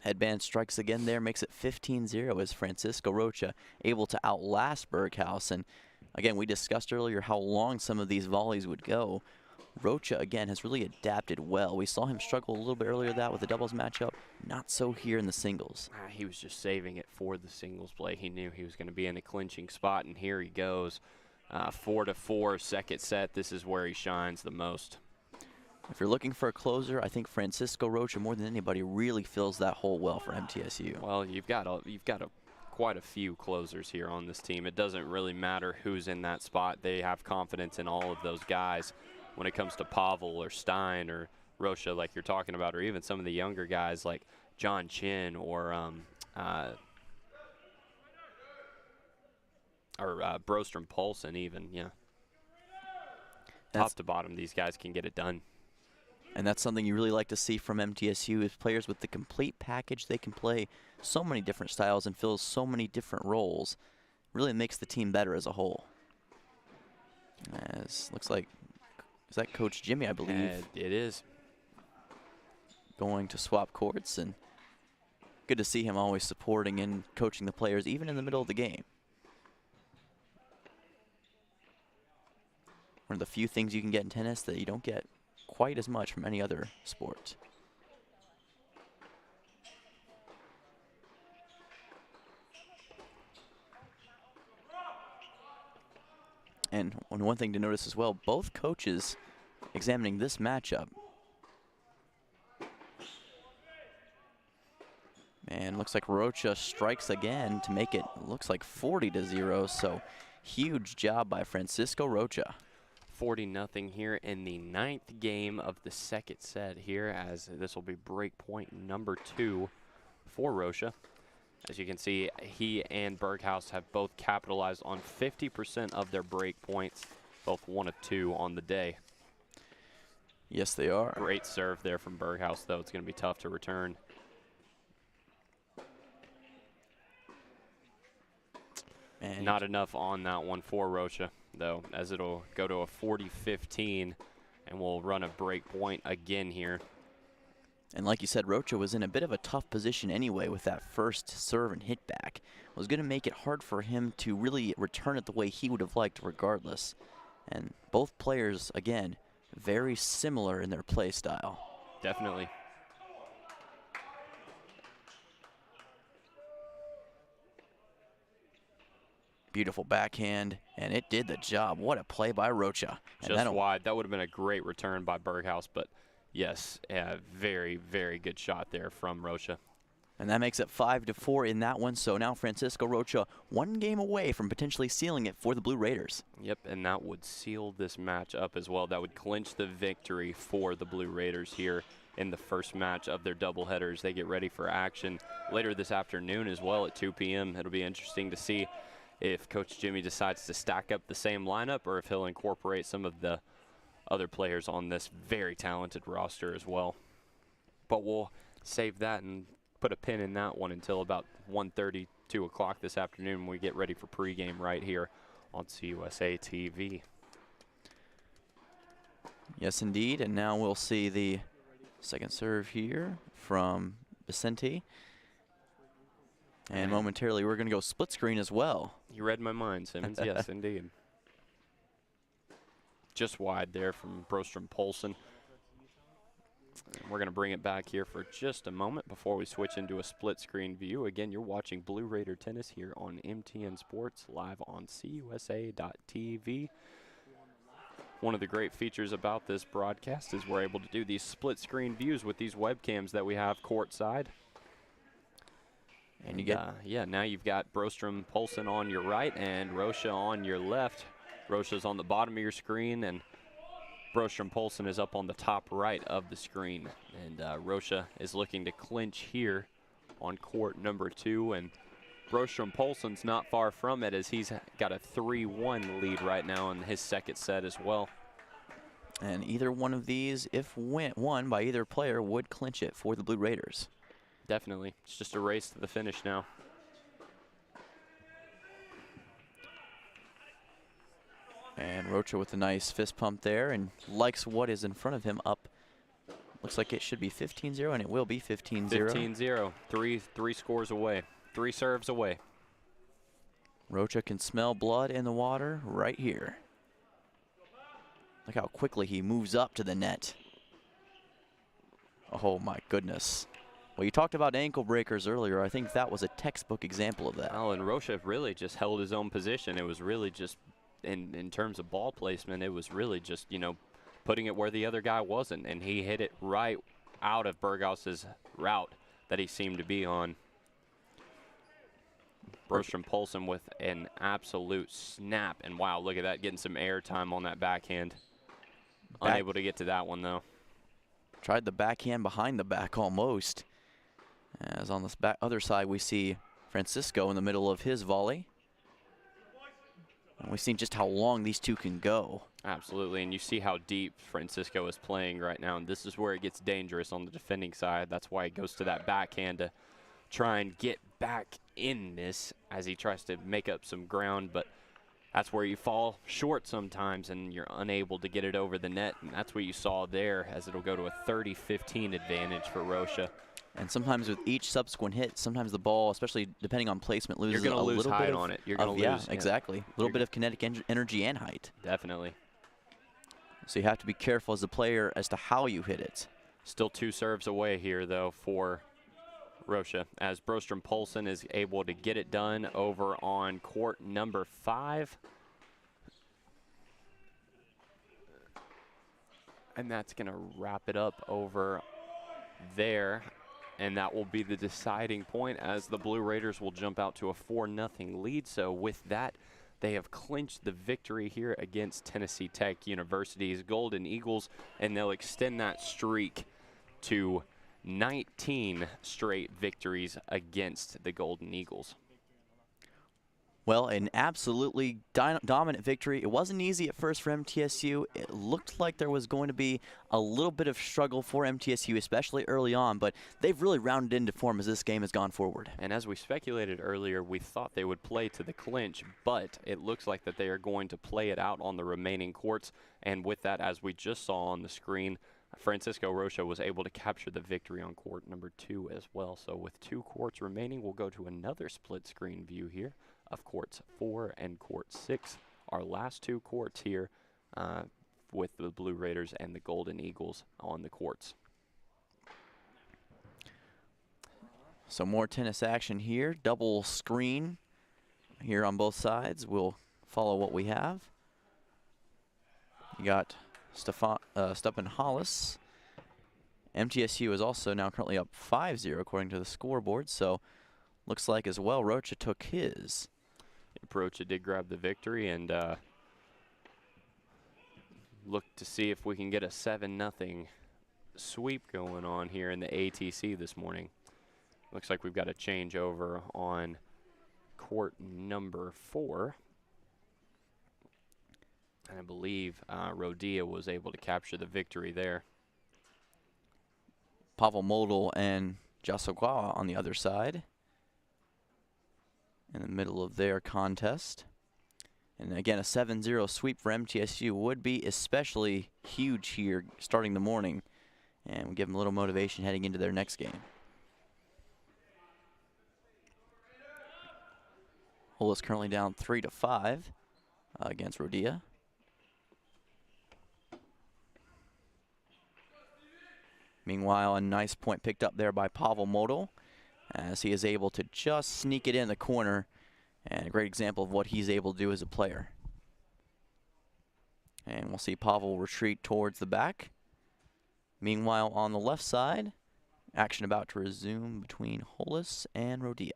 Headband strikes again there, makes it 15-0 as Francisco Rocha able to outlast Berghaus. And again, we discussed earlier how long some of these volleys would go. Rocha, again, has really adapted well. We saw him struggle a little bit earlier with the doubles matchup. Not so here in the singles. He was just saving it for the singles play. He knew he was going to be in a clinching spot, and here he goes. 4-4 second set. This is where he shines the most. If you're looking for a closer, I think Francisco Rocha, more than anybody, really fills that hole well for MTSU. Well, you've got quite a few closers here on this team. It doesn't really matter who's in that spot. They have confidence in all of those guys. When it comes to Pavel or Stein or Rocha, like you're talking about, or even some of the younger guys like John Chin or Broström Poulsen, even, yeah. Top to bottom, these guys can get it done. And that's something you really like to see from MTSU is players with the complete package. They can play so many different styles and fill so many different roles. Really makes the team better as a whole. As looks like Is that Coach Jimmy, I believe? It is. Going to swap courts, and good to see him always supporting and coaching the players, even in the middle of the game. One of the few things you can get in tennis that you don't get quite as much from any other sport. And one thing to notice as well, both coaches examining this matchup. And looks like Rocha strikes again to make it, looks like 40-0. So huge job by Francisco Rocha. 40-0 here in the 9th game of the second set here, as this will be break point number 2 for Rocha. As you can see, he and Berghaus have both capitalized on 50% of their break points, both 1 of 2 on the day. Yes, they are. Great serve there from Berghaus, though. It's going to be tough to return. And not enough on that one for Rocha, though, as it'll go to a 40-15, and we'll run a break point again here. And like you said, Rocha was in a bit of a tough position anyway with that first serve and hit back. It was going to make it hard for him to really return it the way he would have liked regardless. And both players, again, very similar in their play style. Definitely. Beautiful backhand, and it did the job. What a play by Rocha. Just wide. That would have been a great return by Berghaus, but yes, a very, very good shot there from Rocha. And that makes it 5-4 in that one. So now Francisco Rocha 1 game away from potentially sealing it for the Blue Raiders. Yep, and that would seal this match up as well. That would clinch the victory for the Blue Raiders here in the first match of their doubleheaders. They get ready for action later this afternoon as well at 2 p.m. It'll be interesting to see if Coach Jimmy decides to stack up the same lineup or if he'll incorporate some of the other players on this very talented roster as well. But we'll save that and put a pin in that one until about 1:30, 2 o'clock this afternoon when we get ready for pregame right here on CUSA TV. Yes, indeed. And now we'll see the second serve here from Vicente. And momentarily, we're going to go split screen as well. You read my mind, Simmons. Yes, indeed. Just wide there from Brostrom Polson. We're going to bring it back here for just a moment before we switch into a split screen view. Again, you're watching Blue Raider Tennis here on MTN Sports, live on CUSA.TV. One of the great features about this broadcast is we're able to do these split screen views with these webcams that we have courtside. And you get, yeah, now you've got Brostrom Polson on your right and Rocha on your left. Rocha's on the bottom of your screen, and Brostrom Polson is up on the top right of the screen. And Rocha is looking to clinch here on court number 2, and Brostrom Polson's not far from it as he's got a 3-1 lead right now in his second set as well. And either one of these, if won by either player, would clinch it for the Blue Raiders. Definitely. It's just a race to the finish now. And Rocha with a nice fist pump there and likes what is in front of him up. Looks like it should be 15-0, and it will be 15-0. 15-0. Three scores away. 3 serves away. Rocha can smell blood in the water right here. Look how quickly he moves up to the net. Oh, my goodness. Well, you talked about ankle breakers earlier. I think that was a textbook example of that. Well, and Rocha really just held his own position. It was really just, in terms of ball placement, it was really just, you know, putting it where the other guy wasn't. And he hit it right out of Berghaus's route that he seemed to be on. Brostrom Polson with an absolute snap. And wow, look at that, getting some air time on that backhand. Unable to get to that one, though. Tried the backhand behind the back almost. As on this other side, we see Francisco in the middle of his volley. And we've seen just how long these two can go. Absolutely, and you see how deep Francisco is playing right now, and this is where it gets dangerous on the defending side. That's why he goes to that backhand to try and get back in this as he tries to make up some ground, but that's where you fall short sometimes and you're unable to get it over the net. And that's what you saw there, as it'll go to a 30-15 advantage for Rocha. And sometimes with each subsequent hit, sometimes the ball, especially depending on placement, loses You're going to lose little height bit on it. You're going to lose. Yeah, exactly. A little bit of kinetic energy and height. Definitely. So you have to be careful as a player as to how you hit it. Still 2 serves away here, though, for Rocha, as Brostrom Polson is able to get it done over on court number 5. And that's going to wrap it up over there. And that will be the deciding point, as the Blue Raiders will jump out to a 4-0 lead. So with that, they have clinched the victory here against Tennessee Tech University's Golden Eagles, and they'll extend that streak to 19 straight victories against the Golden Eagles. Well, an absolutely dominant victory. It wasn't easy at first for MTSU. It looked like there was going to be a little bit of struggle for MTSU, especially early on, but they've really rounded into form as this game has gone forward. And as we speculated earlier, we thought they would play to the clinch, but it looks like that they are going to play it out on the remaining courts. And with that, as we just saw on the screen, Francisco Rocha was able to capture the victory on court number 2 as well. So with 2 courts remaining, we'll go to another split screen view here of courts 4 and court 6. Our last 2 courts here with the Blue Raiders and the Golden Eagles on the courts. So more tennis action here. Double screen here on both sides. We'll follow what we have. You got Stephan Hollis. MTSU is also now currently up 5-0 according to the scoreboard. So looks like as well Rocha took his. Rocha did grab the victory and look to see if we can get a 7-0 sweep going on here in the ATC this morning. Looks like we've got a change over on court number 4. And I believe Rodia was able to capture the victory there. Pavel Model and Jasogwa on the other side in the middle of their contest. And again, a 7-0 sweep for MTSU would be especially huge here starting the morning, and will give them a little motivation heading into their next game. Hull is currently down 3-5 against Rodia. Meanwhile, a nice point picked up there by Pavel Model, as he is able to just sneak it in the corner, and a great example of what he's able to do as a player. And we'll see Pavel retreat towards the back. Meanwhile, on the left side, action about to resume between Hollis and Rodia.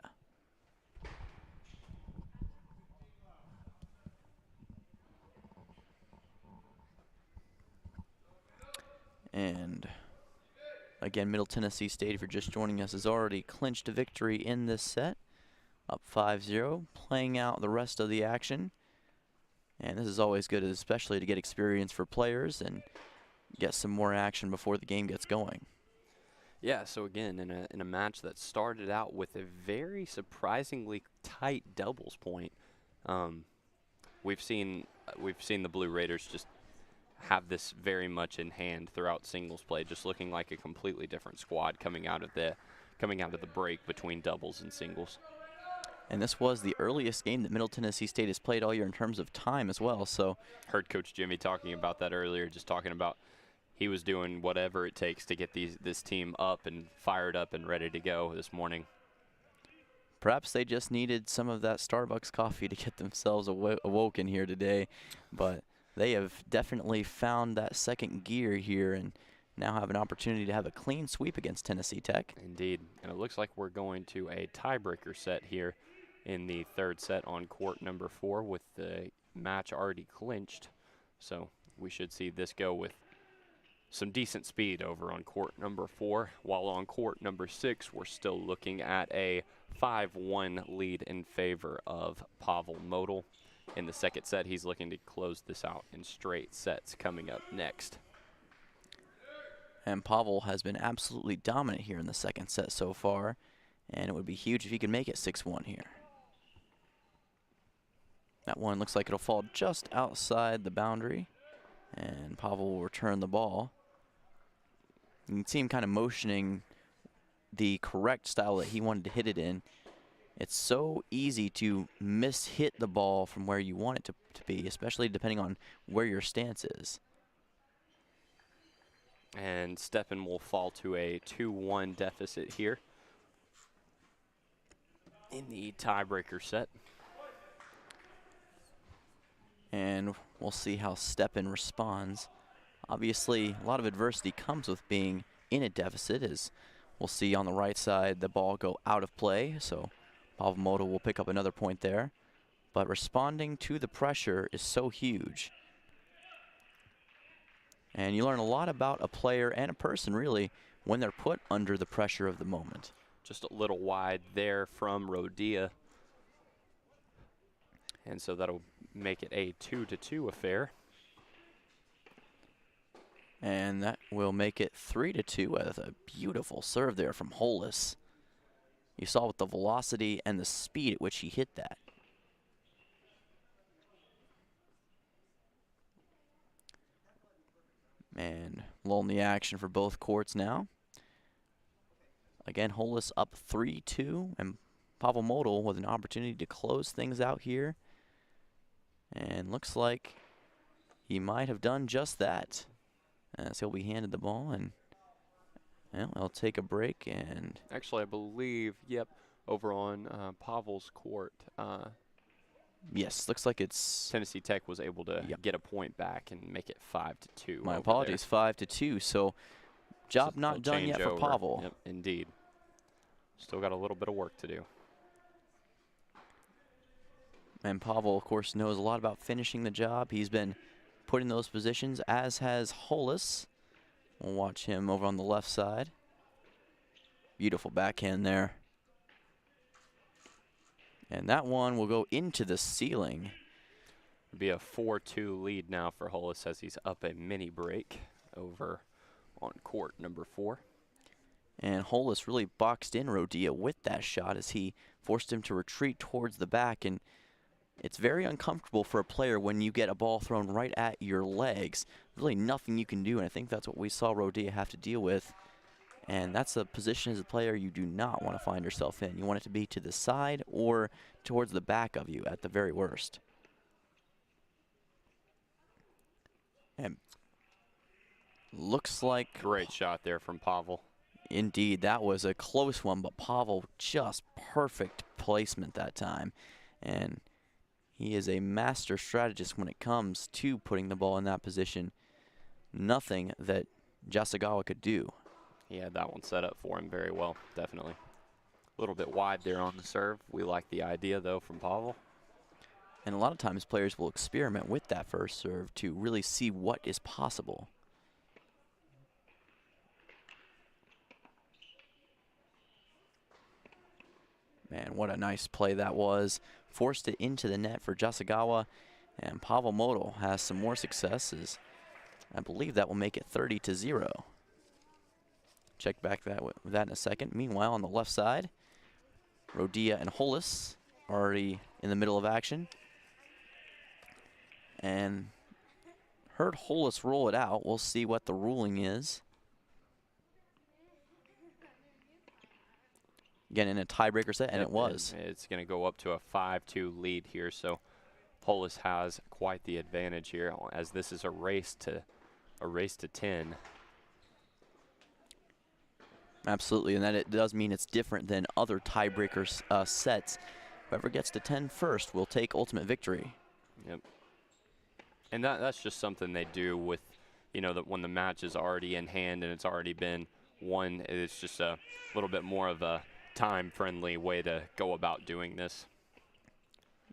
And again, Middle Tennessee State, if you're just joining us, has already clinched a victory in this set. Up 5-0, playing out the rest of the action. And this is always good, especially to get experience for players and get some more action before the game gets going. Yeah, so again, in a match that started out with a very surprisingly tight doubles point, we've seen the Blue Raiders just have this very much in hand throughout singles play, just looking like a completely different squad coming out of the break between doubles and singles. And this was the earliest game that Middle Tennessee State has played all year in terms of time as well. So heard Coach Jimmy talking about that earlier, just talking about he was doing whatever it takes to get this team up and fired up and ready to go this morning. Perhaps they just needed some of that Starbucks coffee to get themselves awoken here today, but they have definitely found that second gear here and now have an opportunity to have a clean sweep against Tennessee Tech. Indeed, and it looks like we're going to a tiebreaker set here in the third set on court number 4 with the match already clinched. So we should see this go with some decent speed over on court number 4, while on court number 6 we're still looking at a 5-1 lead in favor of Pavel Model. In the second set, he's looking to close this out in straight sets coming up next. And Pavel has been absolutely dominant here in the second set so far, and it would be huge if he could make it 6-1 here. That one looks like it'll fall just outside the boundary, and Pavel will return the ball. You can see him kind of motioning the correct style that he wanted to hit it in. It's so easy to miss-hit the ball from where you want it to be, especially depending on where your stance is. And Steppen will fall to a 2-1 deficit here in the tiebreaker set. And we'll see how Steppen responds. Obviously, a lot of adversity comes with being in a deficit, as we'll see on the right side the ball go out of play, so Pavel Moto will pick up another point there. But responding to the pressure is so huge. And you learn a lot about a player and a person, really, when they're put under the pressure of the moment. Just a little wide there from Rodia. And so that'll make it a 2-2 affair. And that will make it 3-2 with a beautiful serve there from Hollis. You saw with the velocity and the speed at which he hit that. And lulling the action for both courts now. Again, Hollis up 3-2, and Pavel Model with an opportunity to close things out here. And looks like he might have done just that. As he'll be handed the ball, and well, I'll take a break. And actually, I believe, yep, over on Pavel's court. Yes, looks like it's Tennessee Tech was able to get a point back and make it 5-2. My apologies, 5-2. So job not done yet for Pavel. Yep, indeed. Still got a little bit of work to do. And Pavel, of course, knows a lot about finishing the job. He's been put in those positions, as has Hollis. We'll watch him over on the left side. Beautiful backhand there. And that one will go into the ceiling. It'll be a 4-2 lead now for Hollis as he's up a mini break over on court number 4. And Hollis really boxed in Rodia with that shot as he forced him to retreat towards the back. And it's very uncomfortable for a player when you get a ball thrown right at your legs. Really nothing you can do, and I think that's what we saw Rodia have to deal with. And that's a position as a player you do not want to find yourself in. You want it to be to the side or towards the back of you at the very worst. And looks like... Great shot there from Pavel. Indeed, that was a close one, but Pavel just perfect placement that time. And he is a master strategist when it comes to putting the ball in that position. Nothing that Jasagawa could do. He had that one set up for him very well, definitely. A little bit wide there on the serve. We like the idea, though, from Pavel. And a lot of times players will experiment with that first serve to really see what is possible. Man, what a nice play that was. Forced it into the net for Jasagawa, and Pavel Model has some more successes. I believe that will make it 30-0. Check back with that in a second. Meanwhile, on the left side, Rodia and Hollis already in the middle of action. And heard Hollis roll it out. We'll see what the ruling is. Again, in a tiebreaker set, and it was. And it's going to go up to a 5-2 lead here, so Hollis has quite the advantage here, as this is a race to 10. Absolutely, and that it does mean it's different than other tiebreakers sets. Whoever gets to 10 first will take ultimate victory. Yep. And that's just something they do with, you know, that when the match is already in hand and it's already been won, it's just a little bit more of a time-friendly way to go about doing this.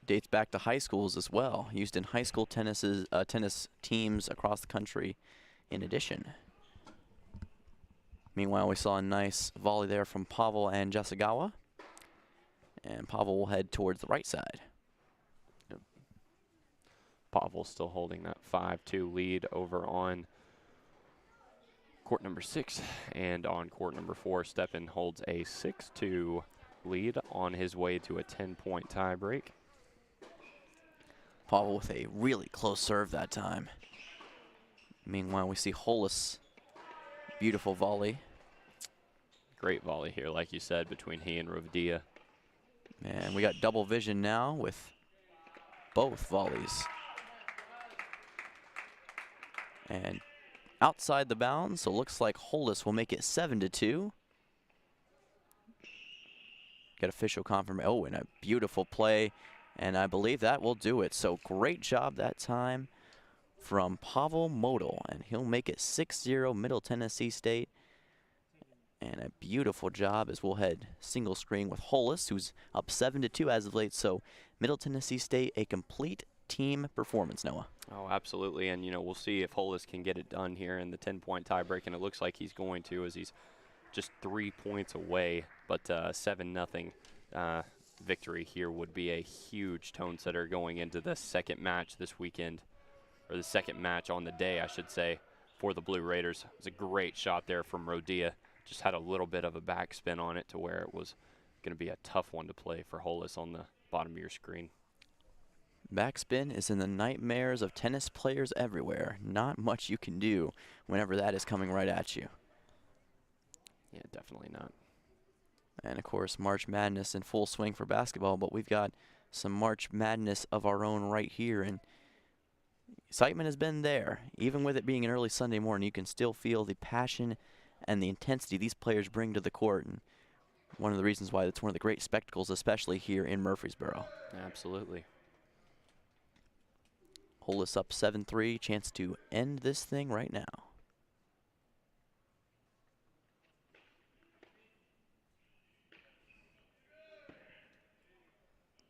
Dates back to high schools as well, used in high school tennis teams across the country in addition. Meanwhile, we saw a nice volley there from Pavel and Jasagawa. And Pavel will head towards the right side. Yep. Pavel still holding that 5-2 lead over on court number 6. And on court number 4, Steppen holds a 6-2 lead on his way to a 10-point tie break. Pavel with a really close serve that time. Meanwhile, we see Hollis. Beautiful volley. Great volley here, like you said, between he and Rovdia. And we got double vision now with both volleys. And outside the bounds, so looks like Hollis will make it 7-2. Get official confirmation. Oh, and a beautiful play. And I believe that will do it. So great job that time from Pavel Model. And he'll make it 6-0 Middle Tennessee State. And a beautiful job as we'll head single screen with Hollis, who's up 7-2 as of late. So Middle Tennessee State, a complete team performance, Noah. Oh, absolutely. And, you know, we'll see if Hollis can get it done here in the 10-point tiebreak. And it looks like he's going to, as he's just 3 points away. But 7-0 victory here would be a huge tone setter going into the second match this weekend, or the second match on the day, I should say, for the Blue Raiders. It was a great shot there from Rodia. Just had a little bit of a backspin on it to where it was going to be a tough one to play for Hollis on the bottom of your screen. Backspin is in the nightmares of tennis players everywhere. Not much you can do whenever that is coming right at you. Yeah, definitely not. And of course, March Madness in full swing for basketball, but we've got some March Madness of our own right here, and excitement has been there. Even with it being an early Sunday morning, you can still feel the passion and the intensity these players bring to the court, and one of the reasons why it's one of the great spectacles, especially here in Murfreesboro. Absolutely. Hollis up 7-3, chance to end this thing right now.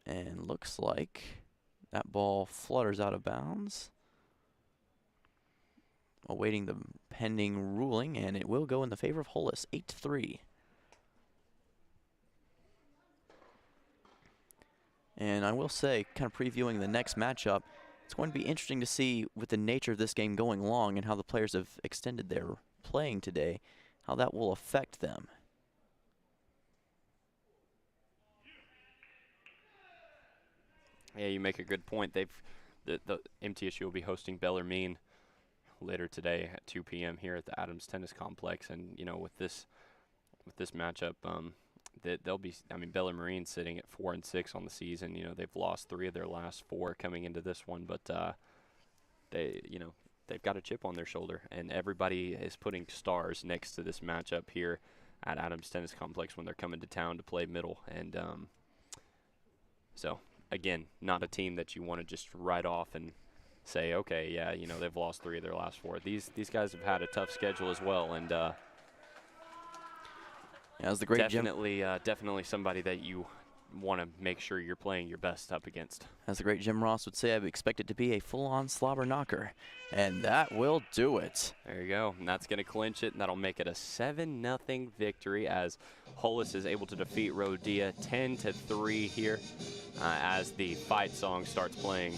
And looks like that ball flutters out of bounds. Awaiting the pending ruling, and it will go in the favor of Hollis, 8-3. And I will say, kind of previewing the next matchup, it's going to be interesting to see, with the nature of this game going long and how the players have extended their playing today, how that will affect them. Yeah, you make a good point. The MTSU will be hosting Bellarmine later today at 2 p.m. here at the Adams Tennis Complex, and you know, with this matchup, they'll be. I mean, Bellarmine sitting at 4-6 on the season. You know, they've lost 3 of their last 4 coming into this one, but they've got a chip on their shoulder, and everybody is putting stars next to this matchup here at Adams Tennis Complex when they're coming to town to play Middle, and so. Again, not a team that you want to just write off and say, okay, yeah, you know, they've lost 3 of their last 4. These guys have had a tough schedule as well, and as the great definitely somebody that you want to make sure you're playing your best up against. As the great Jim Ross would say, I would expect it to be a full-on slobber knocker, and that will do it. There you go, and that's going to clinch it, and that'll make it a 7-0 victory as Hollis is able to defeat Rodia 10-3 here as the fight song starts playing.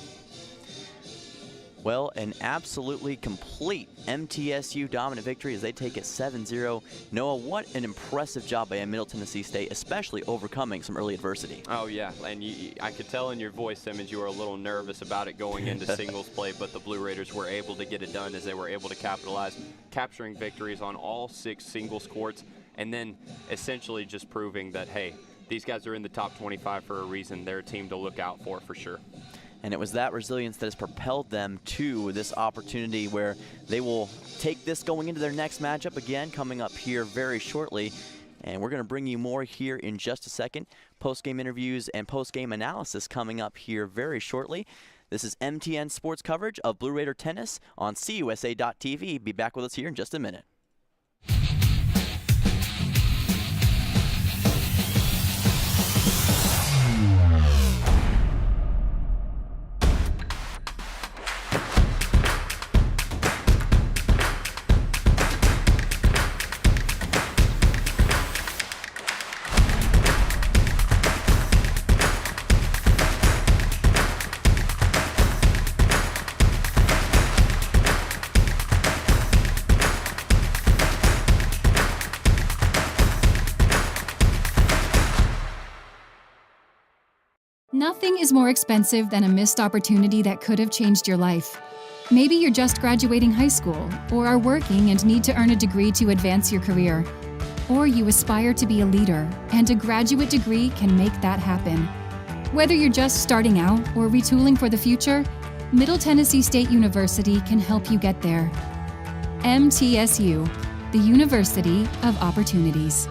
Well, an absolutely complete MTSU dominant victory as they take it 7-0. Noah, what an impressive job by Middle Tennessee State, especially overcoming some early adversity. Oh, yeah, and I could tell in your voice, Simmons, you were a little nervous about it going into singles play, but the Blue Raiders were able to get it done as they were able to capitalize, capturing victories on all 6 singles courts, and then essentially just proving that, hey, these guys are in the top 25 for a reason. They're a team to look out for sure. And it was that resilience that has propelled them to this opportunity where they will take this going into their next matchup again, coming up here very shortly. And we're going to bring you more here in just a second. Post-game interviews and post-game analysis coming up here very shortly. This is MTN Sports coverage of Blue Raider Tennis on CUSA.TV. Be back with us here in just a minute. is more expensive than a missed opportunity that could have changed your life. Maybe you're just graduating high school, or are working and need to earn a degree to advance your career. Or you aspire to be a leader, and a graduate degree can make that happen. Whether you're just starting out or retooling for the future, Middle Tennessee State University can help you get there. MTSU, the University of Opportunities.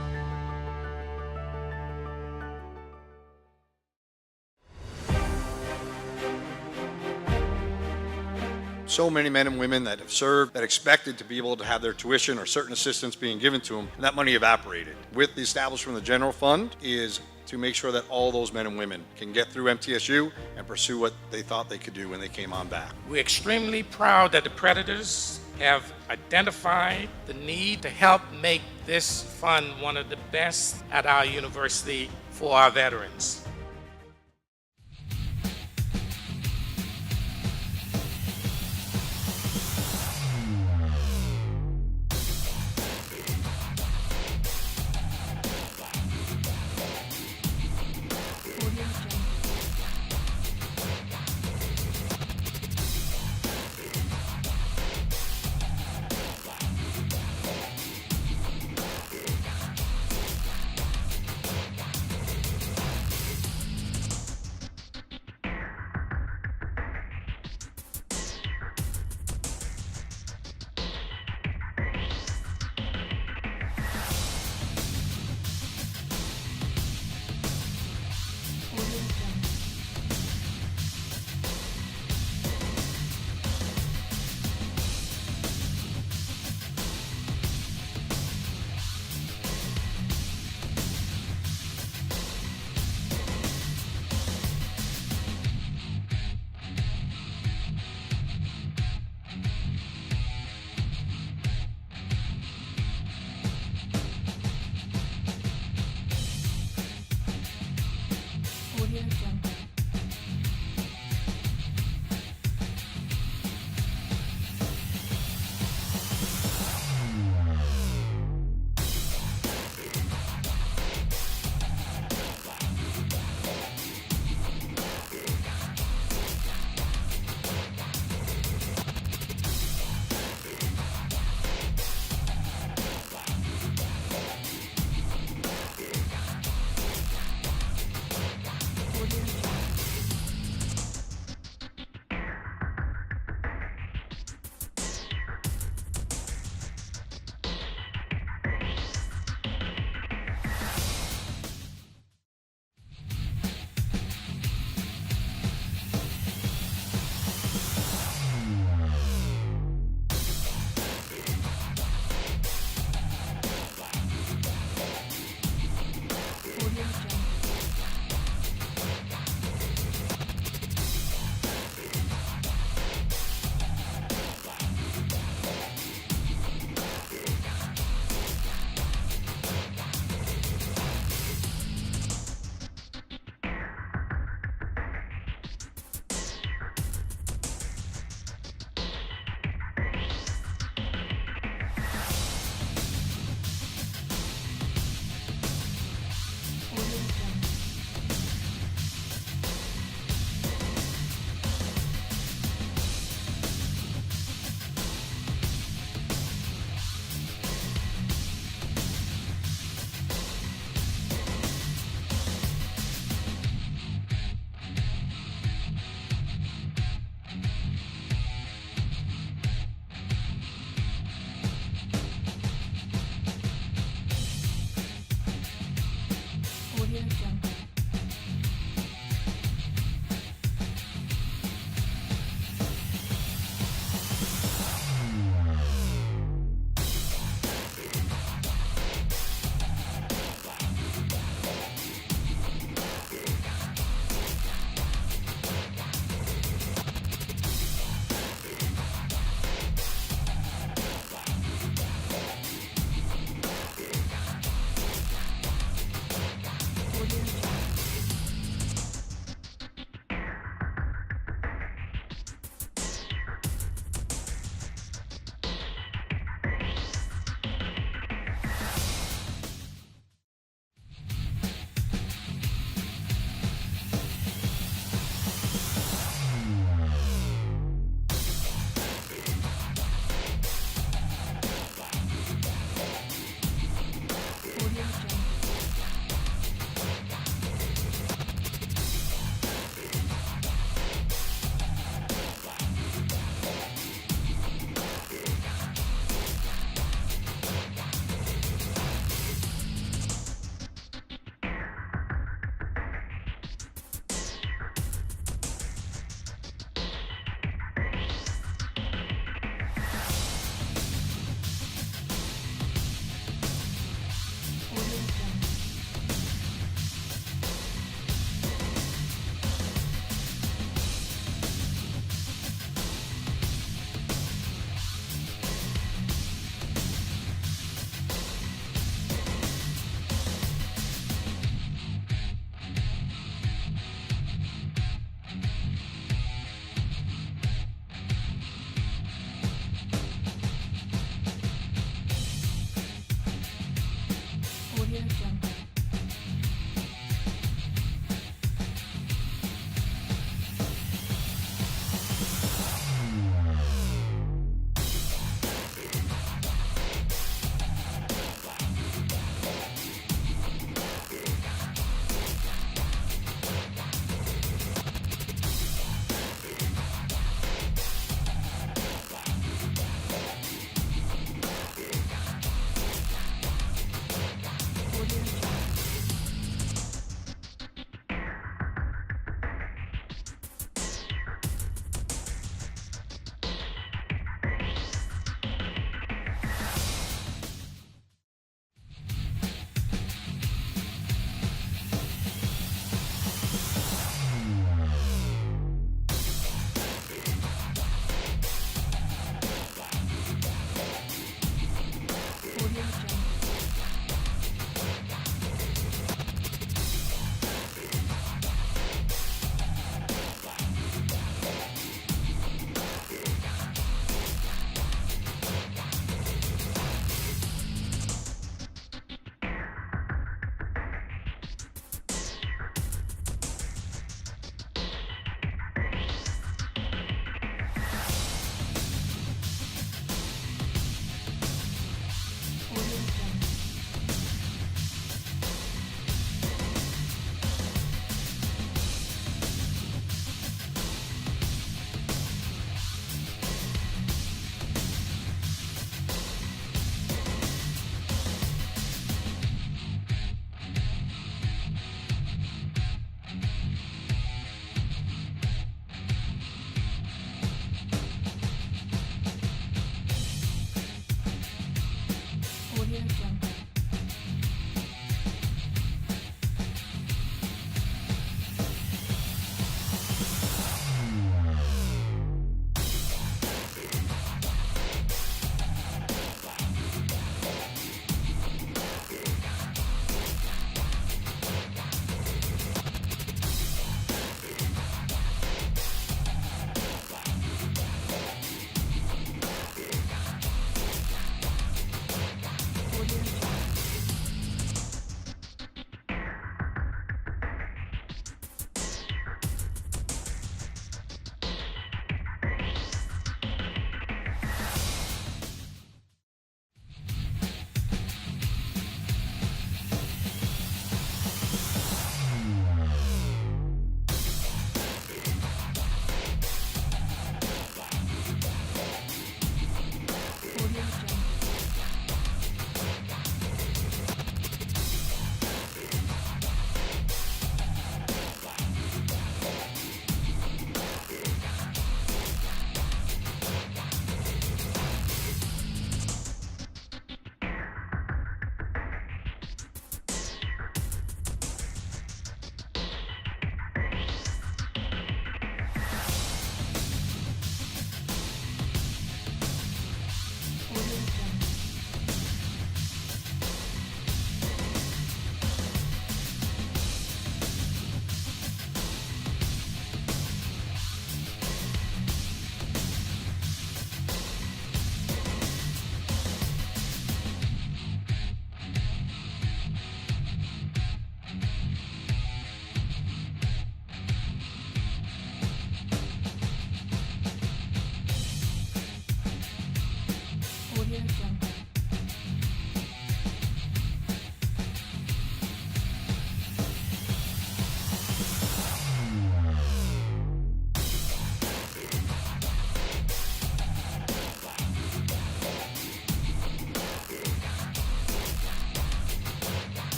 So many men and women that have served, that expected to be able to have their tuition or certain assistance being given to them, and that money evaporated. With the establishment of the general fund is to make sure that all those men and women can get through MTSU and pursue what they thought they could do when they came on back. We're extremely proud that the Predators have identified the need to help make this fund one of the best at our university for our veterans.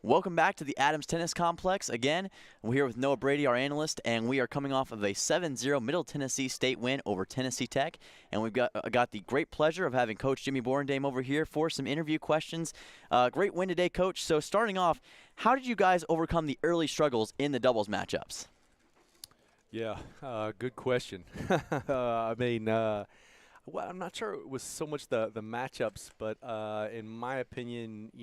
Welcome back to the Adams Tennis Complex. Again, we're here with Noah Brady, our analyst, and we are coming off of a 7-0 Middle Tennessee State win over Tennessee Tech. And we've got the great pleasure of having Coach Jimmy Borendame over here for some interview questions. Great win today, Coach. So starting off, how did you guys overcome the early struggles in the doubles matchups? Yeah, good question. Well, I'm not sure it was so much the matchups, but in my opinion,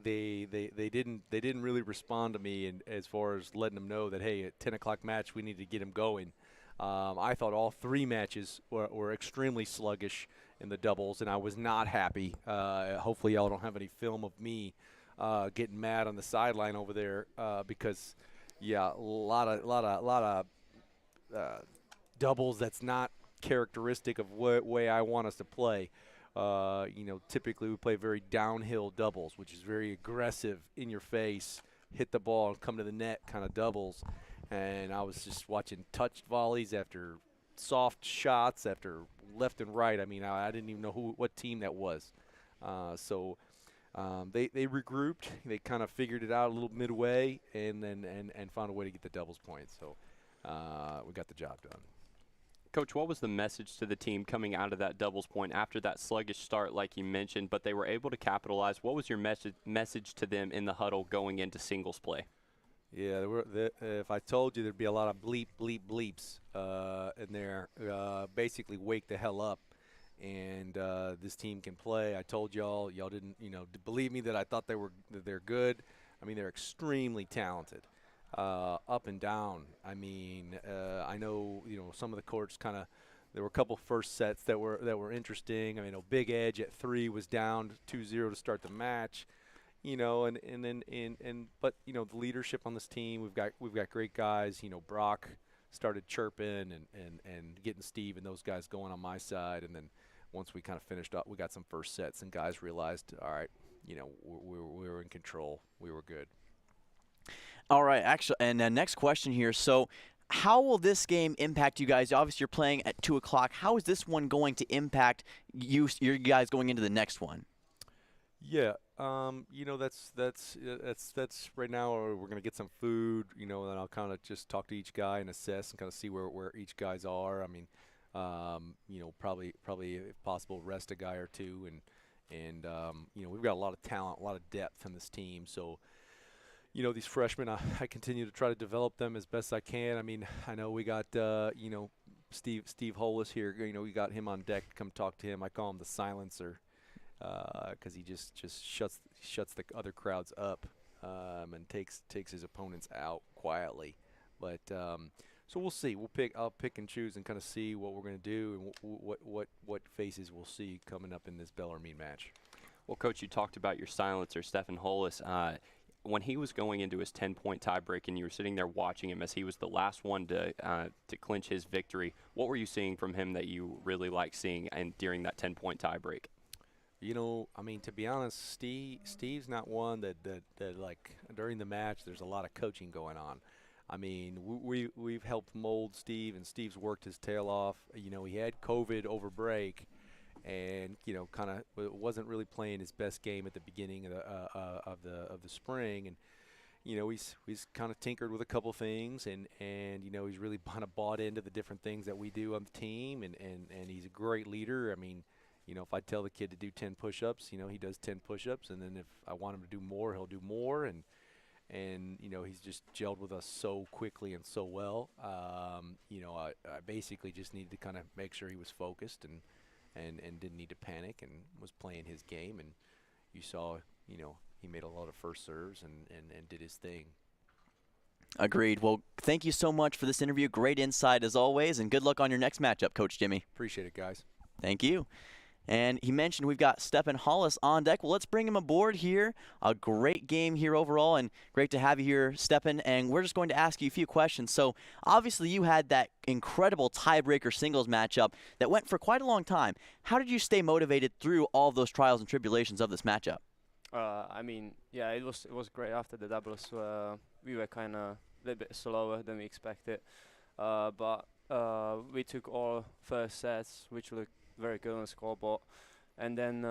they didn't really respond to me as far as letting them know that, hey, at 10 o'clock match we need to get them going. I thought all three matches were extremely sluggish in the doubles, and I was not happy. Hopefully, y'all don't have any film of me getting mad on the sideline over there because, yeah, a lot of doubles that's not characteristic of what way I want us to play. Typically we play very downhill doubles, which is very aggressive, in your face, hit the ball and come to the net kind of doubles. And I was just watching touched volleys after soft shots after left and right. I mean, I didn't even know what team that was. So they regrouped. They kind of figured it out a little midway and then found a way to get the doubles point. So we got the job done. Coach, what was the message to the team coming out of that doubles point after that sluggish start like you mentioned, but they were able to capitalize? What was your message to them in the huddle going into singles play? Yeah, if I told you there'd be a lot of bleeps in there, basically wake the hell up. And this team can play. I told y'all didn't, believe me that I thought they're good. I mean, they're extremely talented. Up and down. I mean, I know some of the courts kind of. There were a couple first sets that were interesting. I mean, Big Edge at 3 was down 2-0 to start the match. But the leadership on this team, we've got great guys. Brock started chirping and getting Steve and those guys going on my side, and then once we kind of finished up, we got some first sets, and guys realized, all right, we were in control. We were good. All right, actually, and next question here. So how will this game impact you guys? Obviously, you're playing at 2 o'clock. How is this one going to impact your guys going into the next one? Yeah, that's right now. We're going to get some food, and I'll kind of just talk to each guy and assess and kind of see where each guys are. I mean, probably if possible rest a guy or two, and we've got a lot of talent, a lot of depth in this team, so. These freshmen, I continue to try to develop them as best I can. I mean, I know we got, Steve Hollis here. We got him on deck to come talk to him. I call him the silencer because he just shuts the other crowds up and takes his opponents out quietly. But so we'll see. I'll pick and choose and kind of see what we're going to do and what faces we'll see coming up in this Bellarmine match. Well, Coach, you talked about your silencer, Stephen Hollis. When he was going into his 10-point tiebreak and you were sitting there watching him as he was the last one to clinch his victory, what were you seeing from him that you really liked seeing during that 10-point tiebreak? I mean, to be honest, Steve's not one that like during the match there's a lot of coaching going on. I mean, we've helped mold Steve, and Steve's worked his tail off. He had COVID over break. And kind of wasn't really playing his best game at the beginning of the spring, and he's kind of tinkered with a couple things, and he's really kind of bought into the different things that we do on the team, and he's a great leader. I mean, if I tell the kid to do 10 push-ups, he does 10 push-ups, and then if I want him to do more, he'll do more, and he's just gelled with us so quickly and so well. I basically just needed to kind of make sure he was focused and didn't need to panic and was playing his game, and you saw he made a lot of first serves and did his thing. Agreed. Well, thank you so much for this interview. Great insight as always, and good luck on your next matchup, Coach Jimmy. Appreciate it, guys. Thank you. And he mentioned we've got Stephen Hollis on deck. Well, let's bring him aboard here. A great game here overall, and great to have you here, Stephen. And we're just going to ask you a few questions. So, obviously, you had that incredible tiebreaker singles matchup that went for quite a long time. How did you stay motivated through all of those trials and tribulations of this matchup? I mean, yeah, it was great after the doubles. We were kind of a little bit slower than we expected, but we took all first sets, which looked very good on the scoreboard. And then,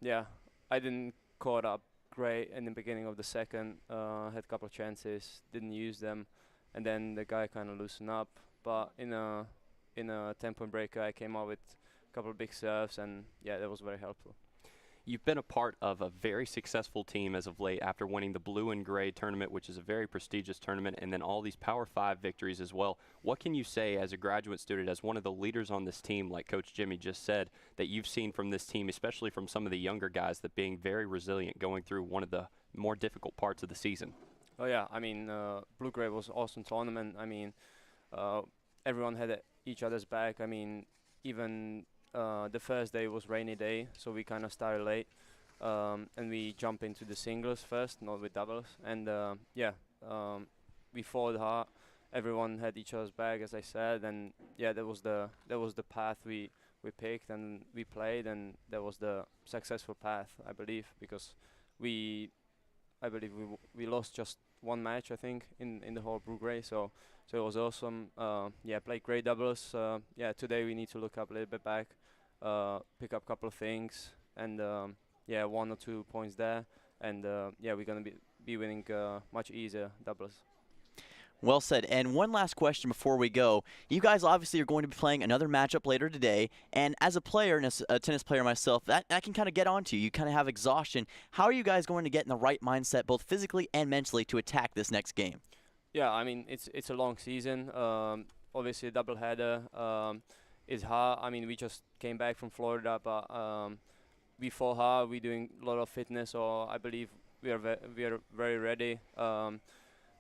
yeah, I didn't caught up great in the beginning of the second. Had a couple of chances, didn't use them, and then the guy kind of loosened up. But in a 10-point breaker, I came out with a couple of big serves, and yeah, that was very helpful. You've been a part of a very successful team as of late after winning the Blue and Gray tournament, which is a very prestigious tournament, and then all these Power 5 victories as well. What can you say as a graduate student, as one of the leaders on this team, like Coach Jimmy just said, that you've seen from this team, especially from some of the younger guys, that being very resilient going through one of the more difficult parts of the season? Oh yeah, I mean, Blue Gray was an awesome tournament. I mean, everyone had each other's back. I mean, even the first day was rainy day, so we kind of started late, and we jumped into the singles first, not with doubles. And yeah, we fought hard. Everyone had each other's back, as I said, and yeah, that was the path we picked and we played, and that was the successful path, I believe, because I believe we lost just one match, I think, in the whole Blue Gray, so it was awesome. Yeah, played great doubles. Yeah, today we need to look up a little bit back, pick up a couple of things, and yeah, 1 or 2 points there, and yeah, we're gonna be winning much easier doubles. Well said. And one last question before we go. You guys obviously are going to be playing another matchup later today. And as a player, and as a tennis player myself, that can kind of get onto you. You kind of have exhaustion. How are you guys going to get in the right mindset, both physically and mentally, to attack this next game? Yeah, I mean, it's a long season. Obviously, a doubleheader is hard. I mean, we just came back from Florida, but we fought hard. We're doing a lot of fitness, so I believe we are very ready. The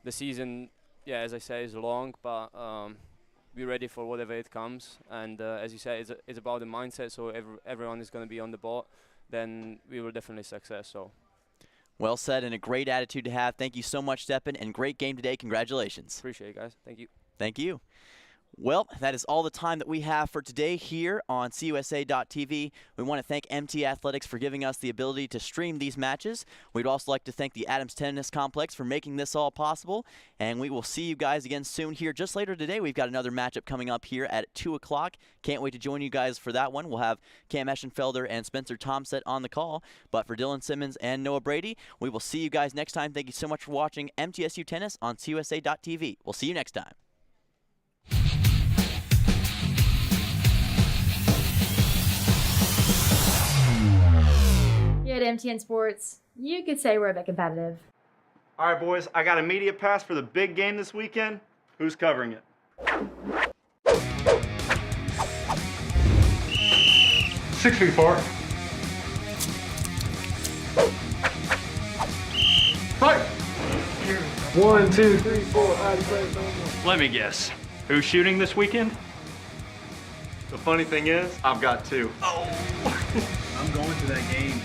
season, yeah, as I say, is long, but we're ready for whatever it comes. And as you say, it's about the mindset. So everyone is going to be on the board. Then we will definitely success. So. Well said, and a great attitude to have. Thank you so much, Stepan, and great game today. Congratulations. Appreciate it, guys. Thank you. Thank you. Well, that is all the time that we have for today here on CUSA.TV. We want to thank MT Athletics for giving us the ability to stream these matches. We'd also like to thank the Adams Tennis Complex for making this all possible. And we will see you guys again soon here. Just later today, we've got another matchup coming up here at 2 o'clock. Can't wait to join you guys for that one. We'll have Cam Eschenfelder and Spencer Tomset on the call. But for Dylan Simmons and Noah Brady, we will see you guys next time. Thank you so much for watching MTSU Tennis on CUSA.TV. We'll see you next time. Here at MTN Sports, you could say we're a bit competitive. All right, boys, I got a media pass for the big game this weekend. Who's covering it? 6 feet apart. Fight! 1, 2, 3, 4. Let me guess. Who's shooting this weekend? The funny thing is, I've got 2. I'm going to that game.